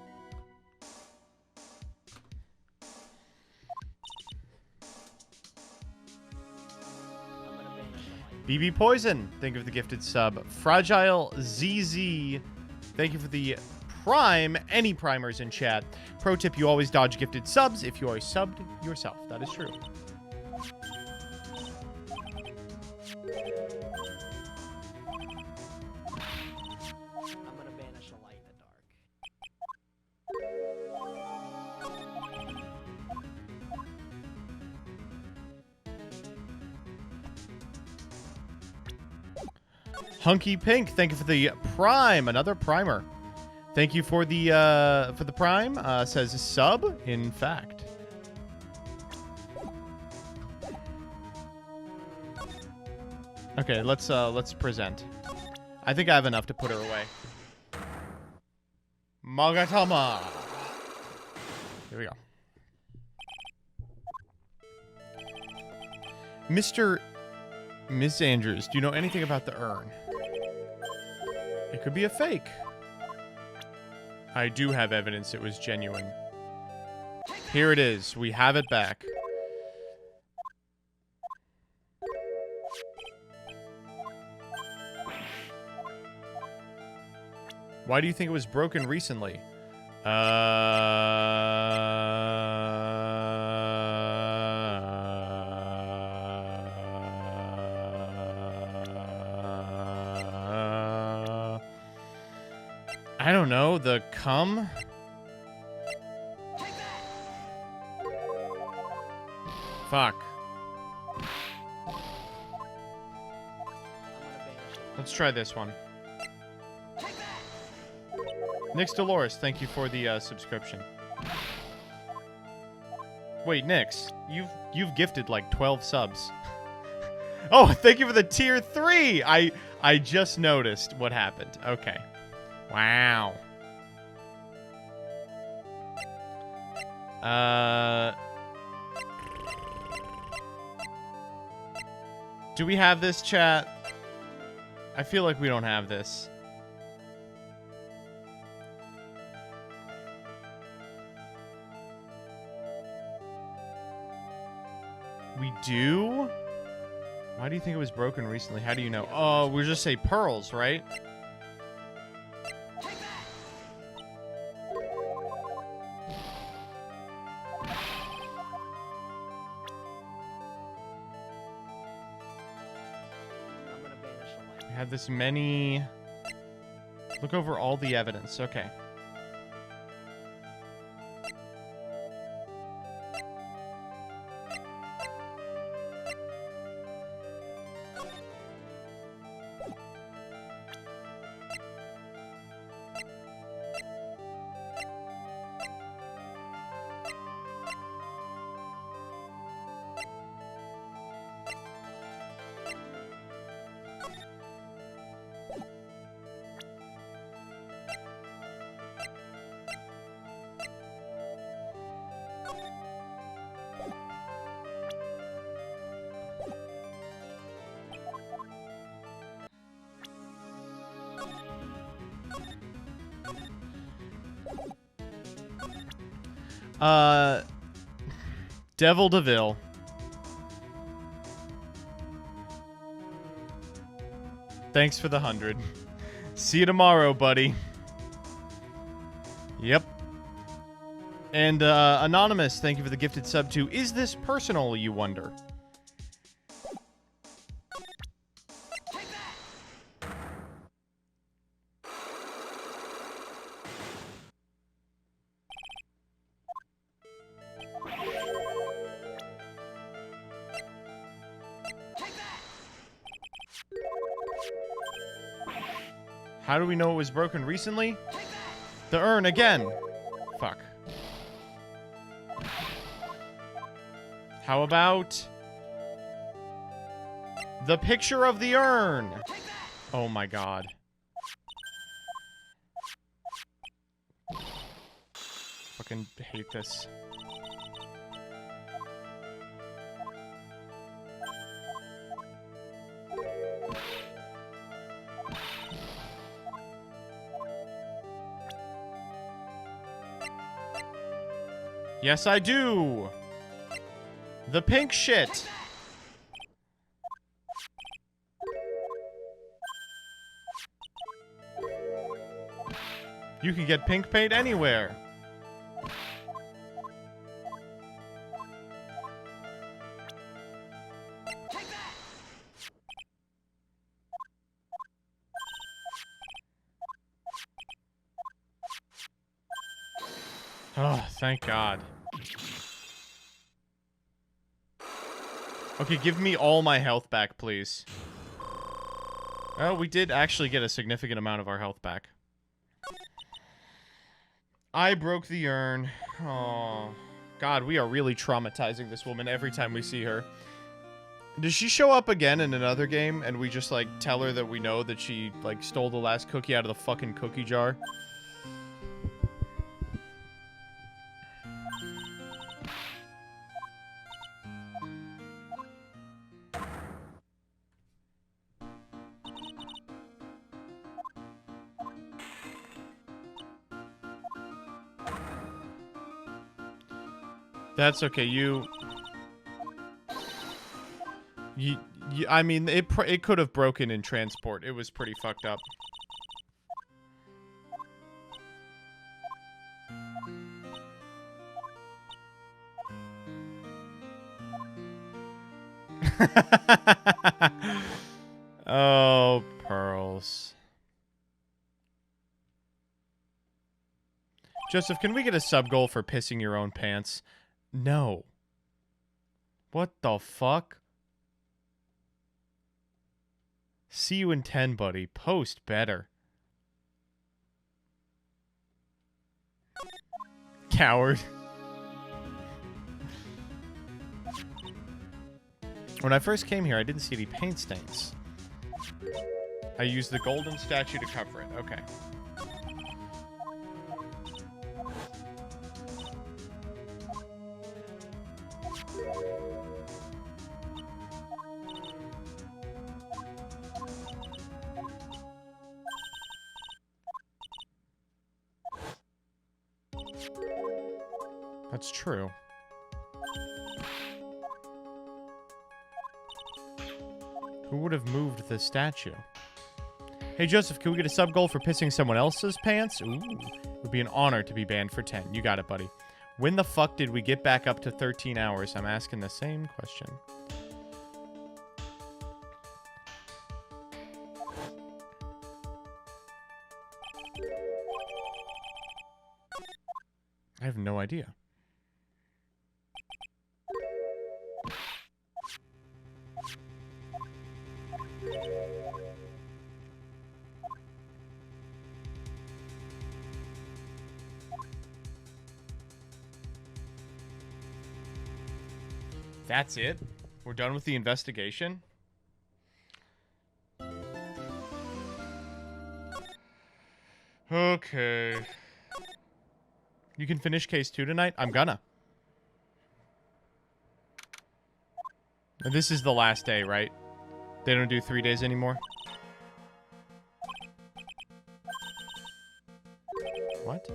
Speaker 3: I'm gonna banish a light.
Speaker 5: BB Poison, thank you for the gifted sub. Fragile ZZ, thank you for the prime. Any primers in chat. Pro tip, you always dodge gifted subs if you are subbed yourself. That is true.
Speaker 3: I'm gonna banish a light in the dark.
Speaker 5: Hunky Pink, thank you for the prime. Another primer. Thank you for the prime. Says sub, in fact. Okay, let's present. I think I have enough to put her away. Magatama. Here we go. Miss Andrews, do you know anything about the urn? It could be a fake. I do have evidence it was genuine. Here it is. We have it back. Why do you think it was broken recently? I don't know. The cum? Fuck. Let's try this one. Nix Dolores, thank you for the subscription. Wait, Nix, you've gifted like 12 subs. Oh, thank you for the tier 3. I just noticed what happened. Okay. Wow. Do we have this, chat? I feel like we don't have this. We do? Why do you think it was broken recently? How do you know? Oh, we just say pearls, right? We have this many. Look over all the evidence. Okay. Devil DeVille. Thanks for the 100. See you tomorrow, buddy. Yep. And Anonymous, thank you for the gifted sub to Is This Personal, you wonder? How do we know it was broken recently? The urn again. Fuck. How about the picture of the urn? Oh my god. Fucking hate this. Yes, I do. The pink shit. You can get pink paint anywhere. Oh, thank God. Okay, give me all my health back, please. Oh, we did actually get a significant amount of our health back. I broke the urn. Oh, God, we are really traumatizing this woman every time we see her. Does she show up again in another game and we just, like, tell her that we know that she, like, stole the last cookie out of the fucking cookie jar? That's okay. I mean, it could have broken in transport. It was pretty fucked up. Oh, pearls. Joseph, can we get a sub goal for pissing your own pants? No. What the fuck? See you in 10, buddy. Post better. Coward. When I first came here, I didn't see any paint stains. I used the golden statue to cover it. Okay. That's true. Who would have moved the statue? Hey, Joseph, can we get a sub goal for pissing someone else's pants? Ooh. It would be an honor to be banned for 10. You got it, buddy. When the fuck did we get back up to 13 hours? I'm asking the same question. I have no idea. That's it? We're done with the investigation? Okay. You can finish case 2 tonight? I'm gonna. And this is the last day, right? They don't do 3 days anymore? What?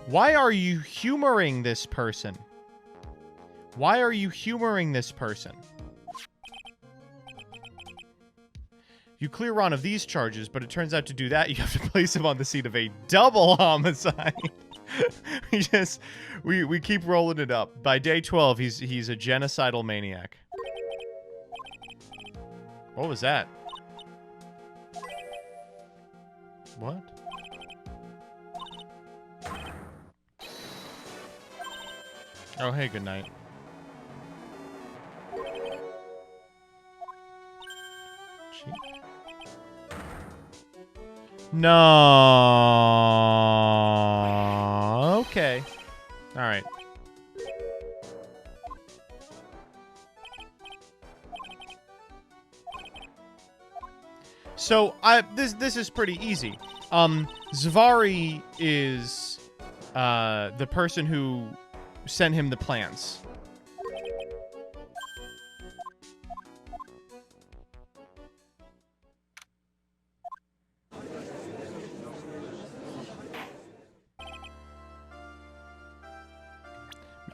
Speaker 5: Why are you humoring this person? Why are you humoring this person? You clear Ron of these charges, but it turns out to do that, you have to place him on the scene of a double homicide. we keep rolling it up. By day 12, he's a genocidal maniac. What was that? What? Oh, hey, good night. Gee. No. Okay. All right. So this is pretty easy. Zvari is the person who sent him the plans.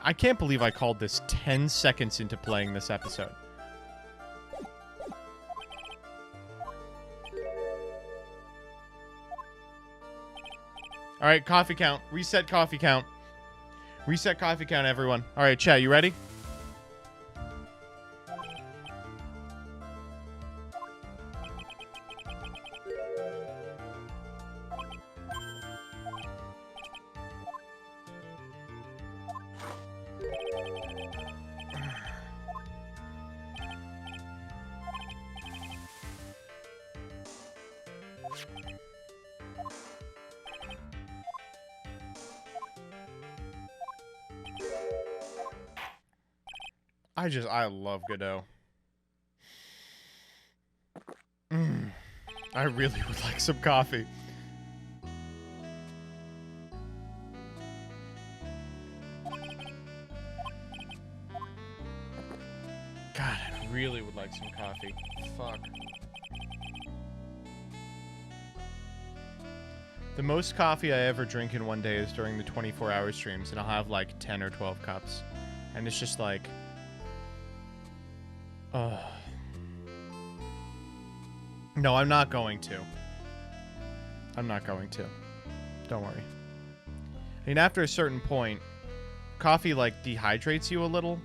Speaker 5: I can't believe I called this 10 seconds into playing this episode. All right, coffee count. Reset coffee count. Reset coffee count, everyone. All right, chat, you ready? I love Godot. I really would like some coffee. God, I really would like some coffee. Fuck. The most coffee I ever drink in one day is during the 24-hour streams, and I'll have like 10 or 12 cups. And it's just like... No, I'm not going to. I'm not going to. Don't worry. I mean, after a certain point, coffee, like, dehydrates you a little.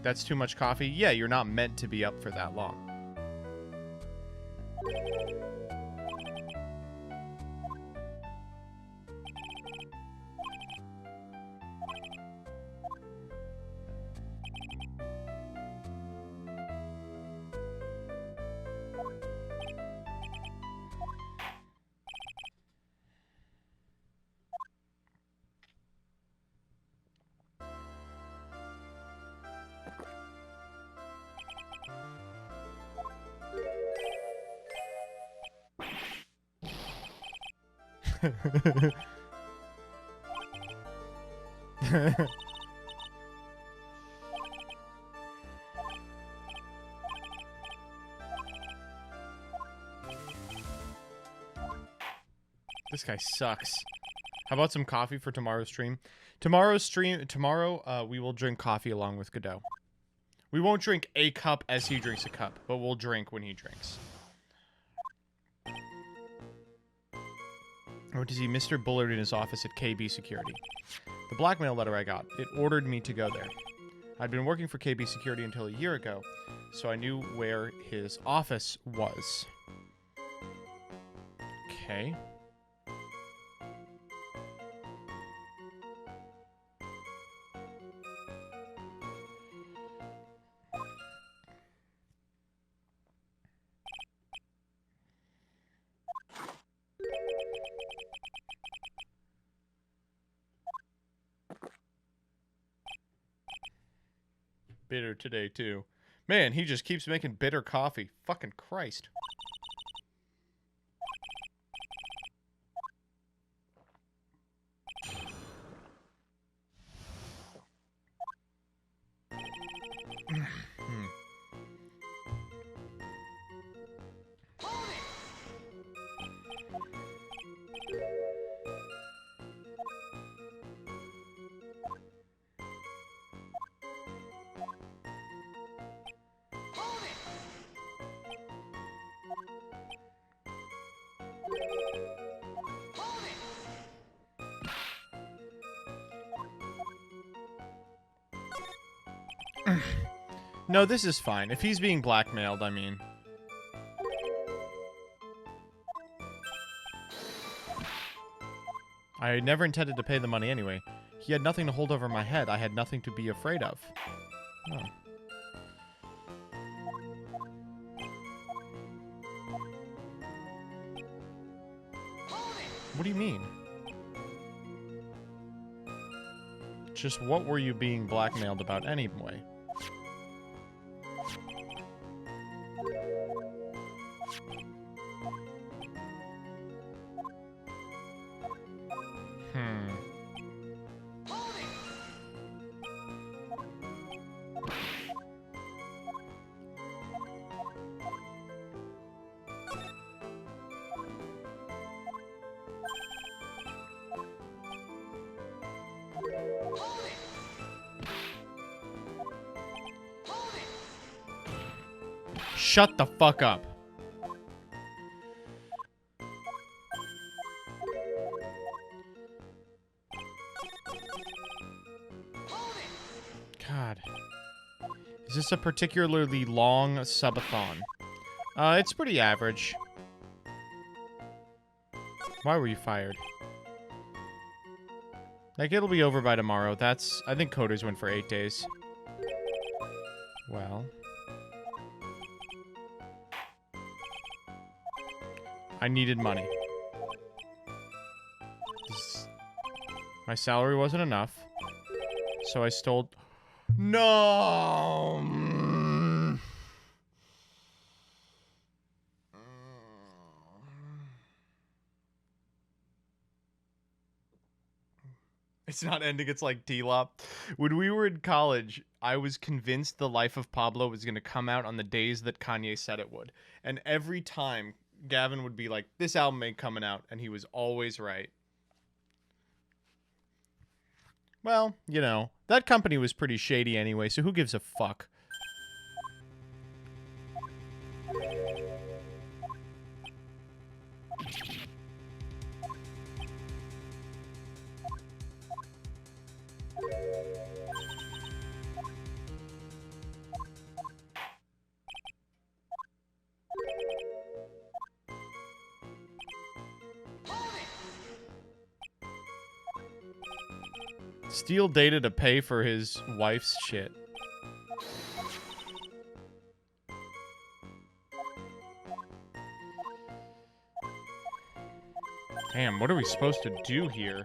Speaker 5: That's too much coffee. Yeah, you're not meant to be up for that long. This guy sucks. How about some coffee for tomorrow's stream? Tomorrow, we will drink coffee along with Godot. We won't drink a cup as he drinks a cup, but we'll drink when he drinks. Or does he Mr. Bullard in his office at KB Security? The blackmail letter I got, it ordered me to go there. I'd been working for KB Security until a year ago, so I knew where his office was. Okay. Bitter today, too. Man, he just keeps making bitter coffee. Fucking Christ. No, this is fine. If he's being blackmailed, I mean. I never intended to pay the money anyway. He had nothing to hold over my head. I had nothing to be afraid of. Oh. What do you mean? Just what were you being blackmailed about anyway? Shut the fuck up. God. Is this a particularly long subathon? It's pretty average. Why were you fired? Like, it'll be over by tomorrow. That's... I think coders went for 8 days. Well... I needed money. My salary wasn't enough. So I stole... No! It's not ending, it's like D-Lop. When we were in college, I was convinced The Life of Pablo was going to come out on the days that Kanye said it would. And every time... Gavin would be like, this album ain't coming out, and he was always right. Well, you know, that company was pretty shady anyway, so who gives a fuck? Steal data to pay for his wife's shit. Damn, what are we supposed to do here?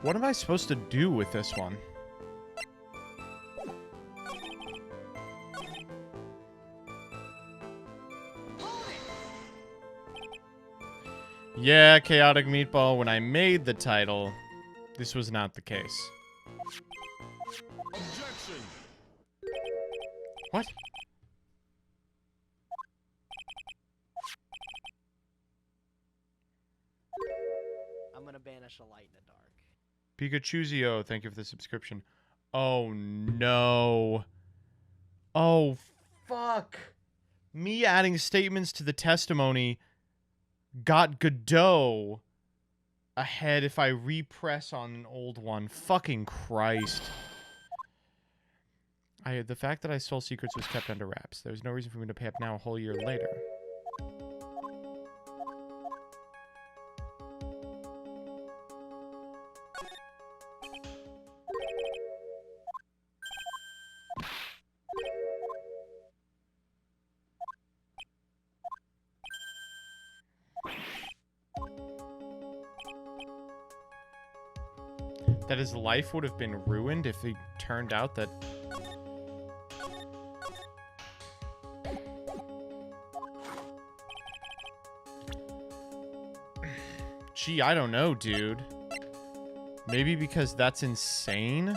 Speaker 5: What am I supposed to do with this one? Yeah, Chaotic Meatball, when I made the title, this was not the case.
Speaker 6: Objection.
Speaker 5: What?
Speaker 3: I'm gonna banish a light in the dark.
Speaker 5: Pikachuzio, thank you for the subscription. Oh, no. Oh, fuck. Me adding statements to the testimony got Godot ahead if I repress on an old one. Fucking Christ. The fact that I stole secrets was kept under wraps. There's no reason for me to pay up now a whole year later. That his life would have been ruined if it turned out that... Gee, I don't know, dude. Maybe because that's insane?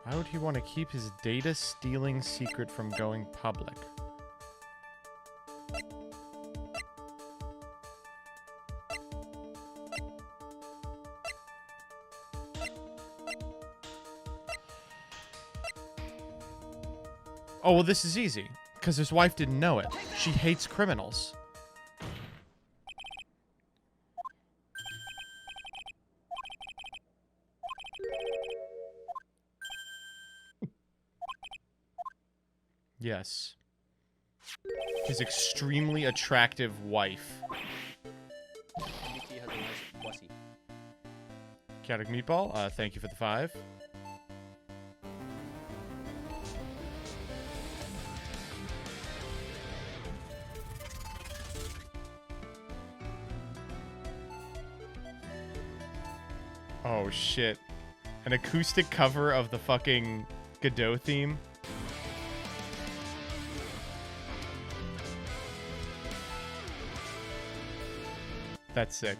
Speaker 5: Why would he want to keep his data stealing secret from going public? Oh, well, this is easy. Because his wife didn't know it. She hates criminals. Yes. His extremely attractive wife.
Speaker 4: MBT has a nice pussy.
Speaker 5: Chaotic Meatball, thank you for the 5. Oh, shit. An acoustic cover of the fucking Godot theme. That's sick.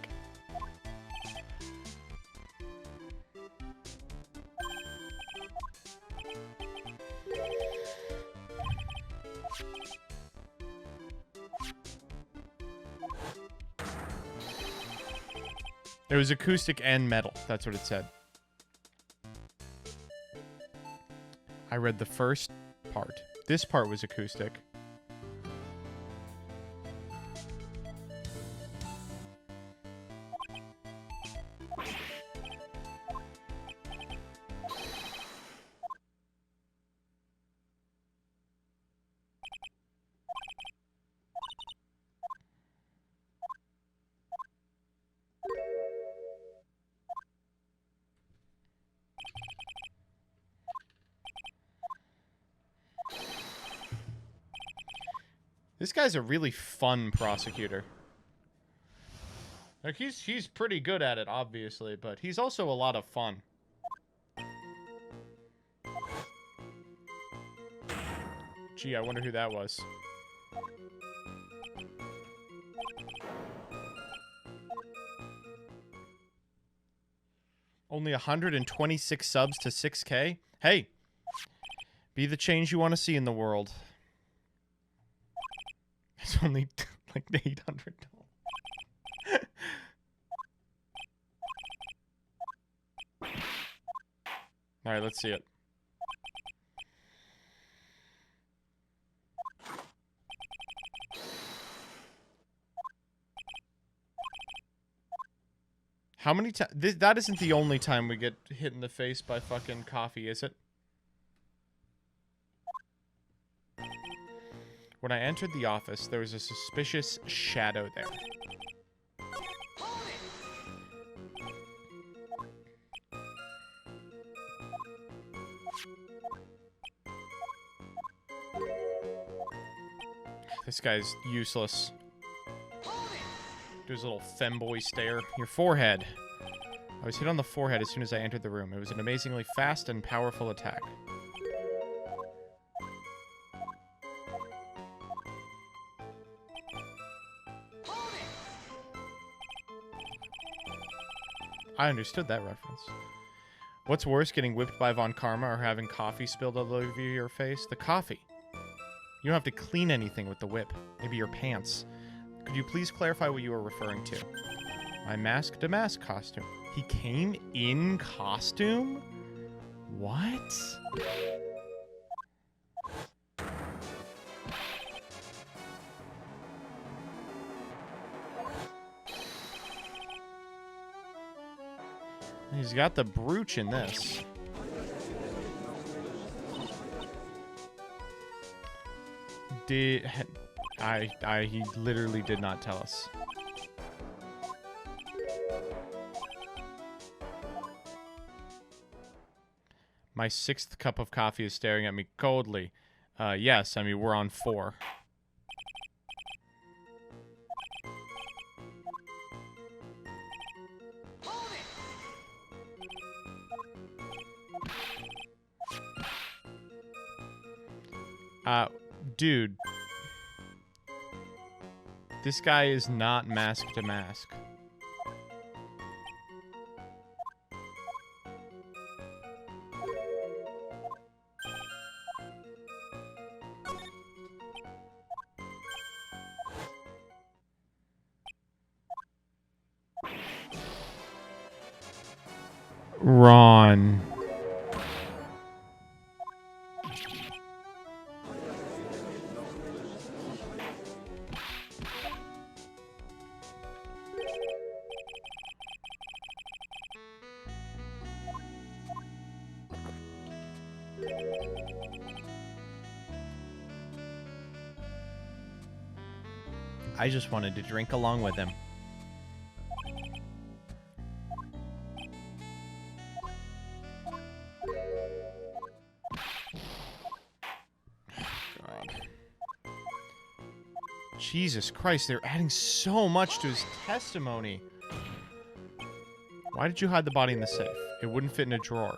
Speaker 5: It was acoustic and metal. That's what it said. I read the first part. This part was acoustic. This guy's a really fun prosecutor. Like, he's pretty good at it, obviously, but he's also a lot of fun. Gee, I wonder who that was. Only 126 subs to 6K? Hey, be the change you want to see in the world. It's only like $800. All right, let's see it. How many times? That isn't the only time we get hit in the face by fucking coffee, is it? When I entered the office, there was a suspicious shadow there. This guy's useless. Do his little femboy stare. Your forehead. I was hit on the forehead as soon as I entered the room. It was an amazingly fast and powerful attack. I understood that reference. What's worse, getting whipped by Von Karma or having coffee spilled all over your face? The coffee. You don't have to clean anything with the whip. Maybe your pants. Could you please clarify what you were referring to? My mask to mask costume. He came in costume? What? He's got the brooch in this. He literally did not tell us. My 6th cup of coffee is staring at me coldly. Yes, I mean, we're on 4. Dude. This guy is not mask to mask. Ron. I just wanted to drink along with him. God. Jesus Christ, they're adding so much to his testimony. Why did you hide the body in the safe? It wouldn't fit in a drawer.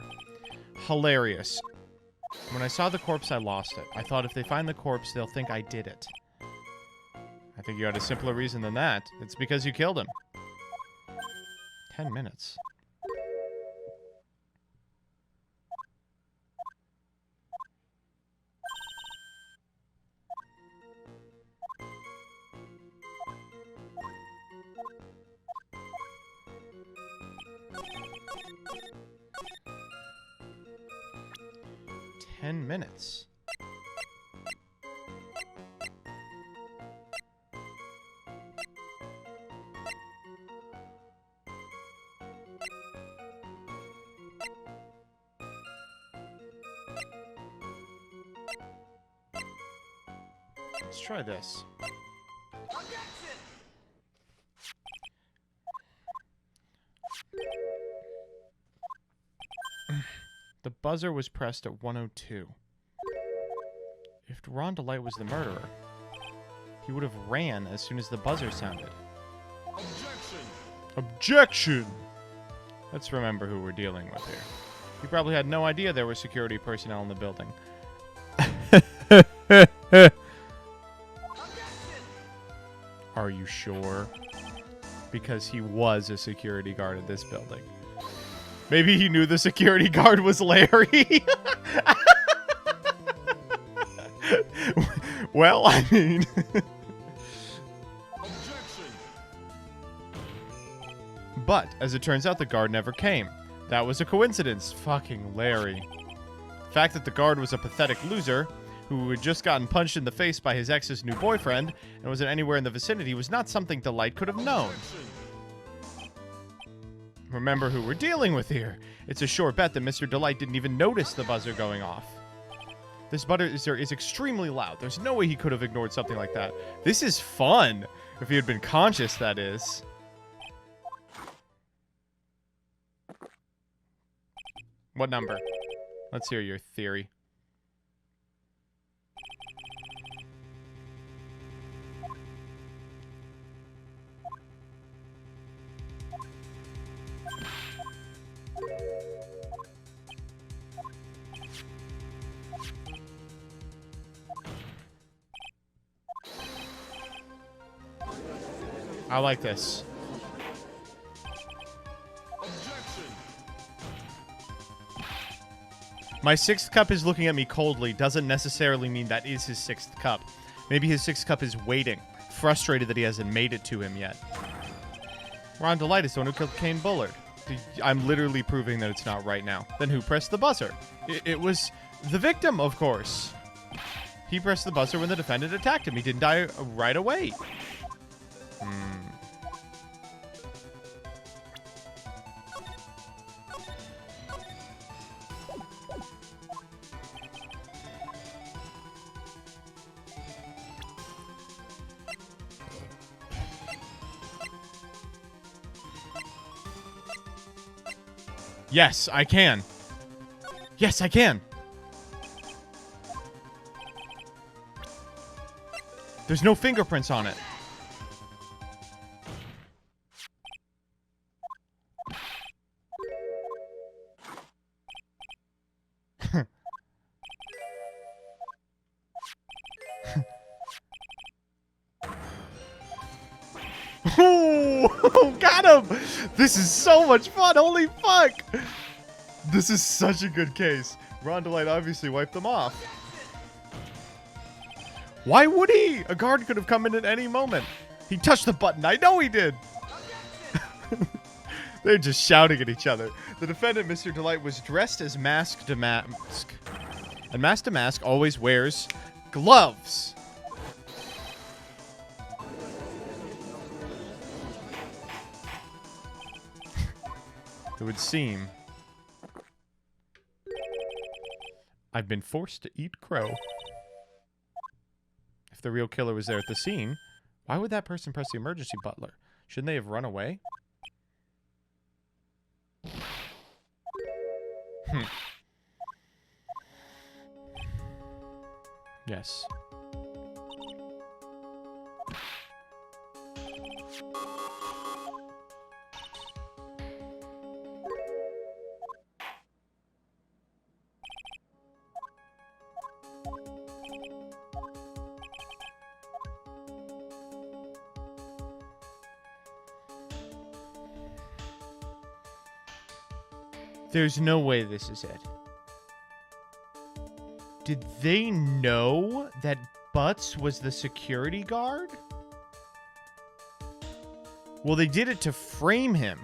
Speaker 5: Hilarious. When I saw the corpse, I lost it. I thought if they find the corpse, they'll think I did it. I think you had a simpler reason than that. It's because you killed him. 10 minutes. Minutes. Let's try this. The buzzer was pressed at 1:02. If Ron DeLight was the murderer, he would have ran as soon as the buzzer sounded.
Speaker 6: Objection!
Speaker 5: Objection! Let's remember who we're dealing with here. He probably had no idea there were security personnel in the building. Are you sure? Because he was a security guard at this building. Maybe he knew the security guard was Larry. Well, I mean...
Speaker 6: Objection.
Speaker 5: But, as it turns out, the guard never came. That was a coincidence. Fucking Larry. The fact that the guard was a pathetic loser who had just gotten punched in the face by his ex's new boyfriend and wasn't anywhere in the vicinity was not something Delight could have known. Remember who we're dealing with here. It's a sure bet that Mr. Delight didn't even notice the buzzer going off. This buzzer is extremely loud. There's no way he could have ignored something like that. This is fun. If he had been conscious, that is. What number? Let's hear your theory. I like this.
Speaker 6: Objection.
Speaker 5: My sixth cup is looking at me coldly doesn't necessarily mean that is his sixth cup. Maybe his sixth cup is waiting, frustrated that he hasn't made it to him yet. Ron Delight is the one who killed Kane Bullard. I'm literally proving that it's not right now. Then who pressed the buzzer? It was the victim, of course. He pressed the buzzer when the defendant attacked him. He didn't die right away. Yes, I can. Yes, I can. There's no fingerprints on it. Oh, got him! This is so much fun. Holy fuck! This is such a good case. Ron Delight obviously wiped them off. Why would he? A guard could have come in at any moment. He touched the button. I know he did. They're just shouting at each other. The defendant, Mr. Delight, was dressed as Mask to Mask. And Mask to Mask always wears gloves. It would seem I've been forced to eat crow. If the real killer was there at the scene, why would that person press the emergency butler? Shouldn't they have run away? Yes. There's no way this is it. Did they know that Butts was the security guard? Well, they did it to frame him.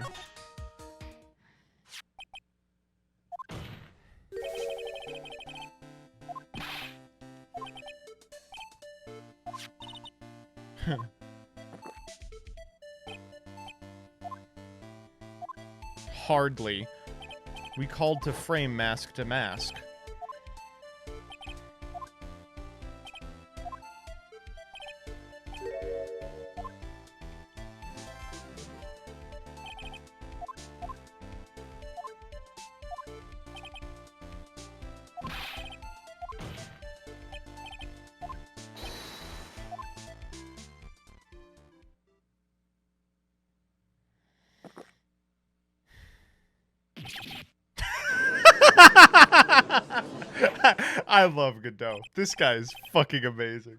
Speaker 5: Hardly. We called to frame Mask to Mask. I love Godot. This guy is fucking amazing.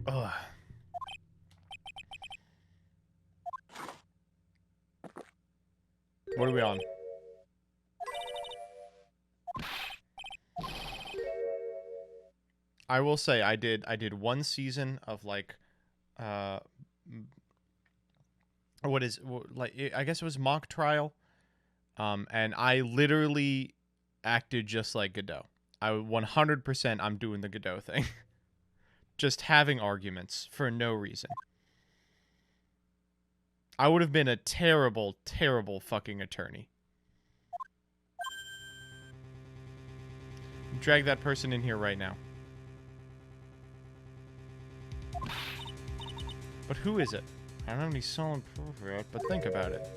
Speaker 5: Ugh. What are we on? I will say I did one season of like I guess it was mock trial. And I literally acted just like Godot. 100% I'm doing the Godot thing. Just having arguments for no reason. I would have been a terrible, terrible fucking attorney. Drag that person in here right now. But who is it? I don't have any solid proof for it, but think about it.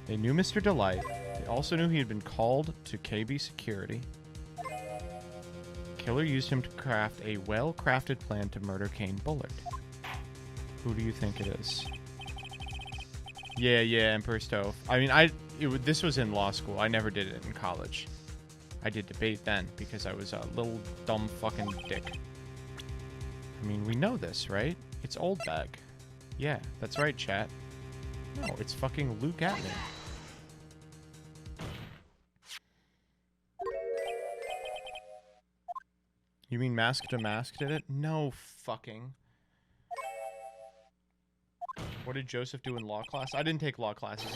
Speaker 5: They knew Mr. Delight. They also knew he had been called to KB security. Killer used him to craft a well-crafted plan to murder Kane Bullard. Who do you think it is? Yeah, Emperor Stove. I mean, this was in law school. I never did it in college. I did debate then because I was a little dumb fucking dick. I mean, we know this, right? It's Old Bag. Yeah, that's right, chat. No, it's fucking Luke Atman. You mean Mask to Mask did it? No fucking. What did Joseph do in law class? I didn't take law classes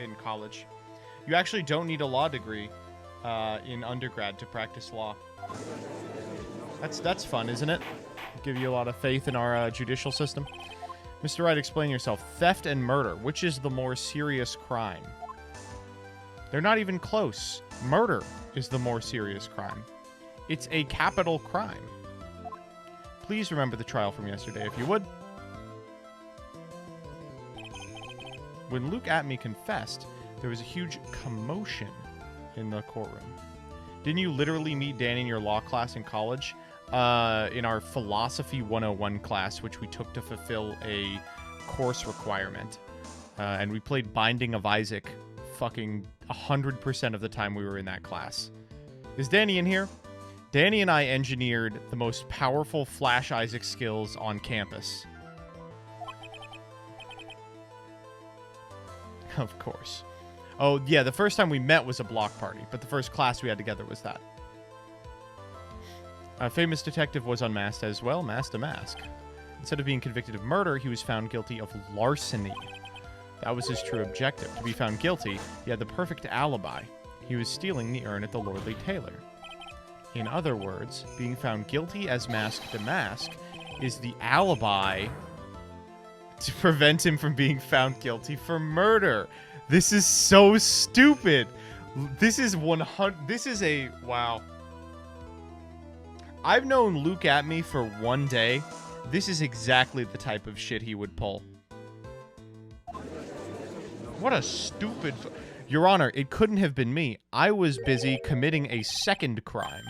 Speaker 5: in college. You actually don't need a law degree in undergrad to practice law. That's fun, isn't it? Give you a lot of faith in our judicial system. Mr. Wright, explain yourself. Theft and murder. Which is the more serious crime? They're not even close. Murder is the more serious crime. It's a capital crime. Please remember the trial from yesterday, if you would. When Luke Atme confessed, there was a huge commotion in the courtroom. Didn't you literally meet Danny in your law class in college? In our Philosophy 101 class, which we took to fulfill a course requirement. And we played Binding of Isaac fucking 100% of the time we were in that class. Is Danny in here? Danny and I engineered the most powerful Flash Isaac skills on campus. Of course. Oh, yeah, the first time we met was a block party, but the first class we had together was that. A famous detective was unmasked as well, masked to mask. Instead of being convicted of murder, he was found guilty of larceny. That was his true objective. To be found guilty, he had the perfect alibi. He was stealing the urn at the Lordly Tailor. In other words, being found guilty as mask to mask is the alibi to prevent him from being found guilty for murder. This is so stupid. This is 100. This is a wow. I've known Luke Atme for one day. This is exactly the type of shit he would pull. What a stupid... Your Honor, it couldn't have been me. I was busy committing a second crime.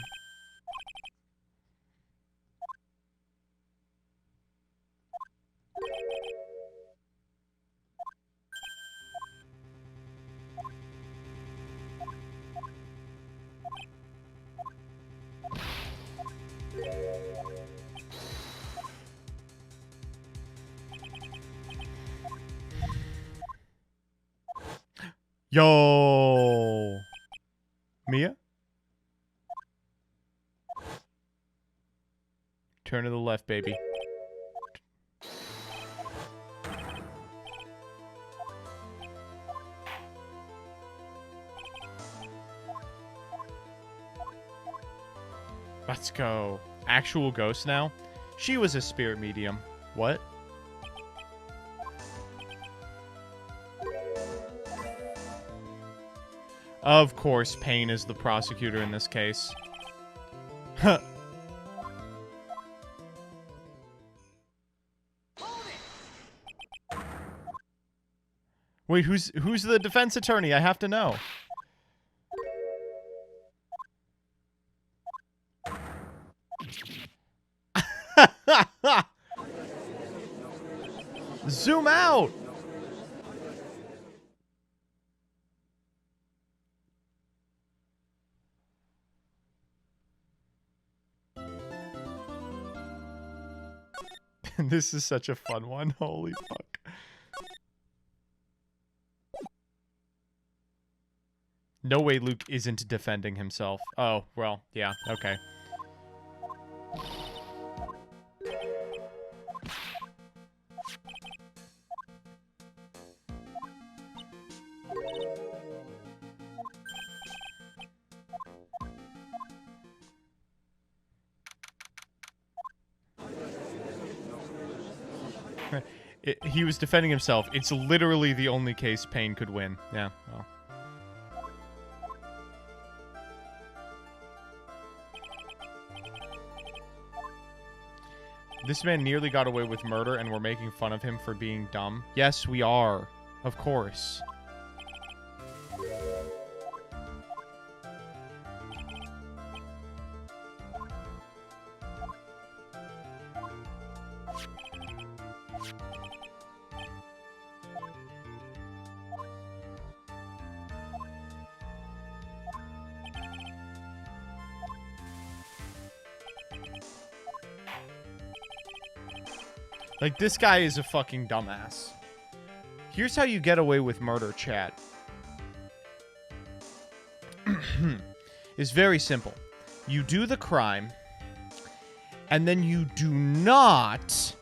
Speaker 5: Yo, Mia? Turn to the left, baby. Let's go. Actual ghost now? She was a spirit medium. What? Of course, Payne is the prosecutor in this case. Huh. Wait, who's the defense attorney? I have to know. Zoom out. This is such a fun one. Holy fuck. No way Luke isn't defending himself. Oh, well, yeah, okay. He was defending himself. It's literally the only case Payne could win. Yeah, well. This man nearly got away with murder, and we're making fun of him for being dumb. Yes, we are. Of course. Like, this guy is a fucking dumbass. Here's how you get away with murder, chat. It's very simple. You do the crime, and then you do not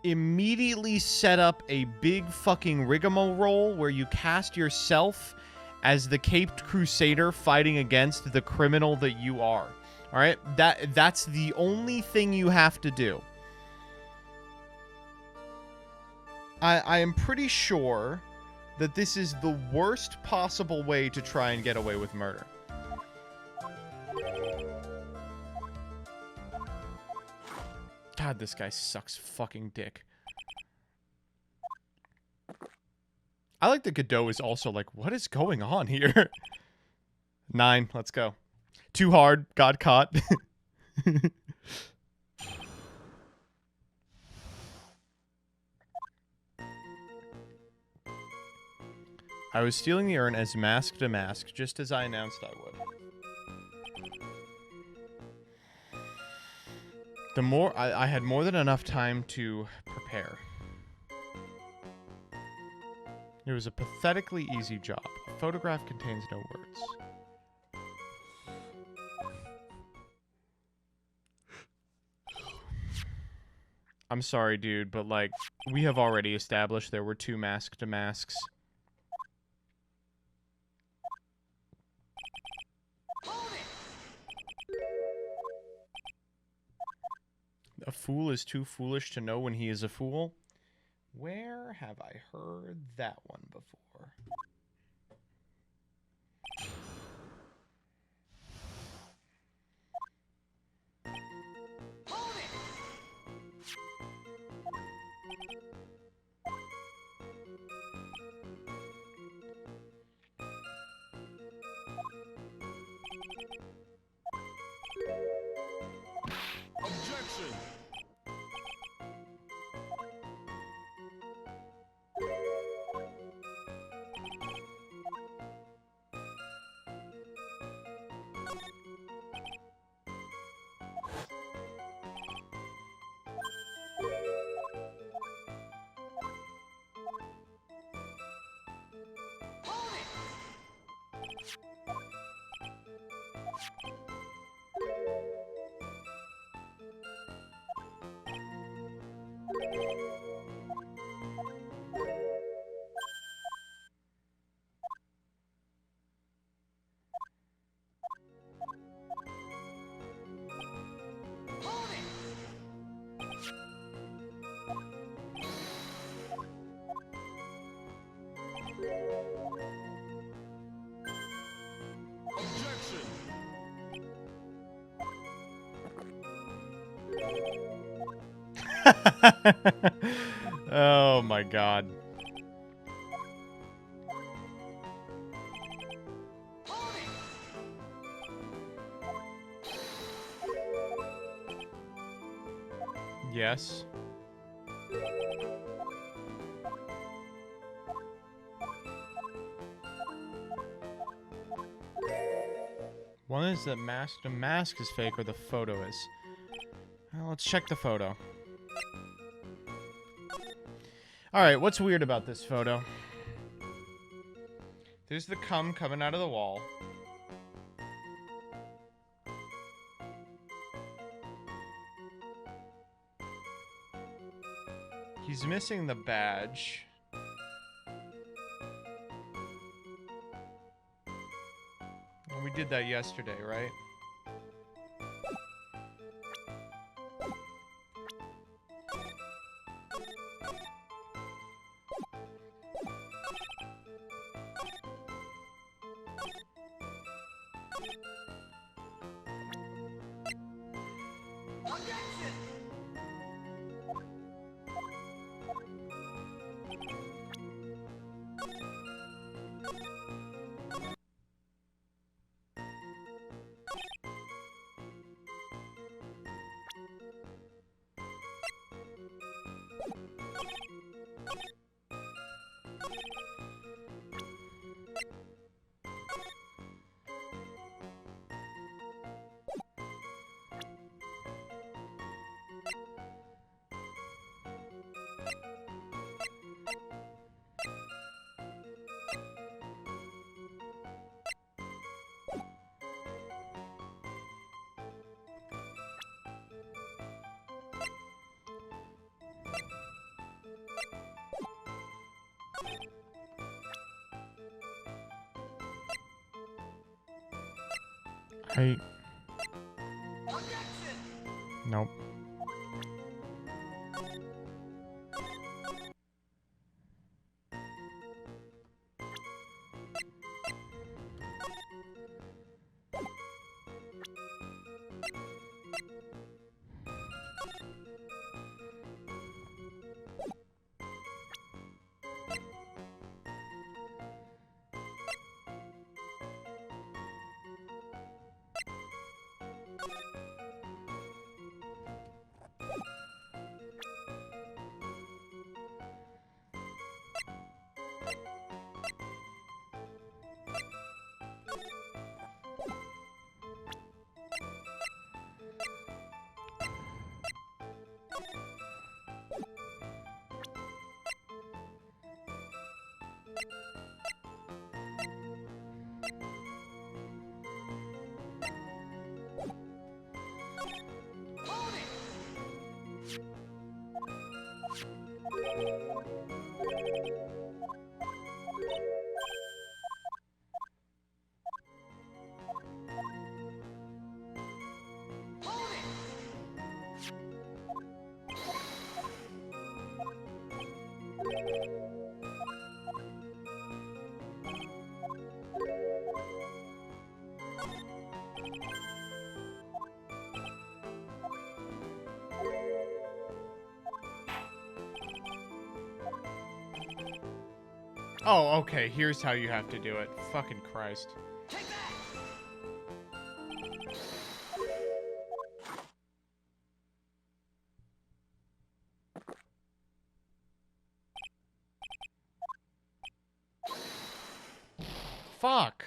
Speaker 5: immediately set up a big fucking rigmarole where you cast yourself as the Caped Crusader fighting against the criminal that you are. All right, that's the only thing you have to do. I am pretty sure that this is the worst possible way to try and get away with murder. God, this guy sucks fucking dick. I like that Godot is also like, what is going on here? 9, let's go. Too hard, got caught. I was stealing the urn as mask to mask, just as I announced I would. I had more than enough time to prepare. It was a pathetically easy job. A photograph contains no words. I'm sorry, dude, but, like, we have already established there were 2 mask-to-masks. A fool is too foolish to know when he is a fool. Where have I heard that one before?
Speaker 6: Objection. Objection.
Speaker 5: Oh my god. Yes. One is that mask to mask is fake or the photo is. Well, let's check the photo. Alright, what's weird about this photo? There's the cum coming out of the wall. He's missing the badge. And we did that yesterday, right? Nope. Oh, okay. Here's how you have to do it. Fucking Christ. Fuck.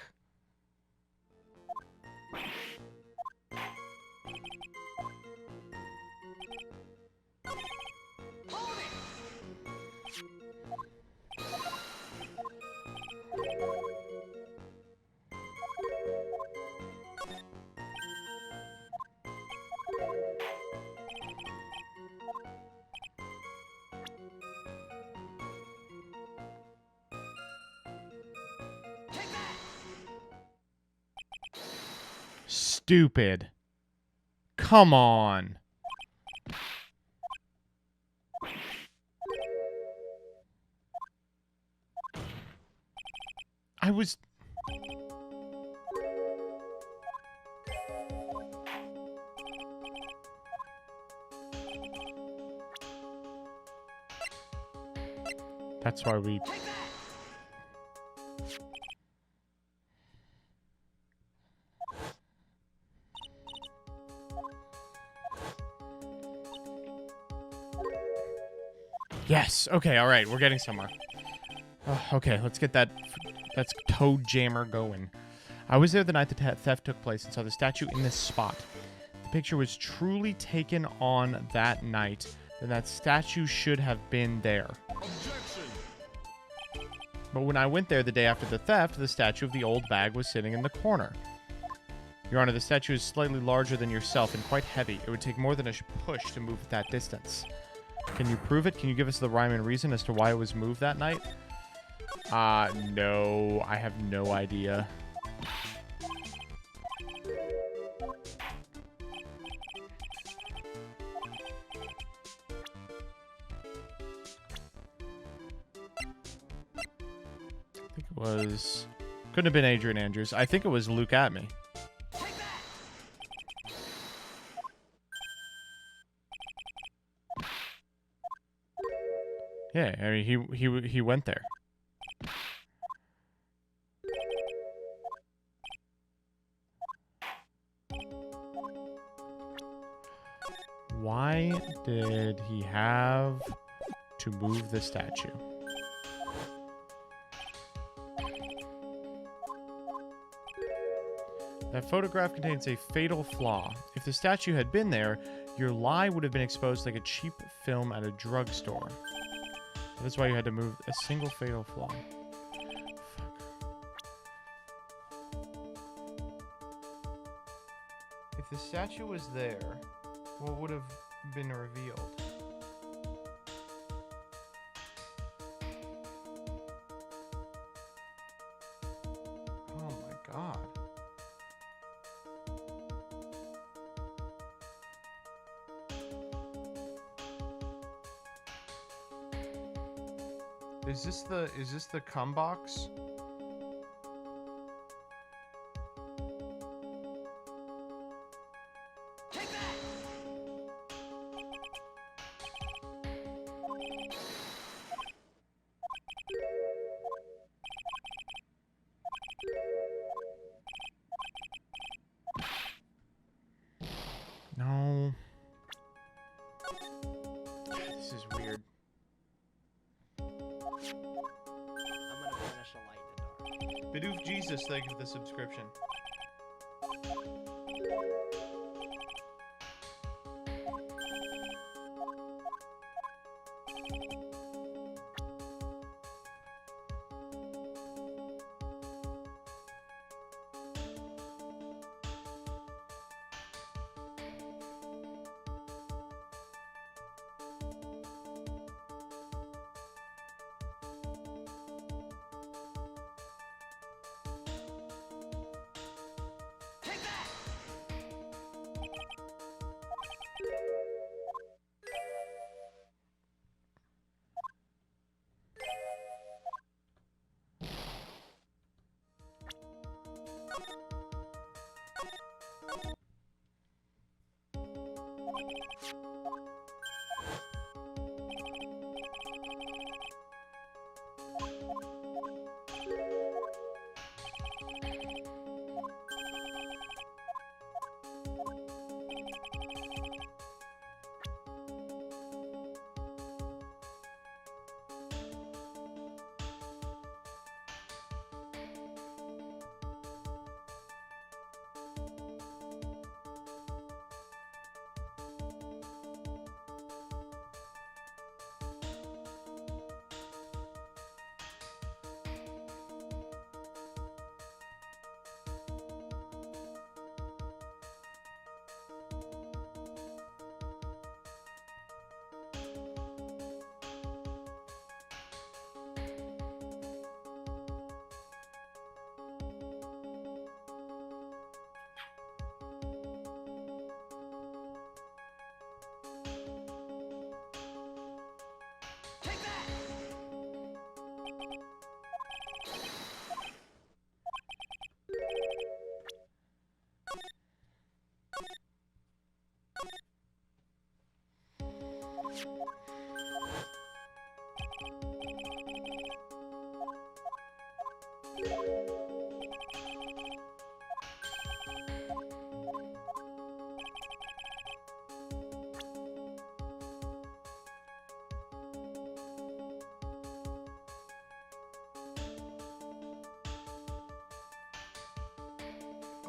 Speaker 5: Stupid. Come on. I was... That's why we... Yes. Okay. All right. We're getting somewhere. Okay. Let's get that. That's Toad Jammer going. I was there the night the theft took place and saw the statue in this spot. the picture was truly taken on that night, then that statue should have been there.
Speaker 6: Objection.
Speaker 5: But when I went there the day after the theft, the statue of the old bag was sitting in the corner. Your Honor, the statue is slightly larger than yourself and quite heavy. It would take more than a push to move it that distance. Can you prove it? Can you give us the rhyme and reason as to why it was moved that night? No. I have no idea. I think it was... Couldn't have been Adrian Andrews. I think it was Luke at me. Yeah, I mean, he went there. Why did he have to move the statue? That photograph contains a fatal flaw. If the statue had been there, your lie would have been exposed like a cheap film at a drugstore. That's why you had to move a single fatal flaw. If the statue was there, what would have been revealed? Oh my god. Is this the cum box? No. This is weird.
Speaker 3: I'm gonna banish a light in the dark.
Speaker 5: Bidoof Jesus, thank you for the subscription.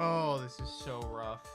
Speaker 5: Oh, this is so rough.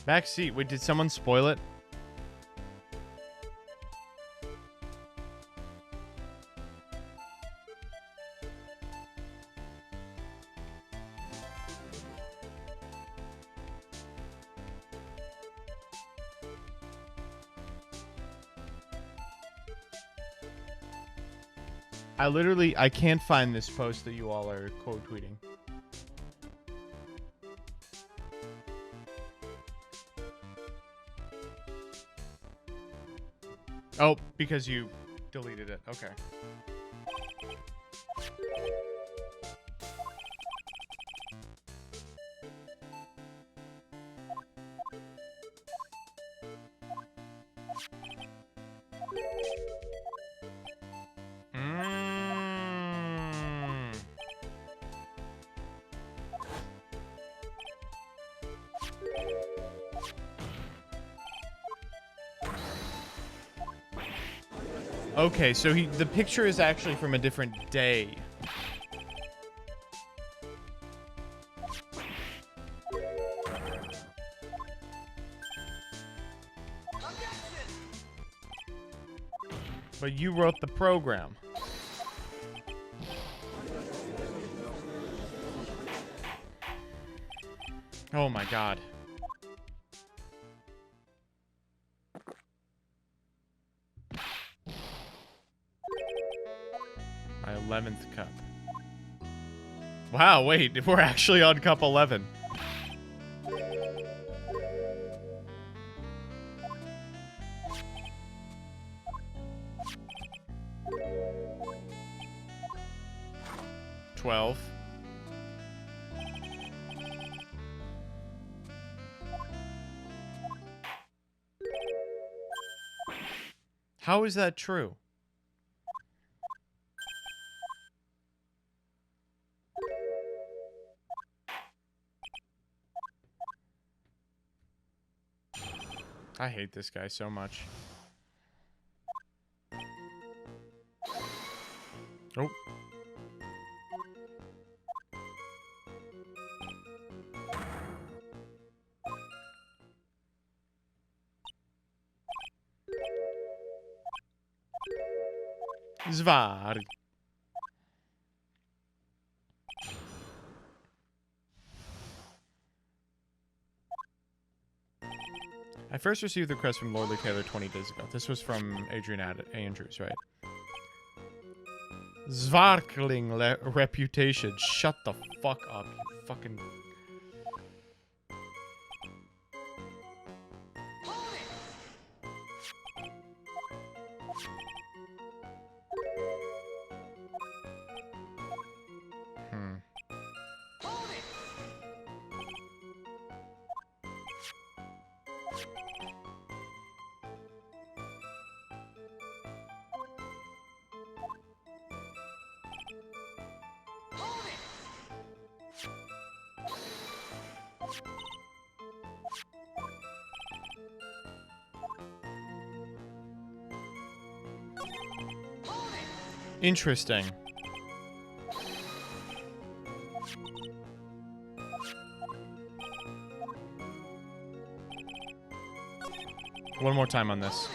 Speaker 5: Back seat. Wait, did someone spoil it? I can't find this post that you all are quote tweeting. Oh, because you deleted it. Okay. Okay, so the picture is actually from a different day. But you wrote the program. Oh my god. My 11th cup. Wow, wait, we're actually on cup 11. $12. How is that true? I hate this guy so much. Oh. Zvar. I first received the request from Lordly Taylor 20 days ago. This was from Adrian Andrews, right? Zvarkling reputation. Shut the fuck up, you fucking... Interesting. One more time on this.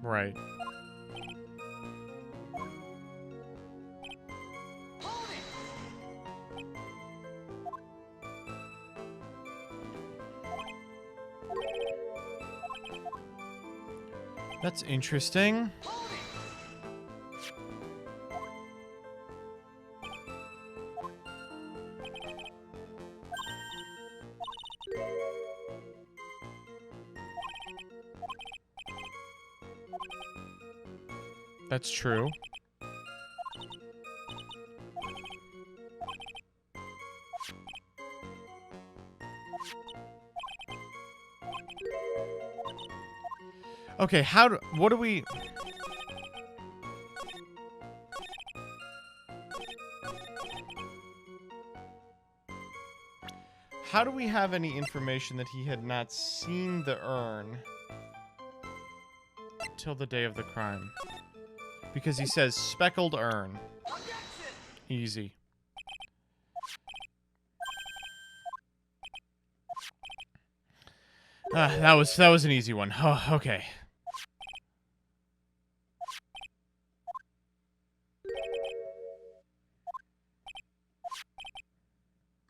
Speaker 5: Right. That's interesting. That's true. Okay, what do we... How do we have any information that he had not seen the urn till the day of the crime? Because he says speckled urn. Easy. That was an easy one. Oh, okay.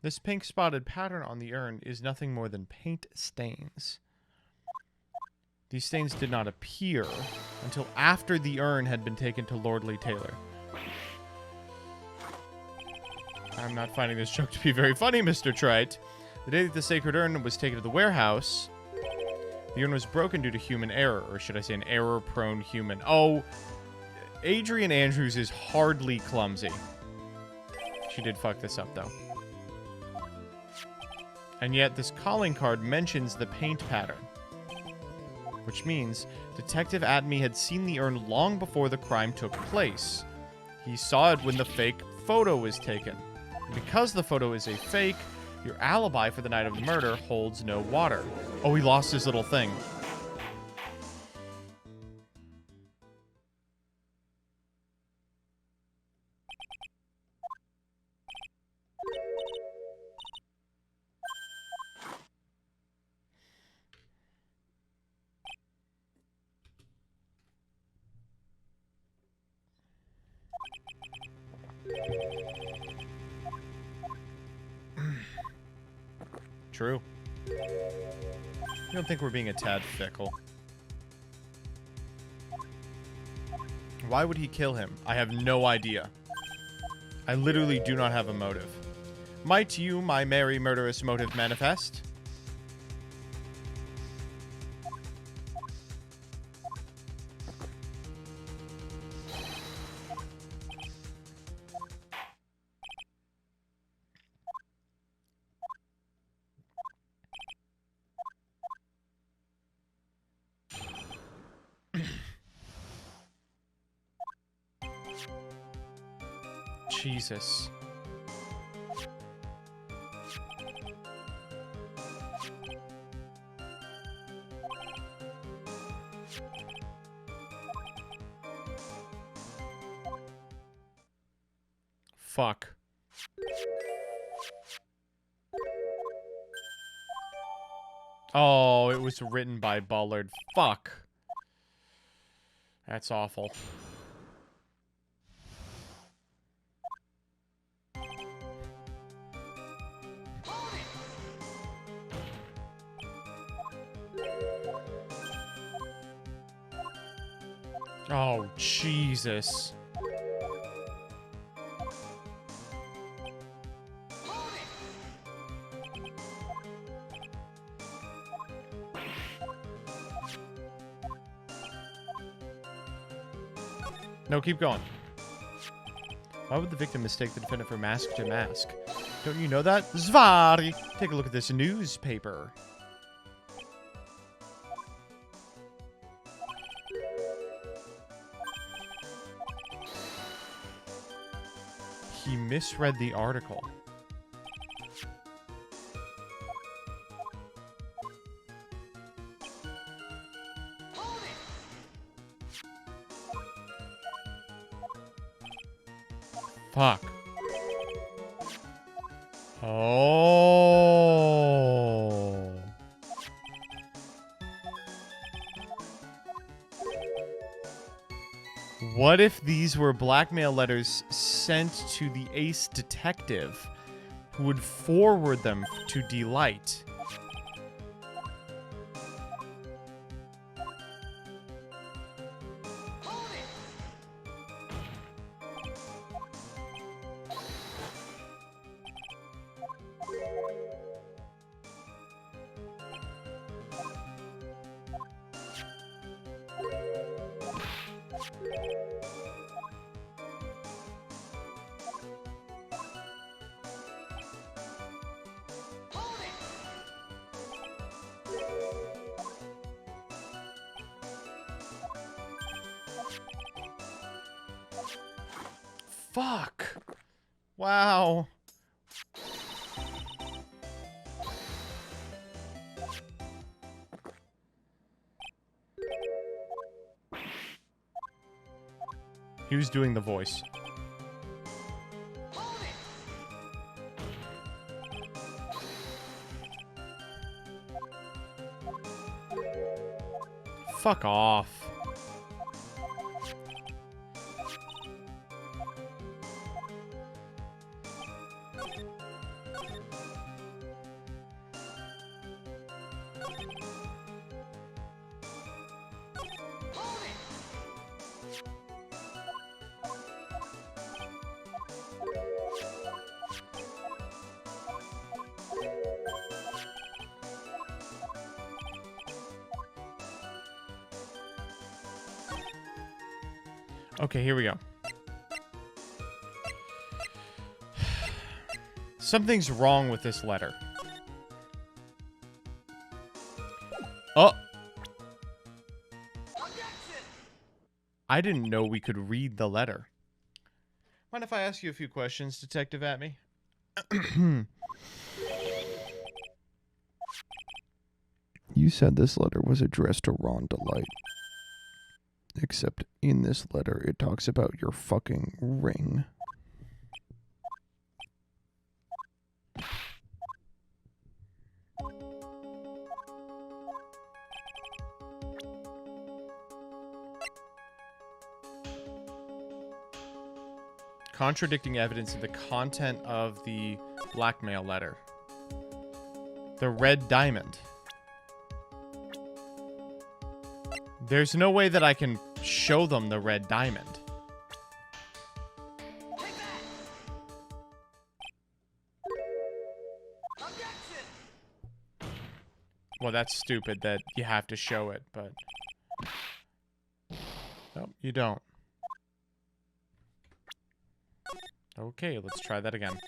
Speaker 5: This pink spotted pattern on the urn is nothing more than paint stains. These stains did not appear until after the urn had been taken to Lordly Taylor. I'm not finding this joke to be very funny, Mr. Trite. The day that the sacred urn was taken to the warehouse, the urn was broken due to human error, or should I say an error-prone human. Oh, Adrian Andrews is hardly clumsy. She did fuck this up, though. And yet, this calling card mentions the paint pattern. Which means Detective Atme had seen the urn long before the crime took place. He saw it when the fake photo was taken. And because the photo is a fake, your alibi for the night of the murder holds no water. Oh, he lost his little thing. True. You don't think we're being a tad fickle? Why would he kill him? I have no idea. I literally do not have a motive. Might you, my merry murderous motive, manifest? Jesus. Fuck. Oh, it was written by Bullard. Fuck. That's awful. Oh, Jesus. No, keep going. Why would the victim mistake the defendant for mask to mask? Don't you know that? Zvari! Take a look at this newspaper. He misread the article. Fuck. Oh. What if these were blackmail letters sent to the ace detective who would forward them to Delight? Fuck. Wow. He was doing the voice. Fuck off. Okay, here we go. Something's wrong with this letter. Oh! I didn't know we could read the letter. Mind if I ask you a few questions, Detective Atme? You said this letter was addressed to Ron Delight. Except in this letter, it talks about your fucking ring. Contradicting evidence in the content of the blackmail letter. The red diamond. There's no way that I can show them the red diamond. Well, that's stupid that you have to show it, but... Nope, you don't. Okay, let's try that again.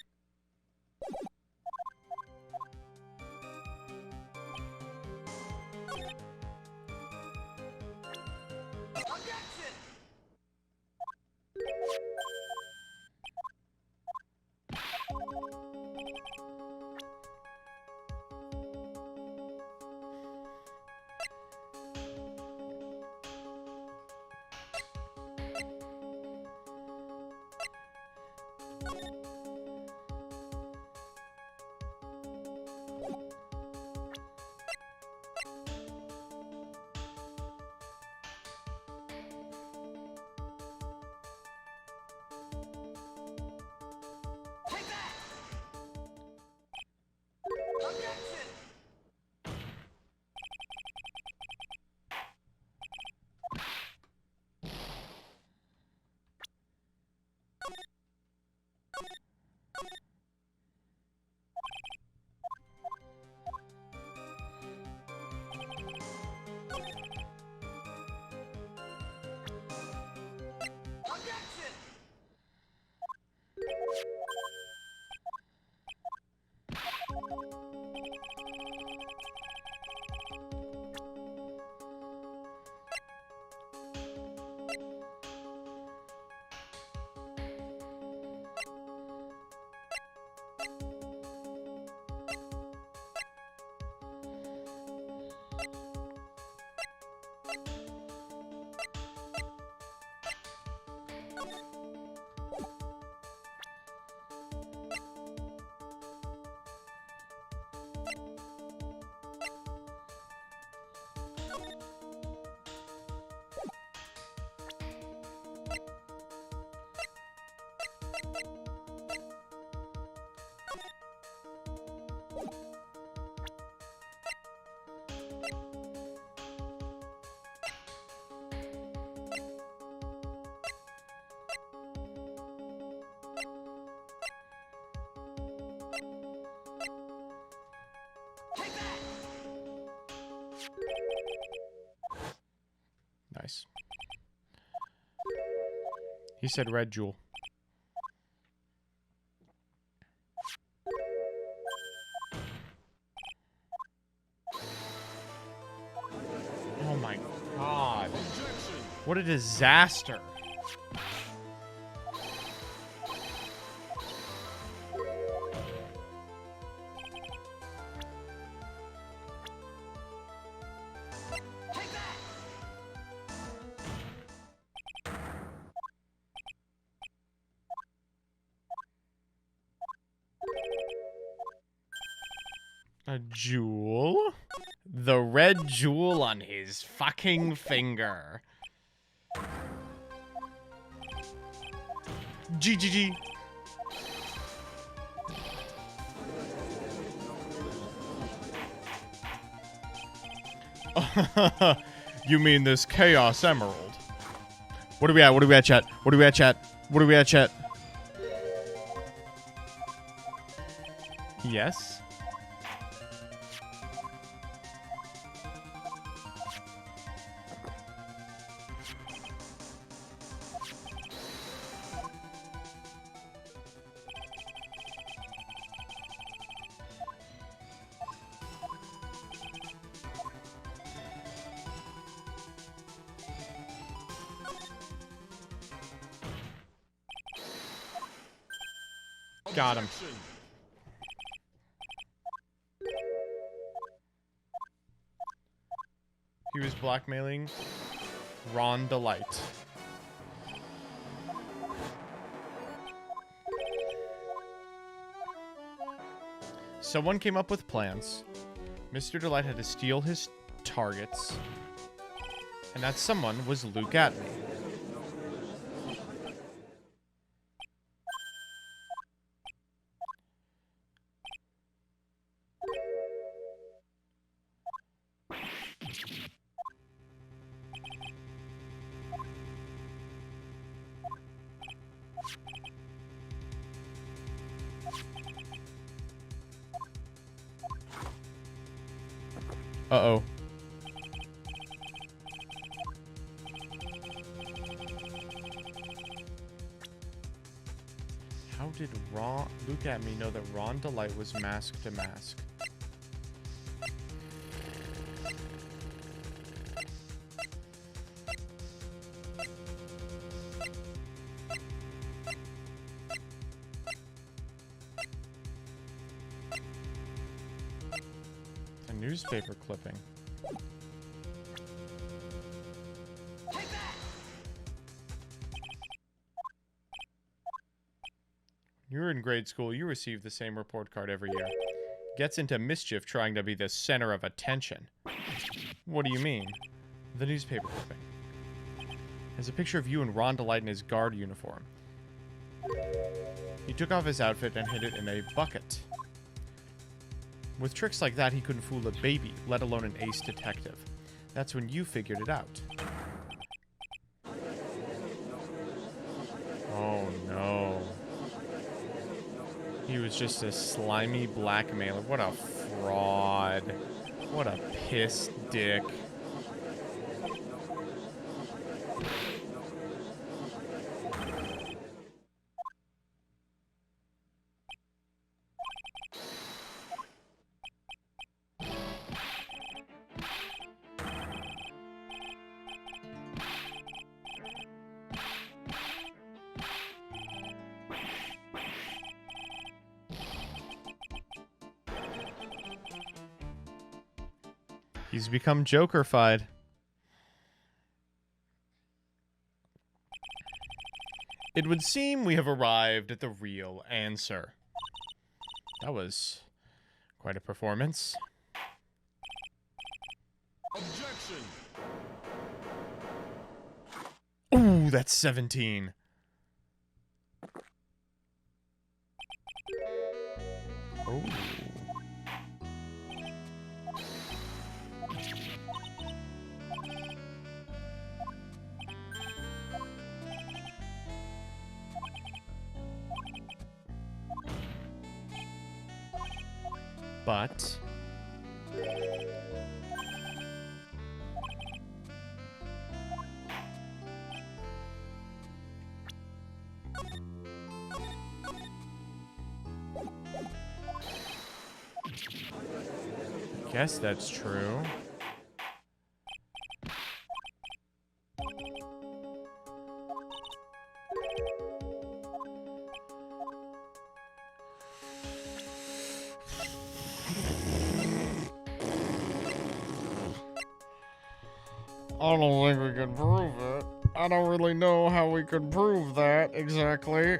Speaker 5: Nice. He said red jewel. Oh my god. What a disaster. A jewel? The red jewel on his fucking finger. GGG. You mean this Chaos Emerald? What are we at? What are we at, chat? What are we at, chat? What are we at, chat? Yes? Got him.
Speaker 6: Objection.
Speaker 5: He was blackmailing Ron Delight. Someone came up with plans. Mr. Delight had to steal his targets. And that someone was Luke Atney. Uh-oh. How did Luke at me know that Ron Delight was mask to mask? A newspaper clipping. You were in grade school, you received the same report card every year. Gets into mischief trying to be the center of attention. What do you mean? The newspaper clipping. Has a picture of you and Ron Delight in his guard uniform. He took off his outfit and hid it in a bucket. With tricks like that, he couldn't fool a baby, let alone an ace detective. That's when you figured it out. Oh no. He was just a slimy blackmailer. What a fraud. What a piss dick. He's become Joker-fied. It would seem we have arrived at the real answer. That was quite a performance.
Speaker 6: Objection.
Speaker 5: Ooh, that's 17. Oh. But I guess that's true. I don't think we can prove it. I don't really know how we could prove that exactly.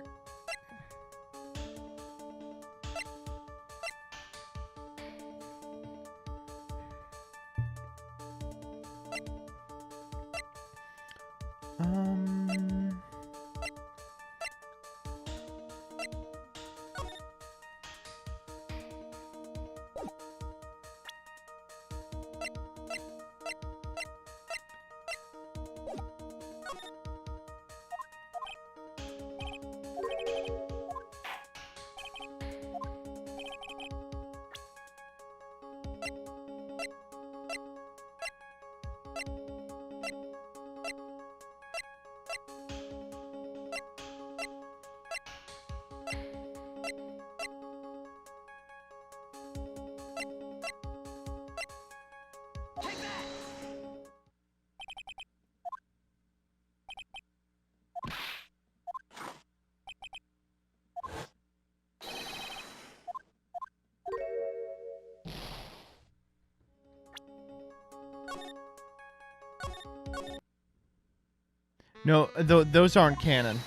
Speaker 5: No, those aren't canon.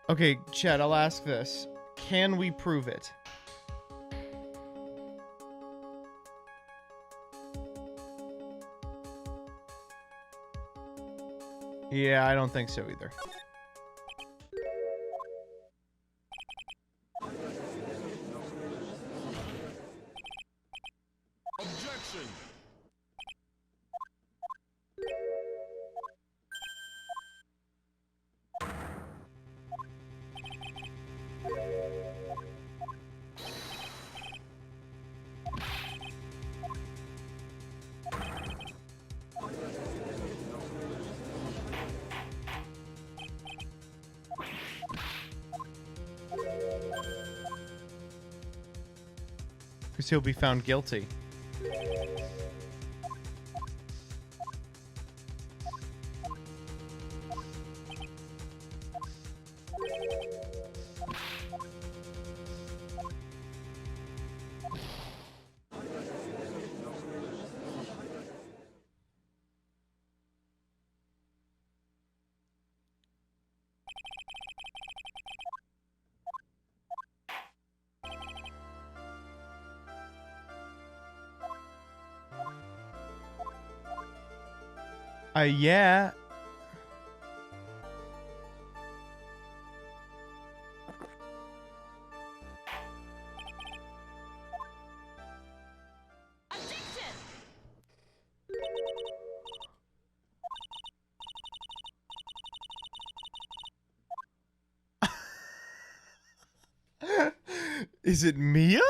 Speaker 5: Okay, Chad, I'll ask this. Can we prove it? Yeah, I don't think so either.
Speaker 6: Objection.
Speaker 5: Because he'll be found guilty. Yeah. Is it Mia?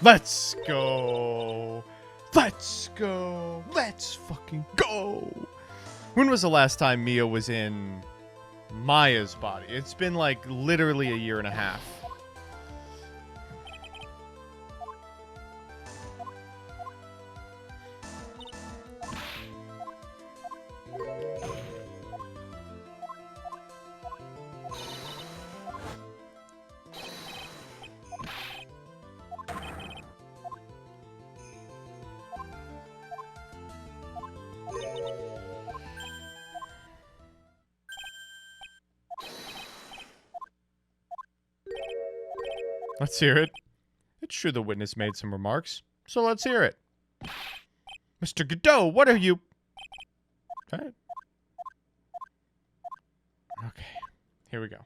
Speaker 5: Let's go. Let's go. Let's fucking go. When was the last time Mia was in Maya's body? It's been like literally a year and a half. Let's hear it. It's true the witness made some remarks, so let's hear it. Mr. Godot, what are you... All right. Okay, here we go.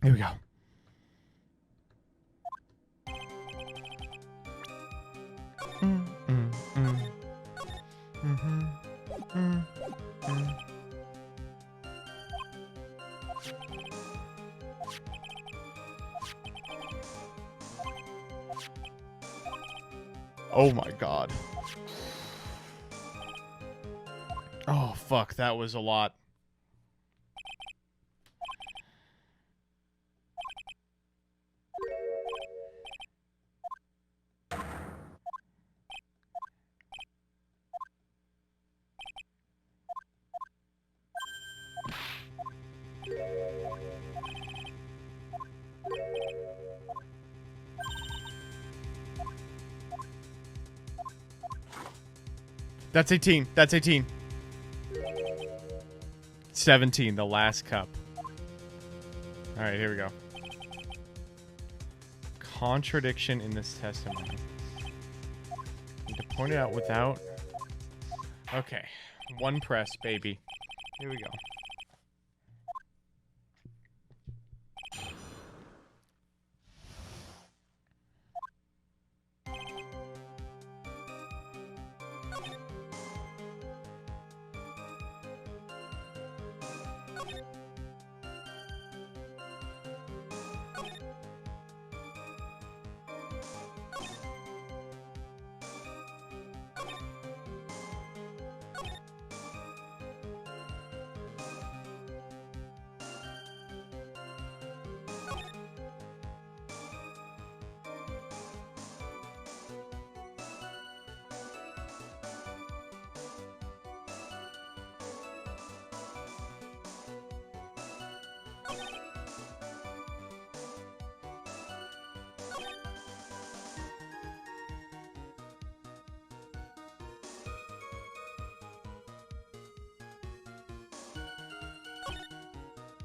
Speaker 5: Here we go. Oh my god. Oh fuck, that was a lot. That's 18. That's 18. 17, the last cup. Alright, here we go. Contradiction in this testimony. Need to point it out without... Okay. One press, baby. Here we go.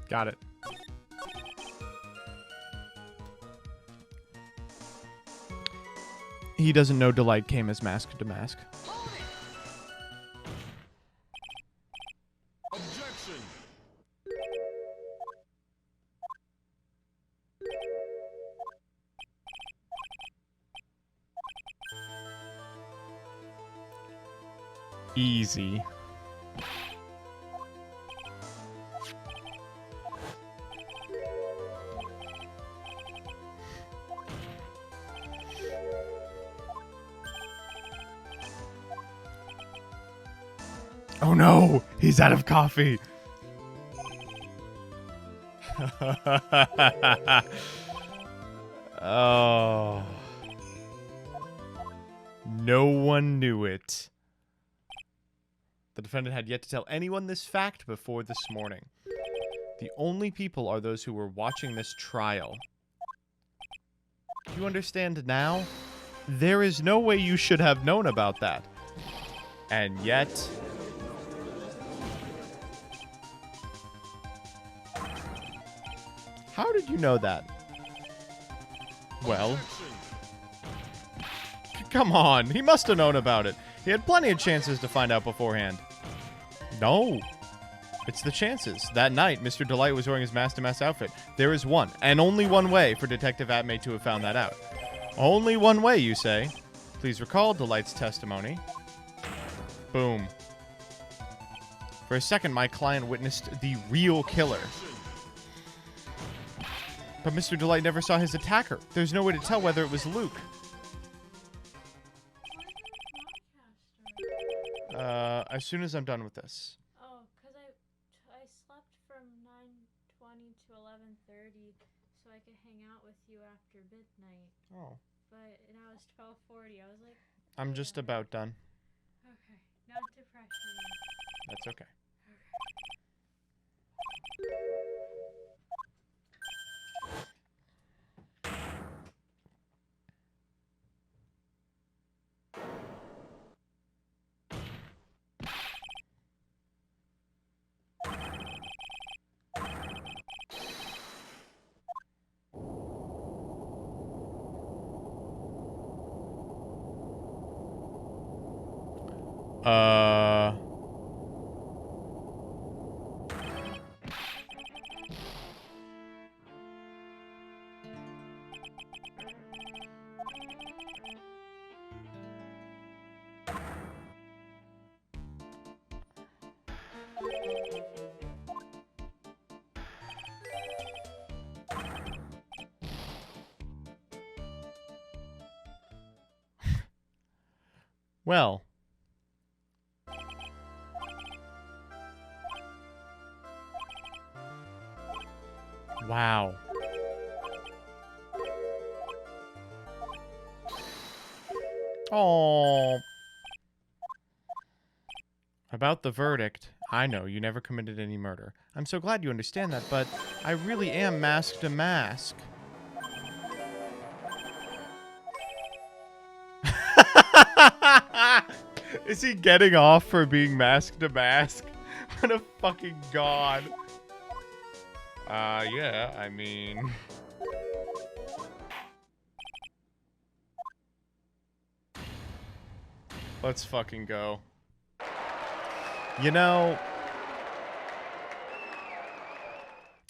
Speaker 5: Got it. He doesn't know Delight came as mask to mask.
Speaker 6: Objection.
Speaker 5: Easy. Oh no, he's out of coffee. Oh. No one knew it. The defendant had yet to tell anyone this fact before this morning. The only people are those who were watching this trial. Do you understand now? There is no way you should have known about that. And yet... How did you know that? Well... Come on, he must have known about it. He had plenty of chances to find out beforehand. No. It's the chances. That night, Mr. Delight was wearing his mask-to-mask outfit. There is one, and only one way for Detective Atmate to have found that out. Only one way, you say? Please recall Delight's testimony. Boom. For a second, my client witnessed the real killer. But Mr. Delight never saw his attacker. There's no way to tell whether it was Luke. As soon as I'm done with this.
Speaker 7: Oh, because I slept from 9:20 to 11:30 so I could hang out with you after midnight.
Speaker 5: Oh.
Speaker 7: But now it's 12:40. I was like...
Speaker 5: I'm just about done.
Speaker 7: Okay, not to pressure you.
Speaker 5: That's okay. Well. Wow. Oh. About the verdict, I know you never committed any murder. I'm so glad you understand that, but I really am mask to mask. Is he getting off for being mask to mask? What a fucking god. Yeah, I mean... Let's fucking go. You know...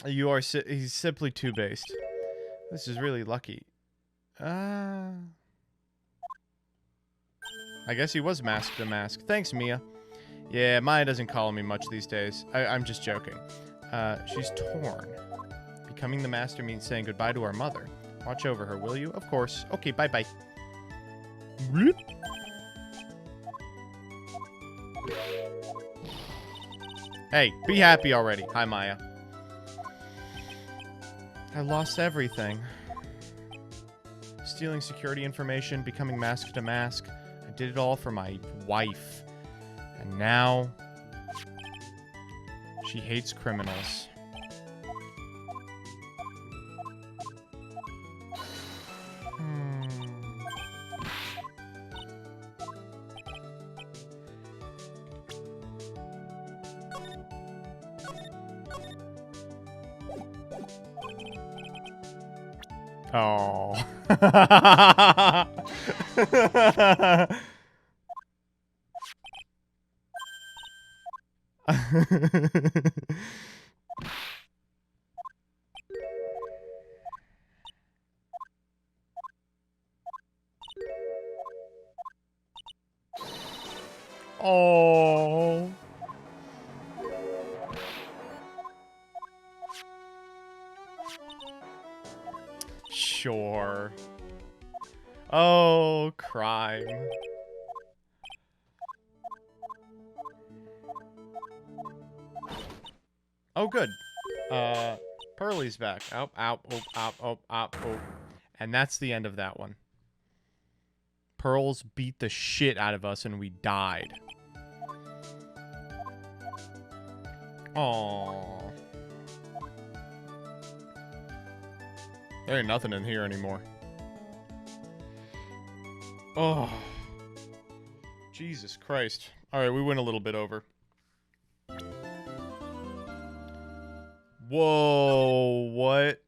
Speaker 5: He's simply too based. This is really lucky. I guess he was mask to mask. Thanks, Mia. Yeah, Maya doesn't call me much these days. I'm just joking. She's torn. Becoming the master means saying goodbye to our mother. Watch over her, will you? Of course. Okay, bye-bye. Hey, be happy already. Hi, Maya. I lost everything. Stealing security information, becoming mask to mask. I did it all for my wife. And now... she hates criminals. Oh. Oh. Sure. Oh, crime. Oh, good. Pearly's back. Oh, ow, oh, ow, oh, ow, oh. And that's the end of that one. Pearls beat the shit out of us and we died. Aww. There ain't nothing in here anymore. Oh. Jesus Christ. Alright, we went a little bit over. Whoa, what?